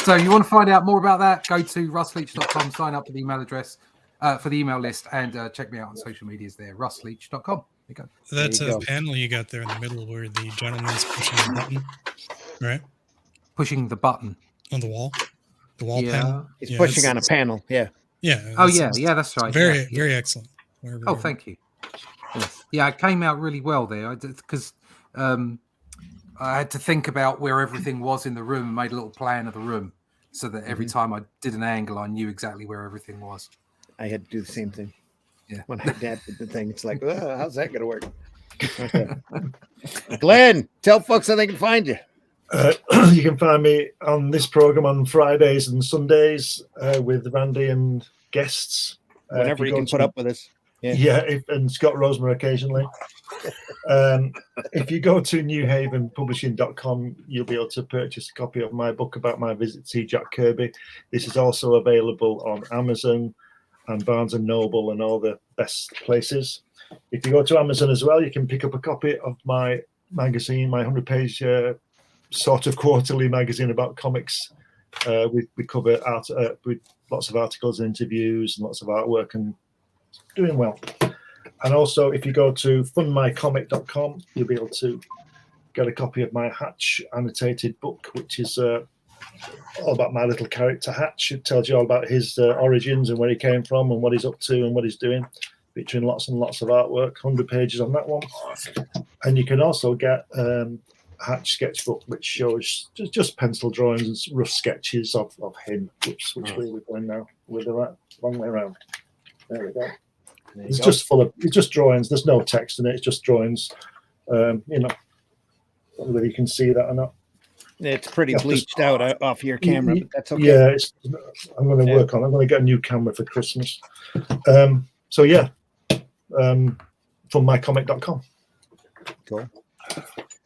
So you want to find out more about that, go to russleach.com, sign up for the email address, for the email list, and check me out on social medias there, russleach.com. There you go. That's a panel you got there in the middle where the gentleman's pushing the button, right? Pushing the button. On the wall? The wall panel? He's pushing on a panel, yeah. Yeah. That's right. Very excellent. Thank you. Yes. Yeah, it came out really well there, because I had to think about where everything was in the room and made a little plan of the room so that every time I did an angle, I knew exactly where everything was. I had to do the same thing. Yeah. When I did the thing, it's like, how's that going to work? Okay. Glenn, tell folks how they can find you. You can find me on this program on Fridays and Sundays with Randy and guests. Whenever you can put up with us. Yeah, and Scott Rosemer occasionally. If you go to newhavenpublishing.com, you'll be able to purchase a copy of my book about my visit to see Jack Kirby. This is also available on Amazon and Barnes & Noble and all the best places. If you go to Amazon as well, you can pick up a copy of my magazine, my 100-page sort of quarterly magazine about comics. We cover art with lots of articles and interviews and lots of artwork, and doing well. And also, if you go to funmycomic.com, you'll be able to get a copy of my Hatch annotated book, which is all about my little character Hatch. It tells you all about his origins and where he came from and what he's up to and what he's doing, featuring lots and lots of artwork, 100 pages on that one. And you can also get Hatch sketchbook, which shows just pencil drawings and rough sketches of him, which way we're going now, with the wrong way around. There we go. It's just drawings. There's no text in it. It's just drawings. Whether you can see that or not. It's pretty bleached out off your camera, but that's okay. Yeah, I'm going to work on it. I'm going to get a new camera for Christmas. Funmycomic.com. Cool.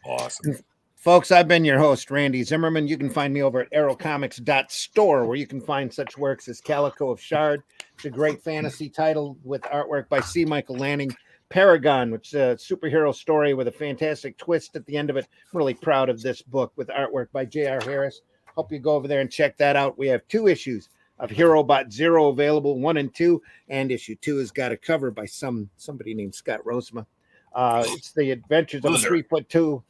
Awesome. Folks, I've been your host, Randy Zimmerman. You can find me over at aerocomics.store, where you can find such works as Calico of Shard. It's a great fantasy title with artwork by C. Michael Lanning. Paragon, which is a superhero story with a fantastic twist at the end of it. I'm really proud of this book with artwork by J.R. Harris. Hope you go over there and check that out. We have 2 issues of HeroBot Zero available, 1 and 2, and issue 2 has got a cover by somebody named Scott Rosema. It's the adventures of a 3'2".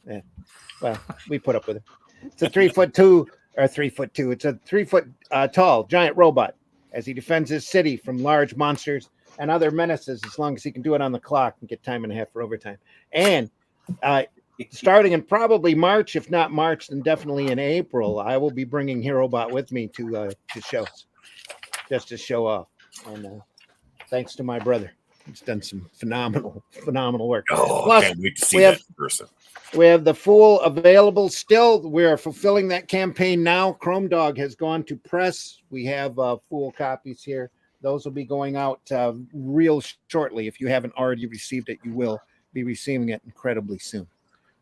Well, we put up with it. It's a 3'2", or 3'2". It's a 3 foot tall giant robot as he defends his city from large monsters and other menaces, as long as he can do it on the clock and get time and a half for overtime. And starting in probably March, if not March, then definitely in April, I will be bringing HeroBot with me to shows, just to show off. And thanks to my brother. He's done some phenomenal work. Oh, Plus, I can't wait to see that in person. We have the Fool available still. We're fulfilling that campaign now. Chrome Dog has gone to press. We have Fool copies here. Those will be going out real shortly. If you haven't already received it, you will be receiving it incredibly soon.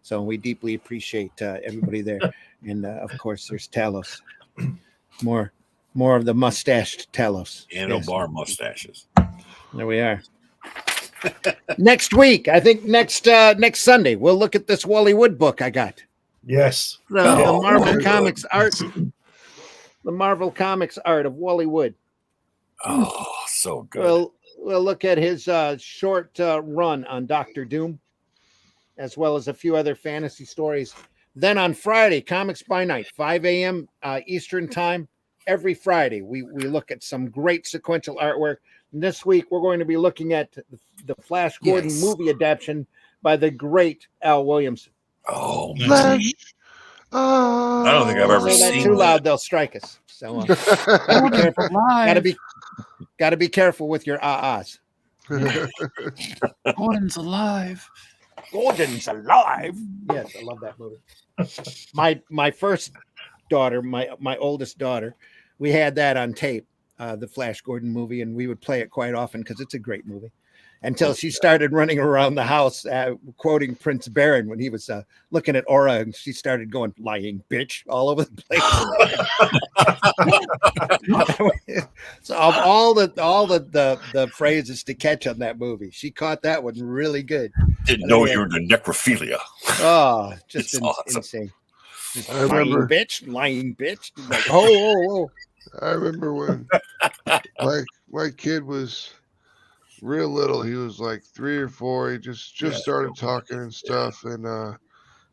So we deeply appreciate everybody there. And of course, there's Talos. More of the mustached Talos. Handlebar mustaches. There we are. Next week, I think next Sunday, we'll look at this Wally Wood book I got. Yes. The Marvel Comics art. The Marvel Comics art of Wally Wood. Oh, so good. We'll look at his short run on Doctor Doom, as well as a few other fantasy stories. Then on Friday, Comics by Night, 5 a.m. Eastern Time. Every Friday, we look at some great sequential artwork. And this week, we're going to be looking at the Flash Gordon movie adaptation by the great Al Williamson. Oh, Flash. I don't think I've ever Say that seen too that. loud, they'll strike us. So gotta be careful. Gotta be careful with your ahs. Gordon's alive. Gordon's alive. Yes, I love that movie. My first daughter, my oldest daughter, we had that on tape, the Flash Gordon movie, and we would play it quite often because it's a great movie. Until she started running around the house quoting Prince Baron when he was looking at Aura, and she started going "lying bitch" all over the place. So of all the phrases to catch on that movie, she caught that one really good. Didn't know you were the necrophilia. Oh, just Awesome. Insane. Just I remember lying bitch. Like, oh. I remember when my kid was real little. He was like 3 or 4. He just started talking and stuff, and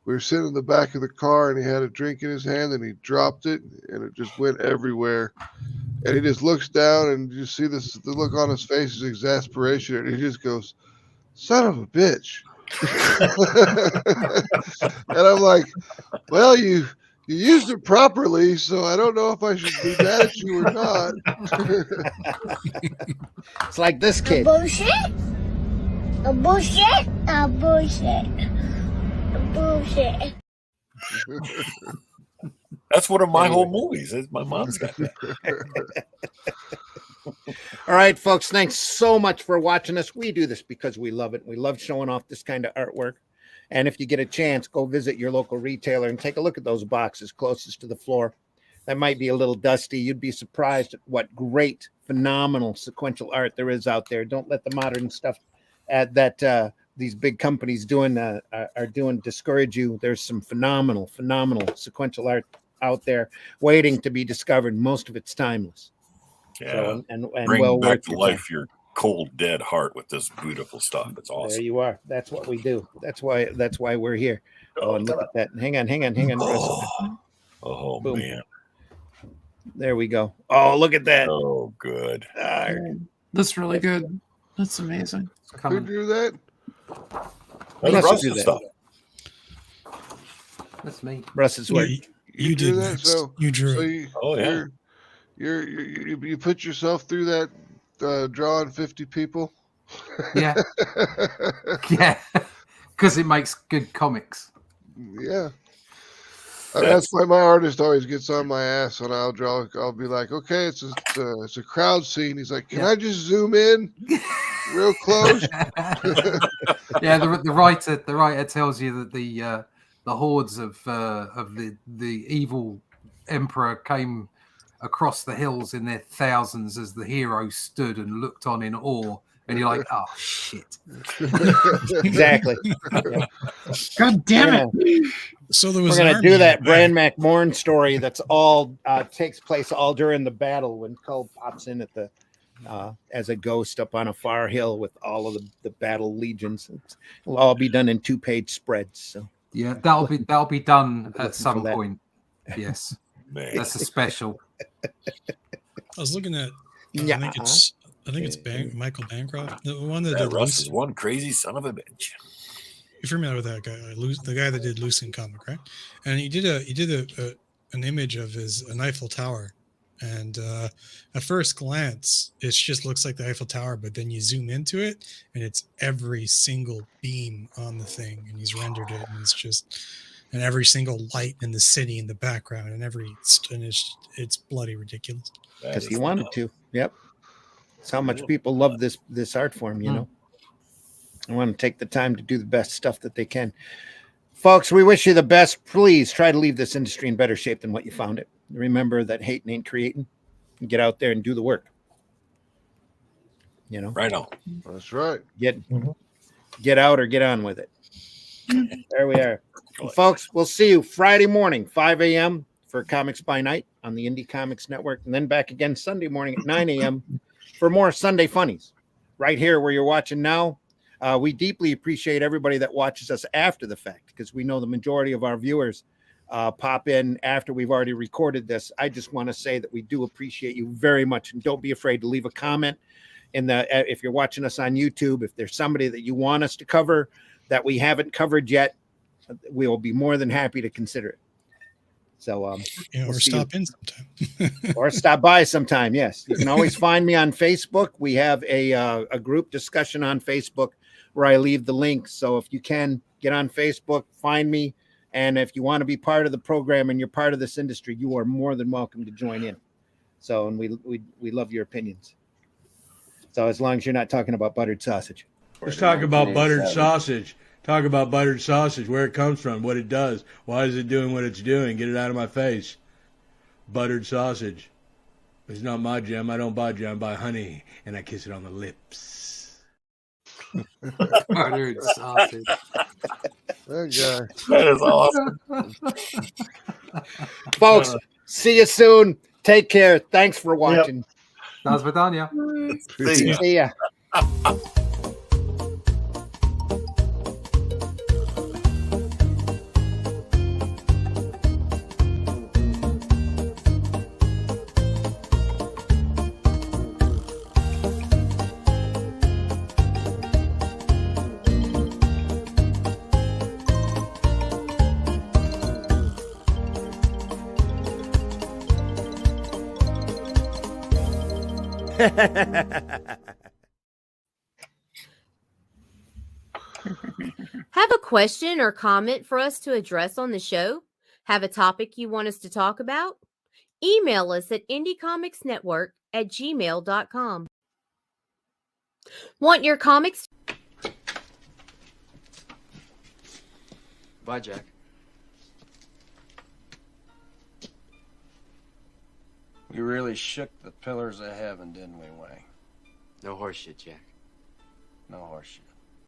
we were sitting in the back of the car, and he had a drink in his hand, and he dropped it, and it just went everywhere. And he just looks down, and you see the look on his face is exasperation, and he just goes, "Son of a bitch." And I'm like, well, you used it properly, so I don't know if I should be mad at you or not. It's like this kid. Bullshit. A bullshit. A bullshit. A bullshit. That's one of my whole movies. My mom's got that. All right, folks, thanks so much for watching us. We do this because we love it. We love showing off this kind of artwork. And if you get a chance, go visit your local retailer and take a look at those boxes closest to the floor. That might be a little dusty. You'd be surprised at what great, phenomenal sequential art there is out there. Don't let the modern stuff that these big companies are doing discourage you. There's some phenomenal sequential art out there waiting to be discovered. Most of it's timeless. Yeah, so, and bring well back worth to your life time. your cold, dead heart with this beautiful stuff. It's awesome. There you are. That's what we do. That's why we're here. Oh, and look at that. Hang on. Oh Boom. man. There we go. Oh, look at that. Oh, good. That's really good. That's amazing. Who drew that? That's Russ Russ's do that. stuff. That's me. Russ's work. You did that, next. so You drew so it. you put yourself through that drawing 50 people. Yeah. Yeah. Because it makes good comics. Yeah. I mean, that's why my artist always gets on my ass when I'll draw. I'll be like, okay, it's a crowd scene. He's like, can I just zoom in real close? Yeah, the writer tells you that the hordes of the evil emperor came across the hills in their thousands as the heroes stood and looked on in awe. And you're like, oh shit. Exactly. God damn it. So there was We're an gonna do army that in the Bran back. McMorn story that's all takes place all during the battle when Cull pops in at the as a ghost up on a far hill with all of the battle legions. It'll all be done in 2-page spreads. So Yeah, that'll be done at some that. point. Yes. Man. That's a special. I was looking at. Yeah. I think it's Michael Bancroft, the one that That did Russ is Lucy. one crazy son of a bitch. You're familiar with that guy, the guy that did Lucian comic, right? And he did an image of a Eiffel Tower And at first glance, it just looks like the Eiffel Tower, but then you zoom into it, and it's every single beam on the thing, and he's rendered it, and it's just, and every single light in the city in the background, and it's bloody ridiculous. Because he wanted to. Yep. That's how much people love this art form, you know. I want to take the time to do the best stuff that they can. Folks, we wish you the best. Please try to leave this industry in better shape than what you found it. Remember that hating ain't creating. Get out there and do the work. You know? Right on. That's right. Get out or get on with it. There we are. Well, folks, we'll see you Friday morning, 5 a.m. for Comics by Night on the Indie Comics Network, and then back again Sunday morning at 9 a.m. for more Sunday Funnies. Right here where you're watching now. We deeply appreciate everybody that watches us after the fact, because we know the majority of our viewers pop in after we've already recorded this. I just want to say that we do appreciate you very much, and don't be afraid to leave a comment if you're watching us on YouTube. If there's somebody that you want us to cover that we haven't covered yet, we will be more than happy to consider it. So or stop in sometime. Or stop by sometime. Yes, you can always find me on Facebook. We have a group discussion on Facebook where I leave the links. So if you can get on Facebook, find me, and if you want to be part of the program and you're part of this industry, you are more than welcome to join in. So, and we love your opinions. So as long as you're not talking about buttered sausage. Let's talk about buttered sausage. Talk about buttered sausage, where it comes from, what it does. Why is it doing what it's doing? Get it out of my face. Buttered sausage. It's not my jam. I don't buy jam. I buy honey, and I kiss it on the lips. Buttered sausage. That guy. That is awesome. Folks, see you soon. Take care. Thanks for watching. That's Vidania. See ya. Have a question or comment for us to address on the show? Have a topic you want us to talk about? Email us at indiecomicsnetwork@gmail.com. Want your comics? Bye, Jack. We really shook the pillars of heaven, didn't we, Wayne? No horse shit, Jack. No horse shit.